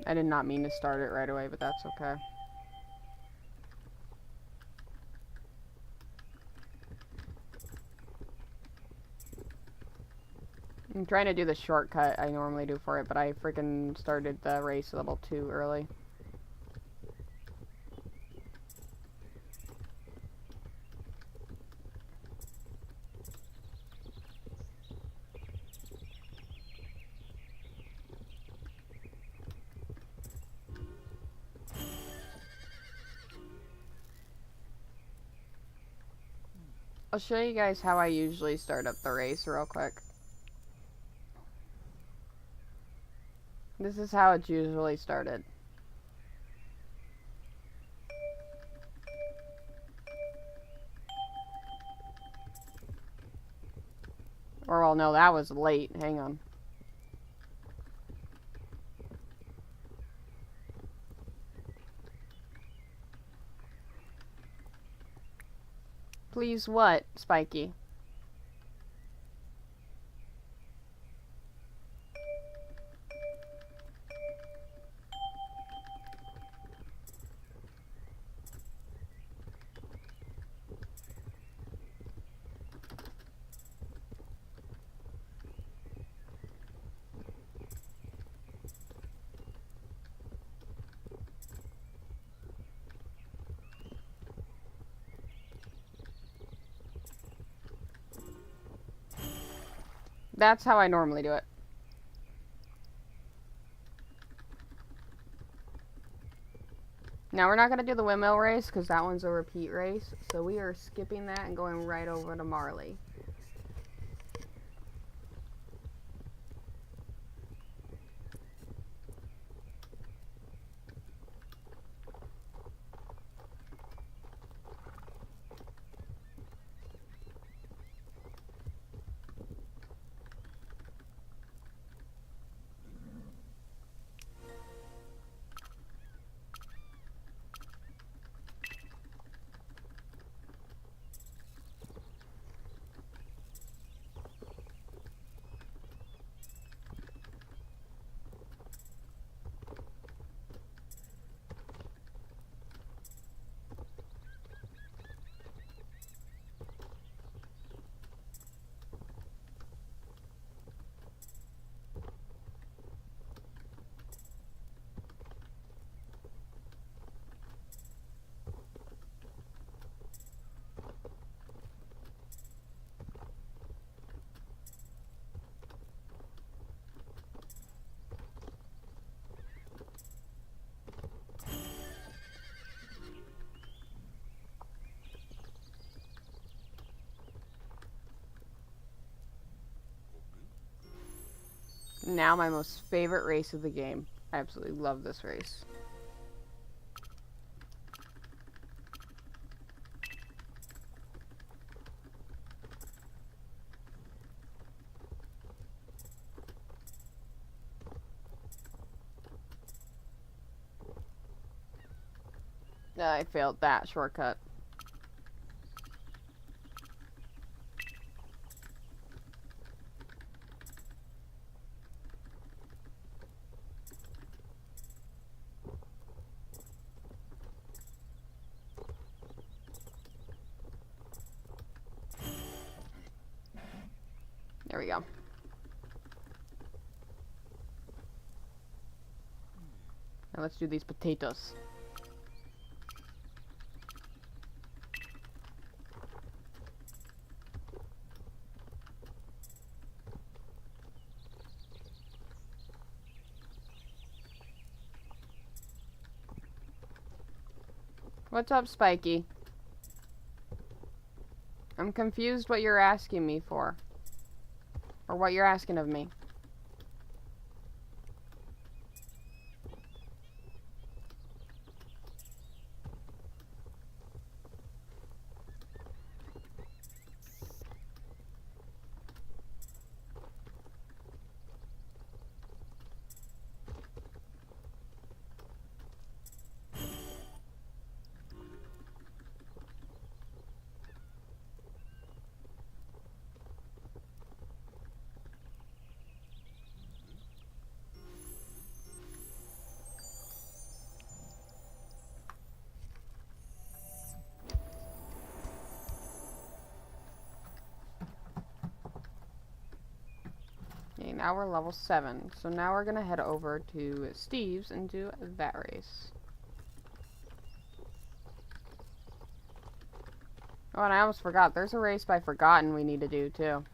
I did not mean to start it right away, but that's okay. I'm trying to do the shortcut I normally do for it, but I freaking started the race a little too early. I'll show you guys how I usually start up the race real quick. This is how it's usually started. Or, well, no, that was late. Hang on. Please what, Spiky? That's how I normally do it. Now we're not going to do the windmill race because that one's a repeat race. So we are skipping that and going right over to Marley. Now my most favorite race of the game. I absolutely love this race. I failed that shortcut. There we go. Now let's do these potatoes. What's up, Spiky? I'm confused what you're asking me for. Or what you're asking of me. Okay, now we're level 7. So now we're gonna head over to Steve's and do that race. Oh, and I almost forgot. There's a race by Forgotten we need to do, too.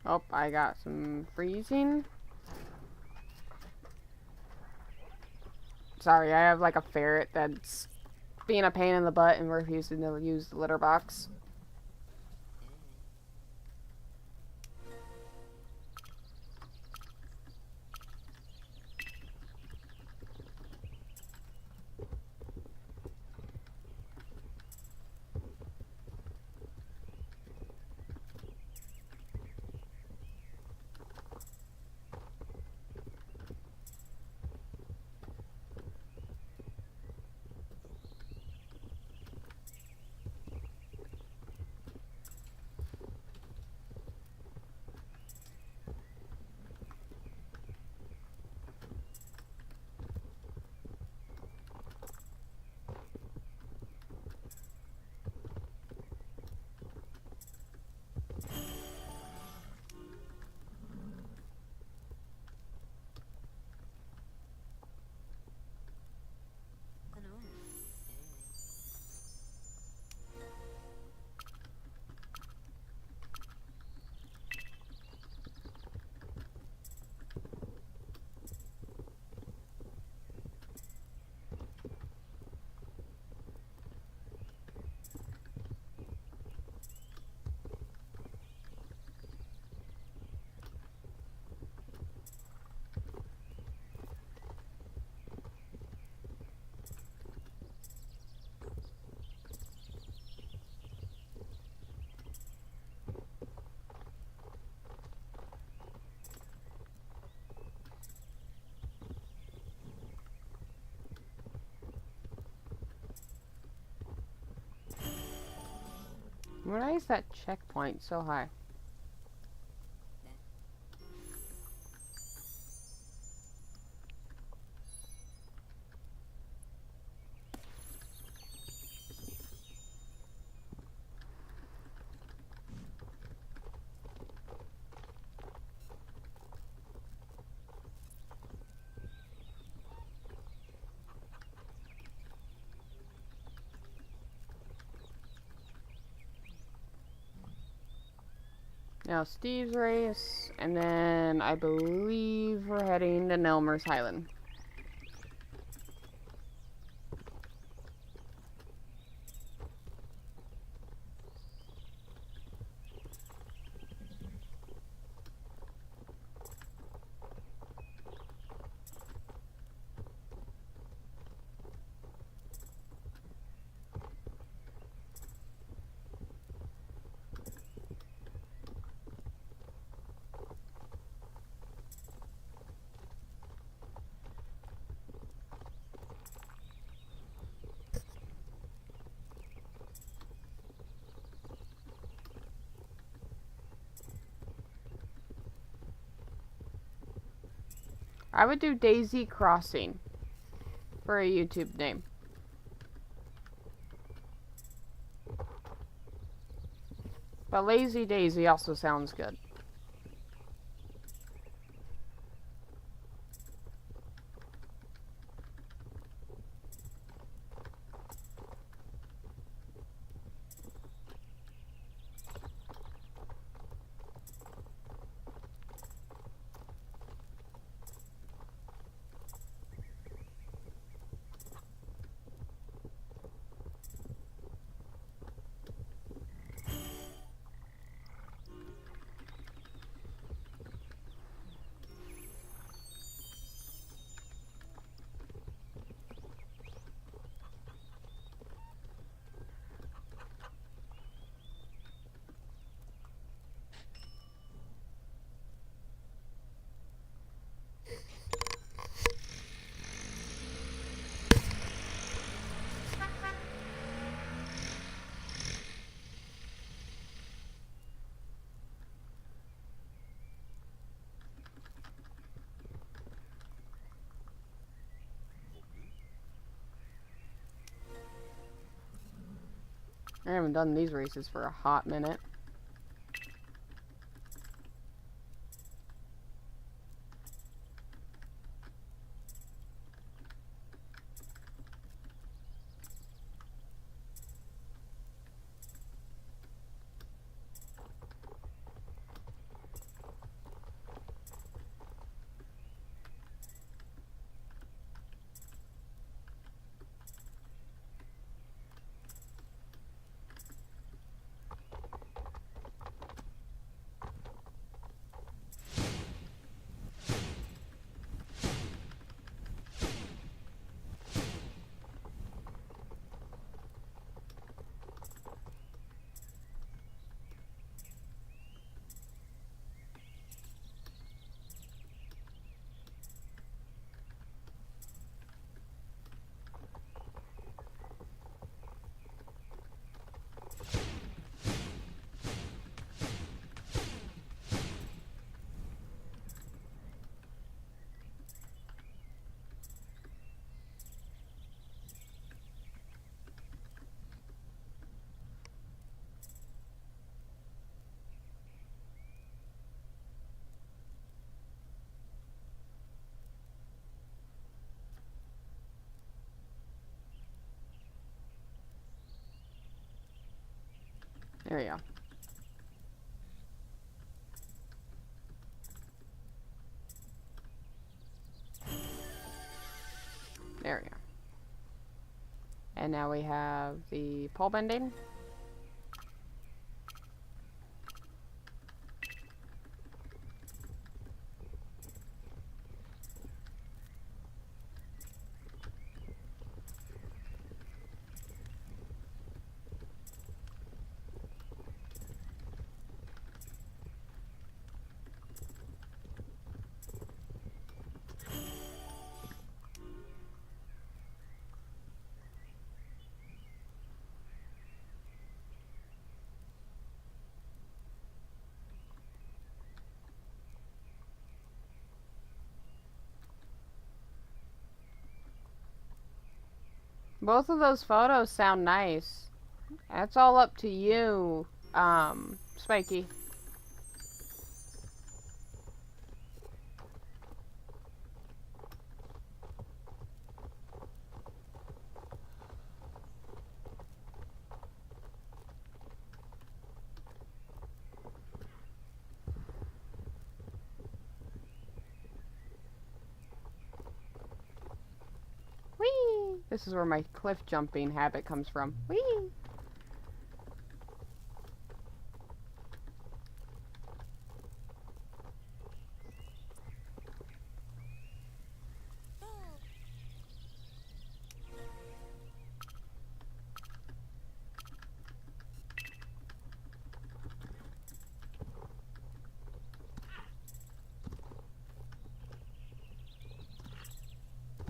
Oh, I got some freezing. Sorry, I have like a ferret that's being a pain in the butt and refusing to use the litter box. Why is that checkpoint so high? Now Steve's race, and then I believe we're heading to Nelmer's Highland. I would do Daisy Crossing for a YouTube name. But Lazy Daisy also sounds good. I haven't done these races for a hot minute. There we go. There we go. And now we have the pole bending. Both of those photos sound nice. That's all up to you, Spiky. Whee! This is where my cliff jumping habit comes from. Whee!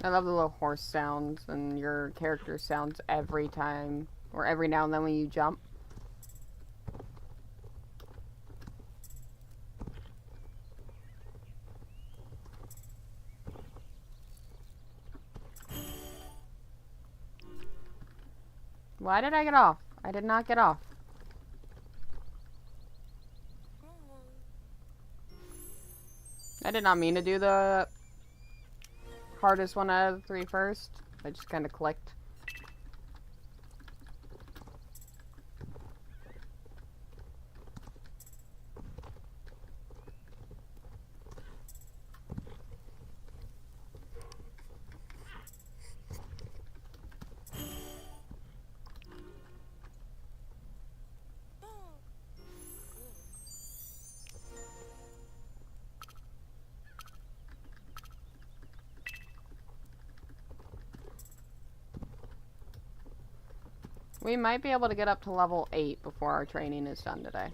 I love the little horse sounds and your character sounds every time, or every now and then when you jump. Why did I get off? I did not get off. I did not mean to do the hardest one out of the 3 first. I just kind of clicked. We might be able to get up to level 8 before our training is done today.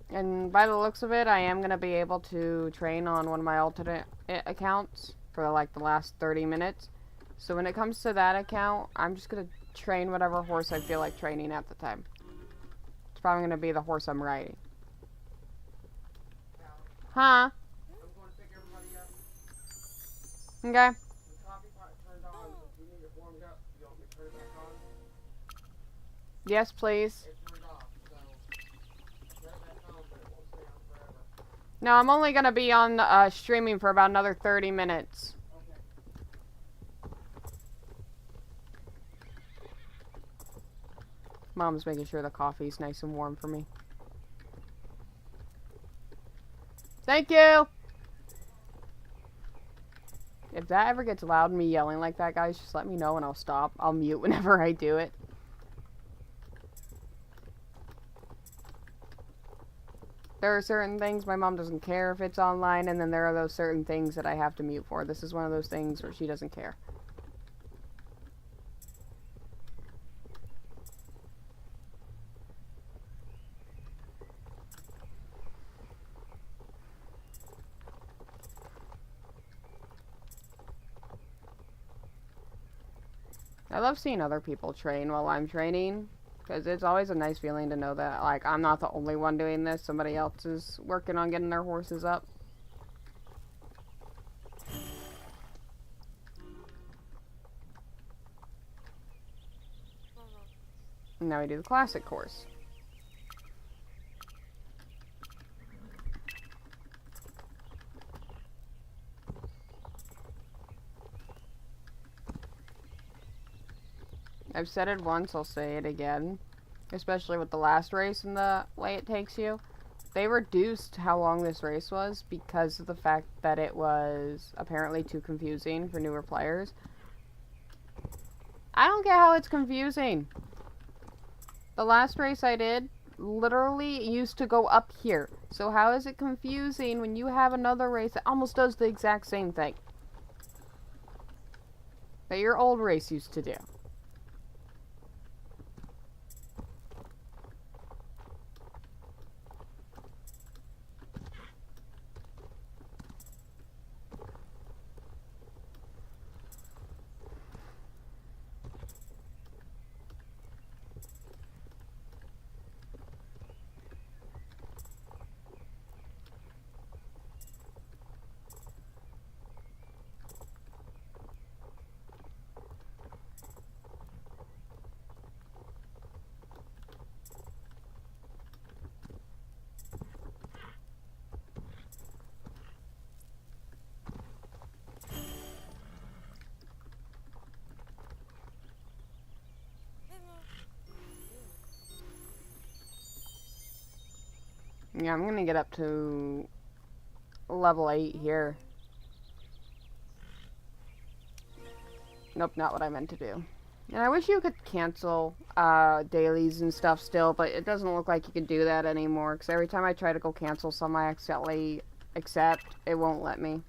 And by the looks of it, I am going to be able to train on one of my alternate accounts for like the last 30 minutes. So when it comes to that account, I'm just going to train whatever horse I feel like training at the time. It's probably going to be the horse I'm riding. Huh? I'm going to pick everybody up. Okay. Yes, please. No, I'm only gonna be on streaming for about another 30 minutes. Okay. Mom's making sure the coffee's nice and warm for me. Thank you! If that ever gets loud, me yelling like that, guys, just let me know and I'll stop. I'll mute whenever I do it. There are certain things my mom doesn't care if it's online, and then there are those certain things that I have to mute for. This is one of those things where she doesn't care. I love seeing other people train while I'm training. Because it's always a nice feeling to know that, like, I'm not the only one doing this. Somebody else is working on getting their horses up. And now we do the classic course. I've said it once, I'll say it again. Especially with the last race and the way it takes you. They reduced how long this race was because of the fact that it was apparently too confusing for newer players. I don't get how it's confusing. The last race I did literally used to go up here. So how is it confusing when you have another race that almost does the exact same thing that your old race used to do? Yeah, I'm gonna get up to level 8 here. Nope, not what I meant to do. And I wish you could cancel dailies and stuff still, but it doesn't look like you can do that anymore, because every time I try to go cancel some I accidentally accept, it won't let me.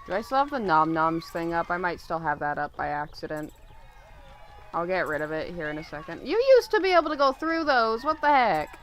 Do I still have the nom noms thing up? I might still have that up by accident. I'll get rid of it here in a second. You used to be able to go through those. What the heck?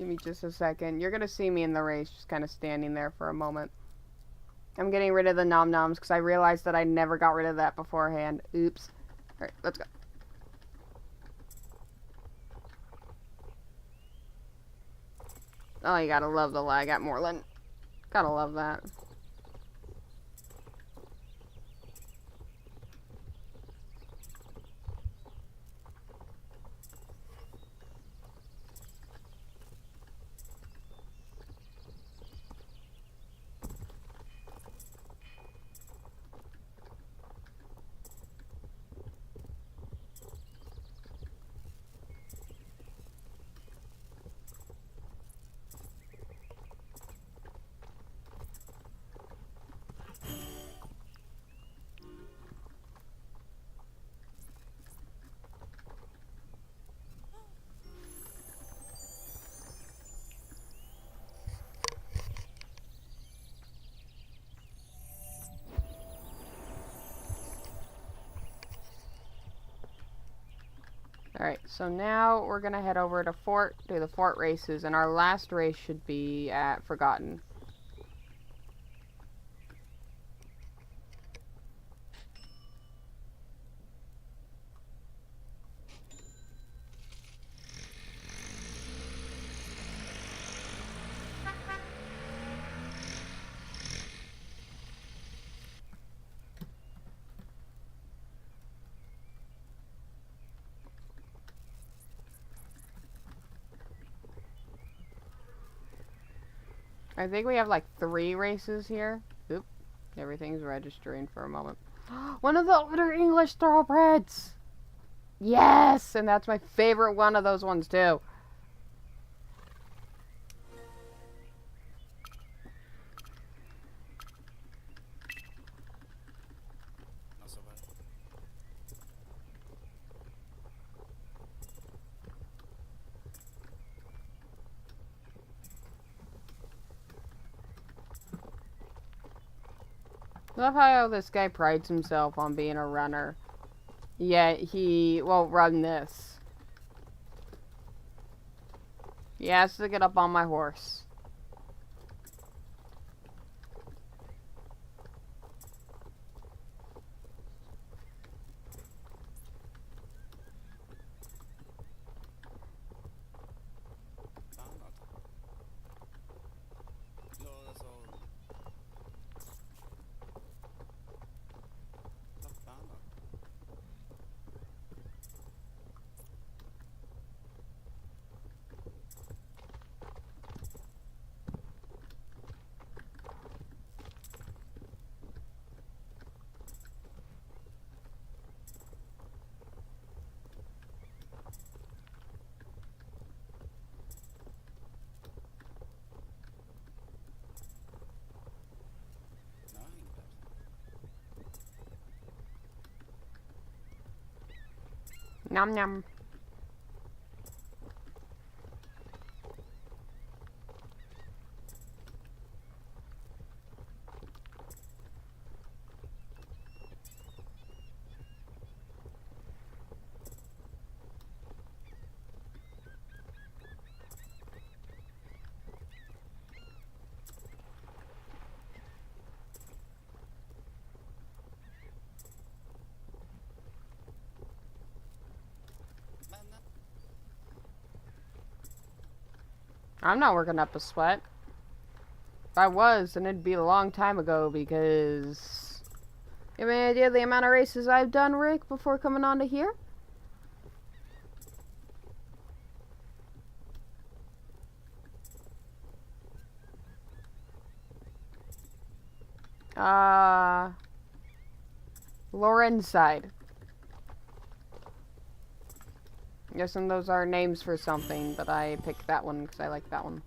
Give me just a second. You're gonna see me in the race, just kind of standing there for a moment. I'm getting rid of the nom-noms because I realized that I never got rid of that beforehand. Oops. Alright, let's go. Oh, you gotta love the lag at Moreland. Gotta love that. Alright, so now we're gonna head over to Fort, do the Fort races, and our last race should be at Forgotten. I think we have like 3 races here. Oop. Everything's registering for a moment. One of the older English thoroughbreds! Yes! And that's my favorite one of those ones too. Not so bad. I love how this guy prides himself on being a runner. Yet he won't run this. He has to get up on my horse. No, that's all. Not banner. Nom nom. I'm not working up a sweat. If I was, then it'd be a long time ago because... You have any idea the amount of races I've done, Rick, before coming on to here? Lauren's side. I'm guessing those are names for something, but I picked that one because I like that one.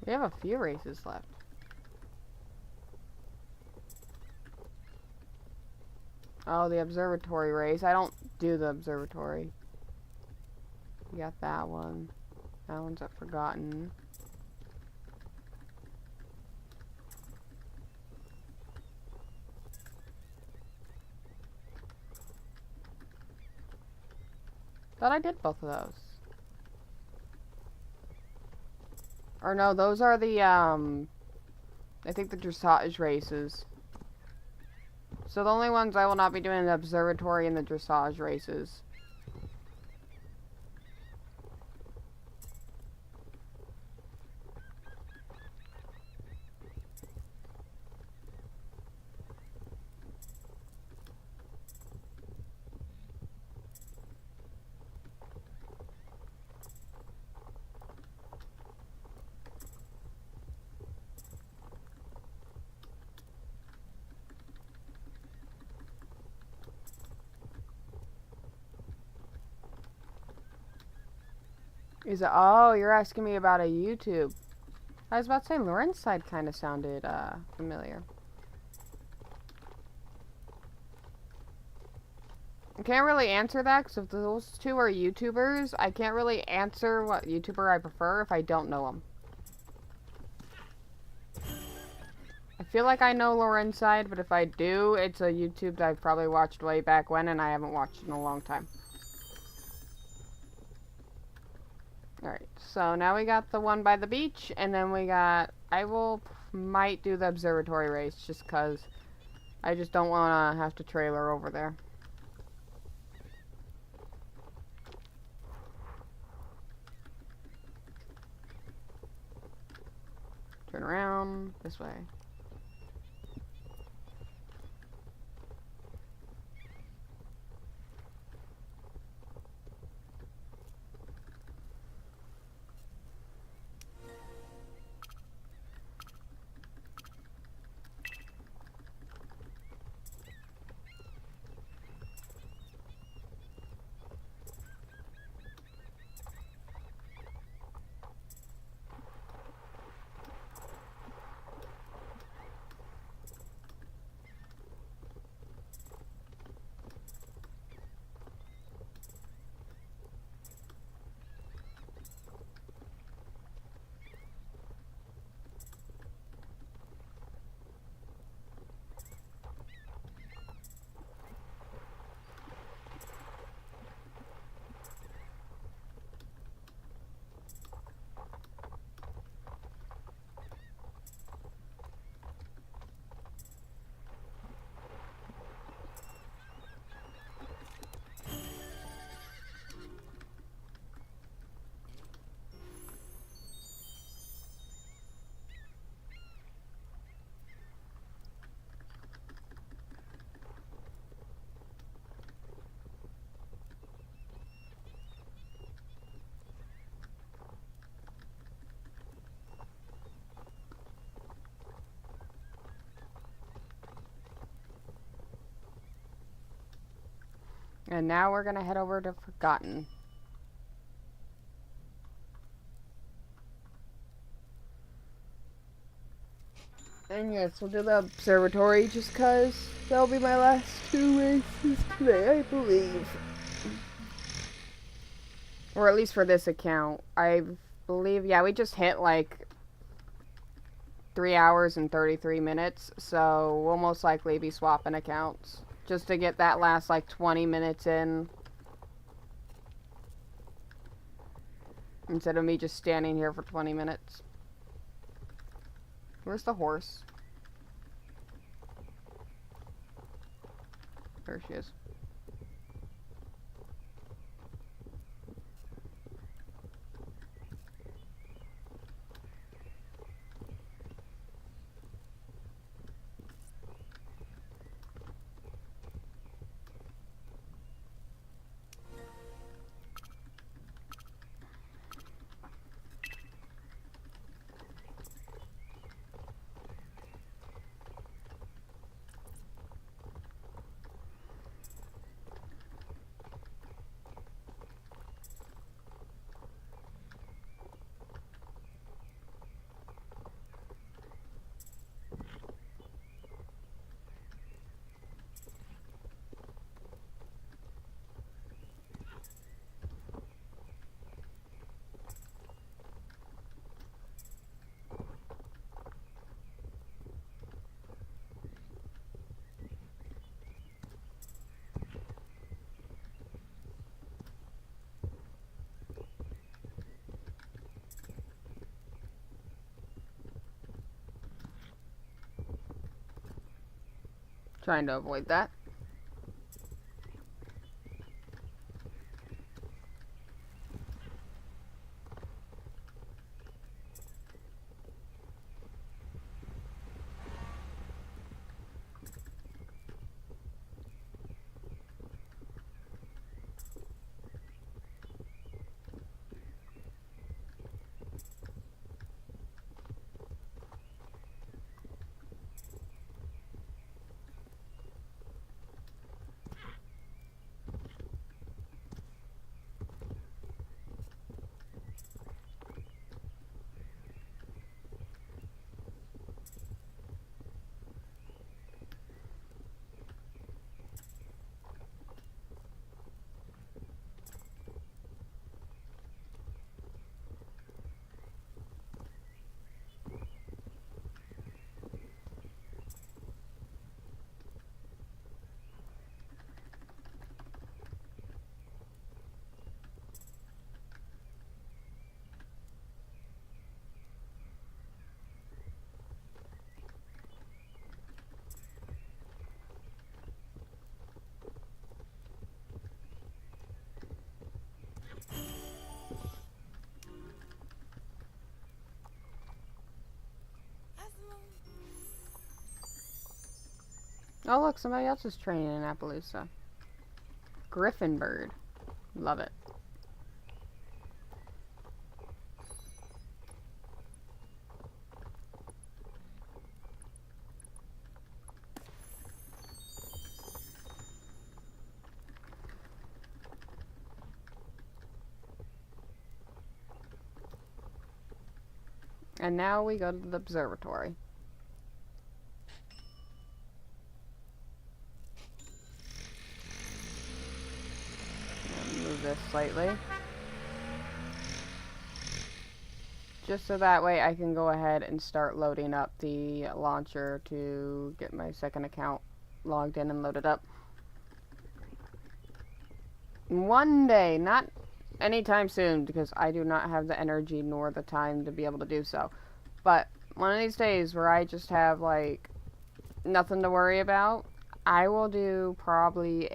We have a few races left. Oh, the observatory race. I don't do the observatory. We got that one. That one's at Forgotten. Thought I did both of those. Or no, those are the, I think the dressage races. So the only ones I will not be doing the observatory and the dressage races. Is it? Oh, you're asking me about a YouTube. I was about to say Lauren's side kind of sounded familiar. I can't really answer that because if those two are YouTubers, I can't really answer what YouTuber I prefer if I don't know them. I feel like I know Lauren's side, but if I do, it's a YouTube that I've probably watched way back when and I haven't watched in a long time. Alright, so now we got the one by the beach, and then we got, might do the observatory race, just because I just don't want to have to trailer over there. Turn around, this way. And now we're gonna head over to Forgotten. And yes, we'll do the observatory just cause that'll be my last two races today, I believe. Or at least for this account. I believe, yeah, we just hit like 3 hours and 33 minutes, so we'll most likely be swapping accounts. Just to get that last like 20 minutes in. Instead of me just standing here for 20 minutes. Where's the horse? There she is. Trying to avoid that. Oh look, somebody else is training in Appaloosa. Griffin bird. Love it. And now we go to the observatory. Move this slightly. Just so that way I can go ahead and start loading up the launcher to get my second account logged in and loaded up. One day, not anytime soon, because I do not have the energy nor the time to be able to do so. But one of these days where I just have, like, nothing to worry about, I will do probably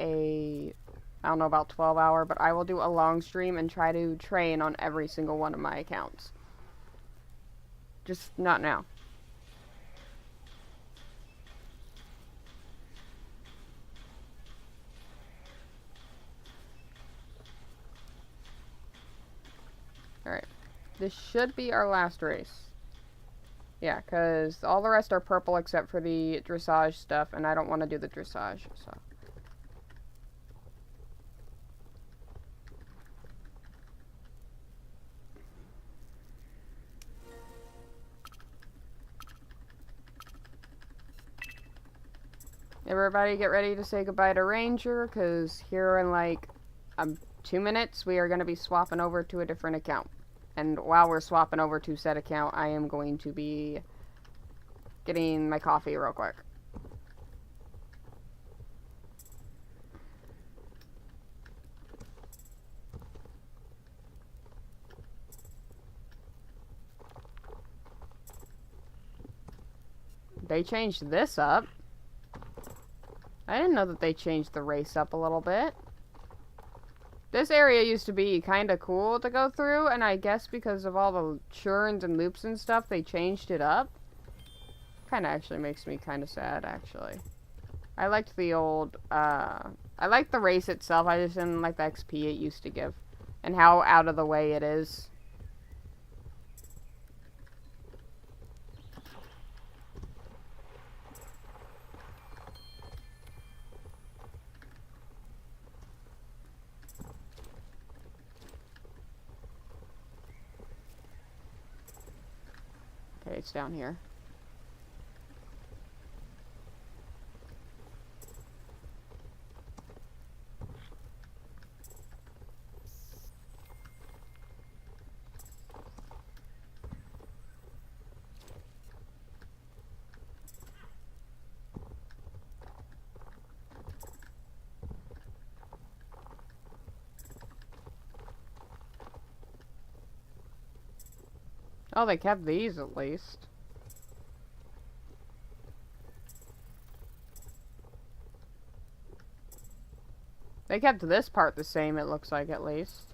I don't know about 12-hour, but I will do a long stream and try to train on every single one of my accounts. Just not now. Alright. This should be our last race. Yeah, because all the rest are purple except for the dressage stuff, and I don't want to do the dressage, so. Everybody get ready to say goodbye to Ranger, because here in like 2 minutes we are going to be swapping over to a different account. And while we're swapping over to said account, I am going to be getting my coffee real quick. They changed this up. I didn't know that they changed the race up a little bit. This area used to be kind of cool to go through, and I guess because of all the churns and loops and stuff, they changed it up. Kind of actually makes me kind of sad, actually. I liked the old, I liked the race itself, I just didn't like the XP it used to give. And how out of the way it is. Okay, it's down here. Oh, they kept these at least. They kept this part the same, it looks like, at least.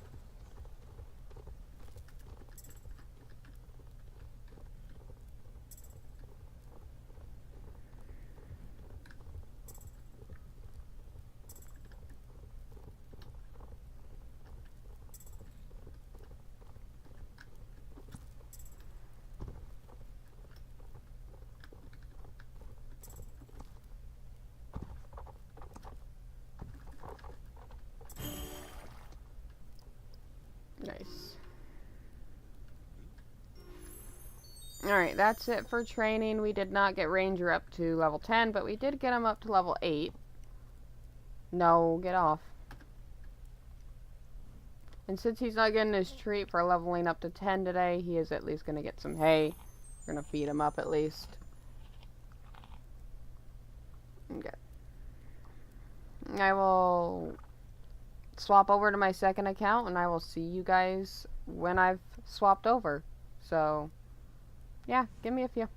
Nice. Alright, that's it for training. We did not get Ranger up to level 10, but we did get him up to level 8. No, get off. And since he's not getting his treat for leveling up to 10 today, he is at least going to get some hay. We're going to feed him up at least. Okay. I will swap over to my second account, and I will see you guys when I've swapped over. So, yeah, give me a few.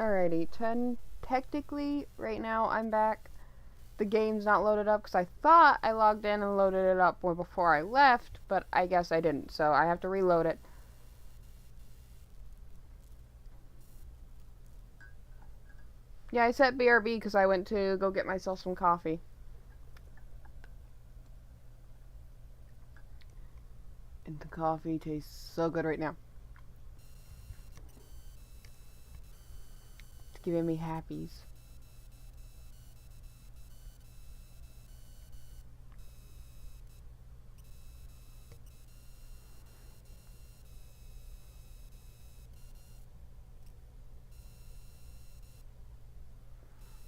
Alrighty, technically, right now I'm back. The game's not loaded up because I thought I logged in and loaded it up before I left, but I guess I didn't, so I have to reload it. Yeah, I set BRB because I went to go get myself some coffee. And the coffee tastes so good right now. It's giving me happies.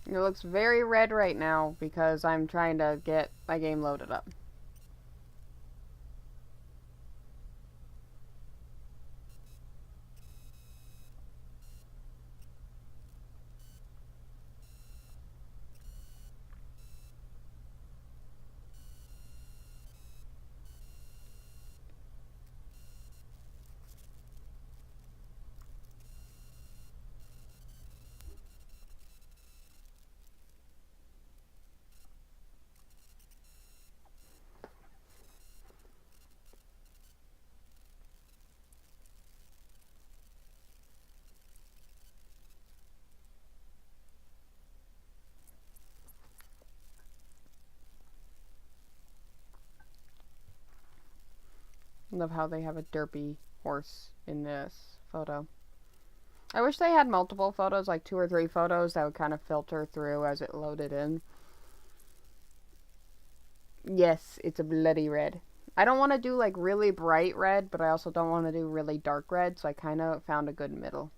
It looks very red right now because I'm trying to get my game loaded up. Love how they have a derpy horse in this photo. I wish they had multiple photos, like 2 or 3 photos that would kind of filter through as it loaded in. Yes, it's a bloody red. I don't want to do like really bright red, but I also don't want to do really dark red, so I kind of found a good middle.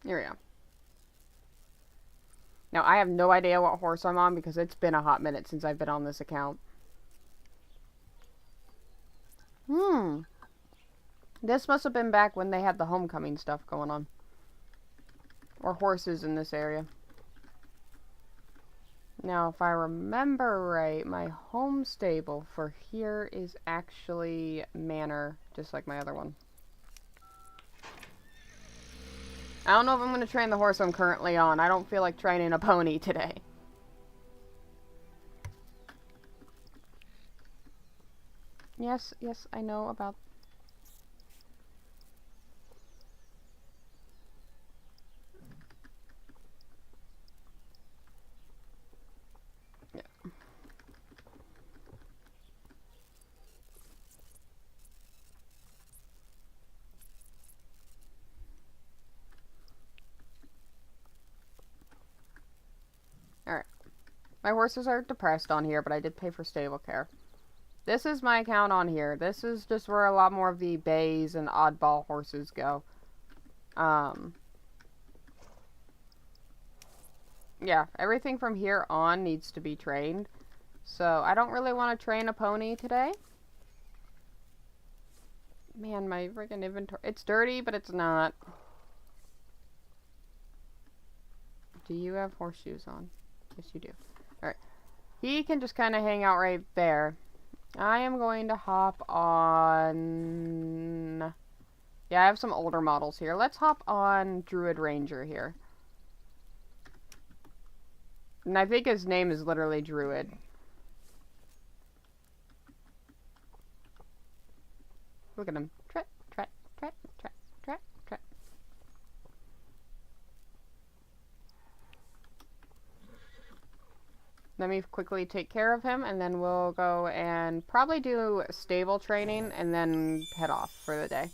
Here we go. Now, I have no idea what horse I'm on because it's been a hot minute since I've been on this account. This must have been back when they had the homecoming stuff going on. Or horses in this area. Now, if I remember right, my home stable for here is actually Manor, just like my other one. I don't know if I'm going to train the horse I'm currently on. I don't feel like training a pony today. Yes, I know about... Yeah. Alright. My horses are depressed on here, but I did pay for stable care. This is my account on here. This is just where a lot more of the bays and oddball horses go. Yeah, everything from here on needs to be trained. So, I don't really want to train a pony today. Man, my freaking inventory... It's dirty, but it's not. Do you have horseshoes on? Yes, you do. Alright. He can just kind of hang out right there. I am going to hop on... Yeah, I have some older models here. Let's hop on Druid Ranger here. And I think his name is literally Druid. Look at him. Tret, tret, tret, tret, tret, tret. Let me quickly take care of him, and then we'll go and probably do stable training, and then head off for the day.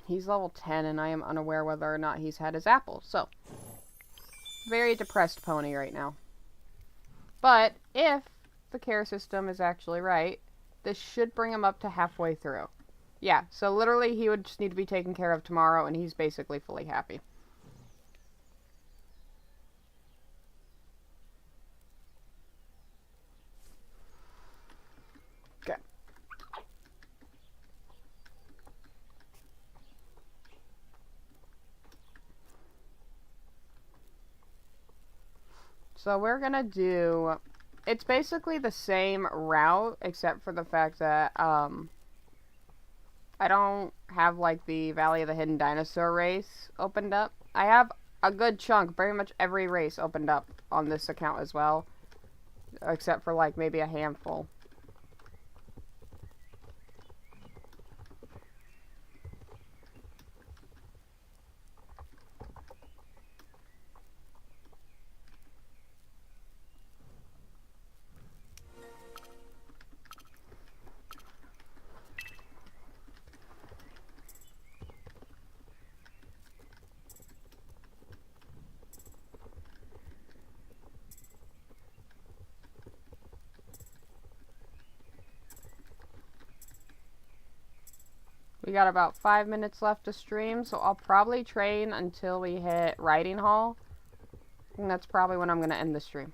He's level 10 and I am unaware whether or not he's had his apple. So, very depressed pony right now. But if the care system is actually right, this should bring him up to halfway through. Yeah, so literally he would just need to be taken care of tomorrow and he's basically fully happy. Okay. So we're gonna do, it's basically the same route except for the fact that I don't have like the Valley of the Hidden Dinosaur race opened up. I have a good chunk, pretty much every race opened up on this account as well, except for like maybe a handful. We got about 5 minutes left to stream, so I'll probably train until we hit Riding Hall. And that's probably when I'm going to end the stream.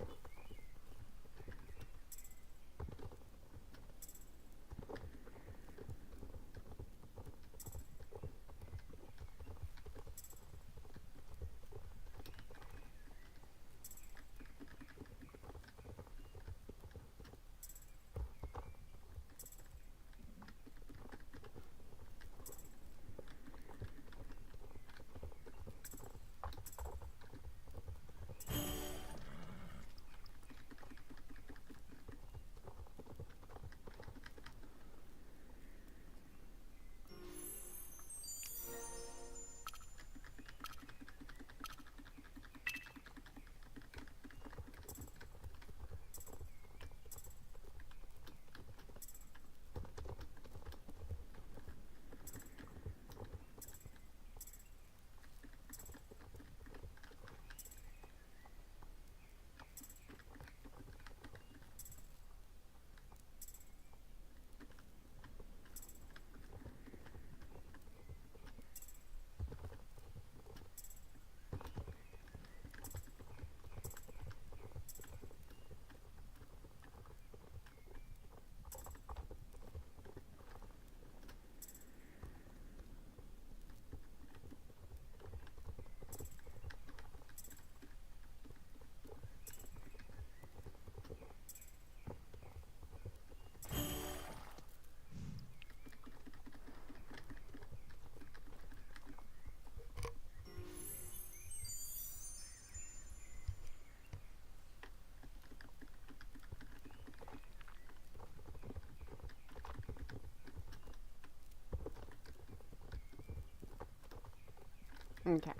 Okay.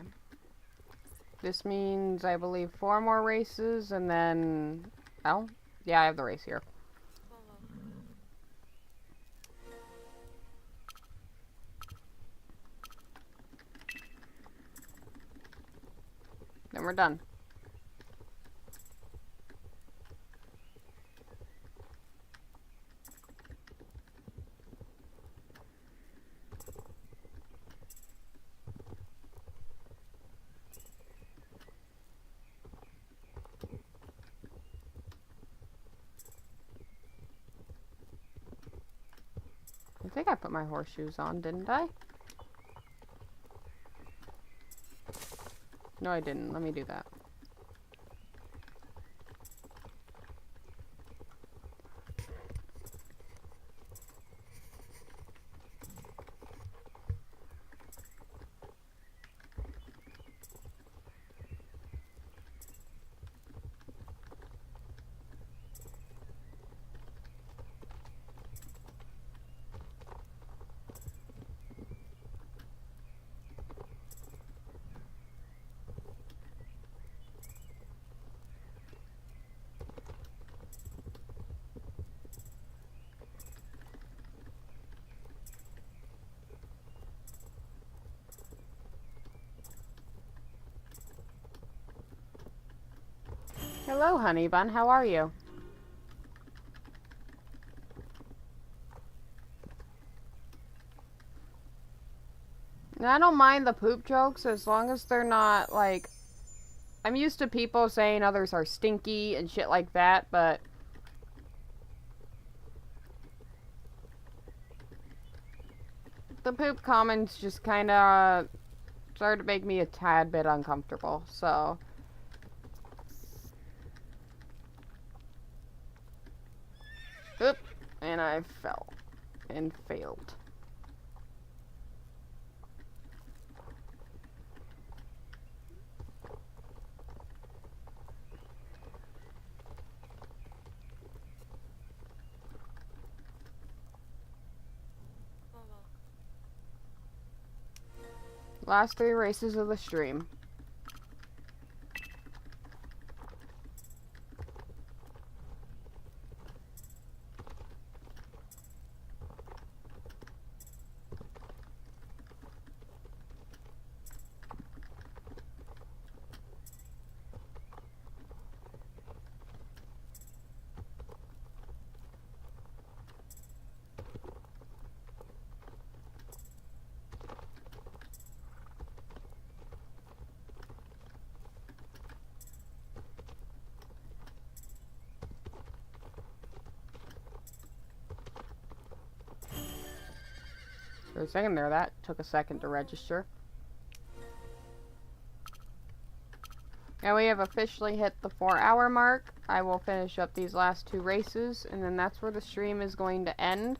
This means, I believe, 4 more races, and then... Oh, yeah, I have the race here. Then we're done. I think I put my horseshoes on, didn't I? No, I didn't. Let me do that. Hello, honey bun. How are you? I don't mind the poop jokes as long as they're not, like... I'm used to people saying others are stinky and shit like that, but... the poop comments just kinda started to make me a tad bit uncomfortable, so... Oop, and I fell. And failed. Last 3 races of the stream. For a second there, that took a second to register. Now we have officially hit the 4-hour mark. I will finish up these last 2 races, and then that's where the stream is going to end.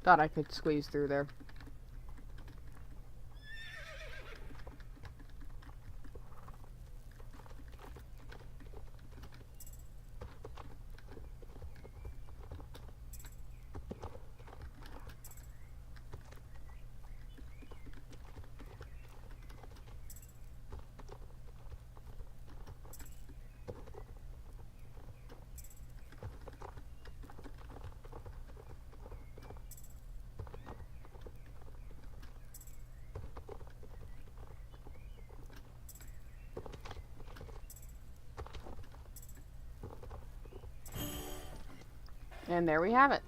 Thought I could squeeze through there. And there we have it.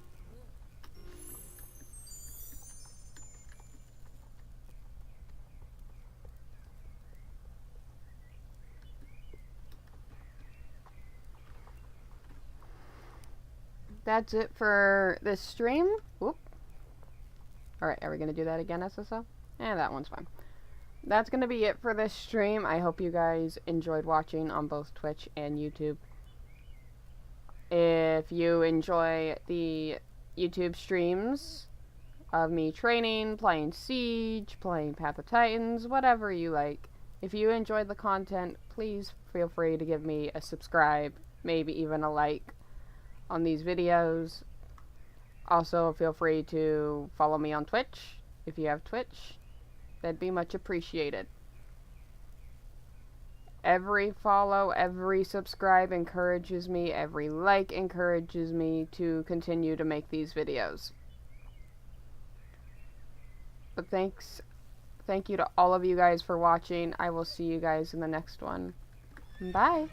That's it for this stream. Whoop. Alright, are we going to do that again, SSO? That one's fine. That's going to be it for this stream. I hope you guys enjoyed watching on both Twitch and YouTube. If you enjoy the YouTube streams of me training, playing Siege, playing Path of Titans, whatever you like, if you enjoyed the content, please feel free to give me a subscribe, maybe even a like on these videos. Also, feel free to follow me on Twitch if you have Twitch. That'd be much appreciated. Every follow, every subscribe encourages me, every like encourages me to continue to make these videos. But thank you to all of you guys for watching. I will see you guys in the next one. Bye!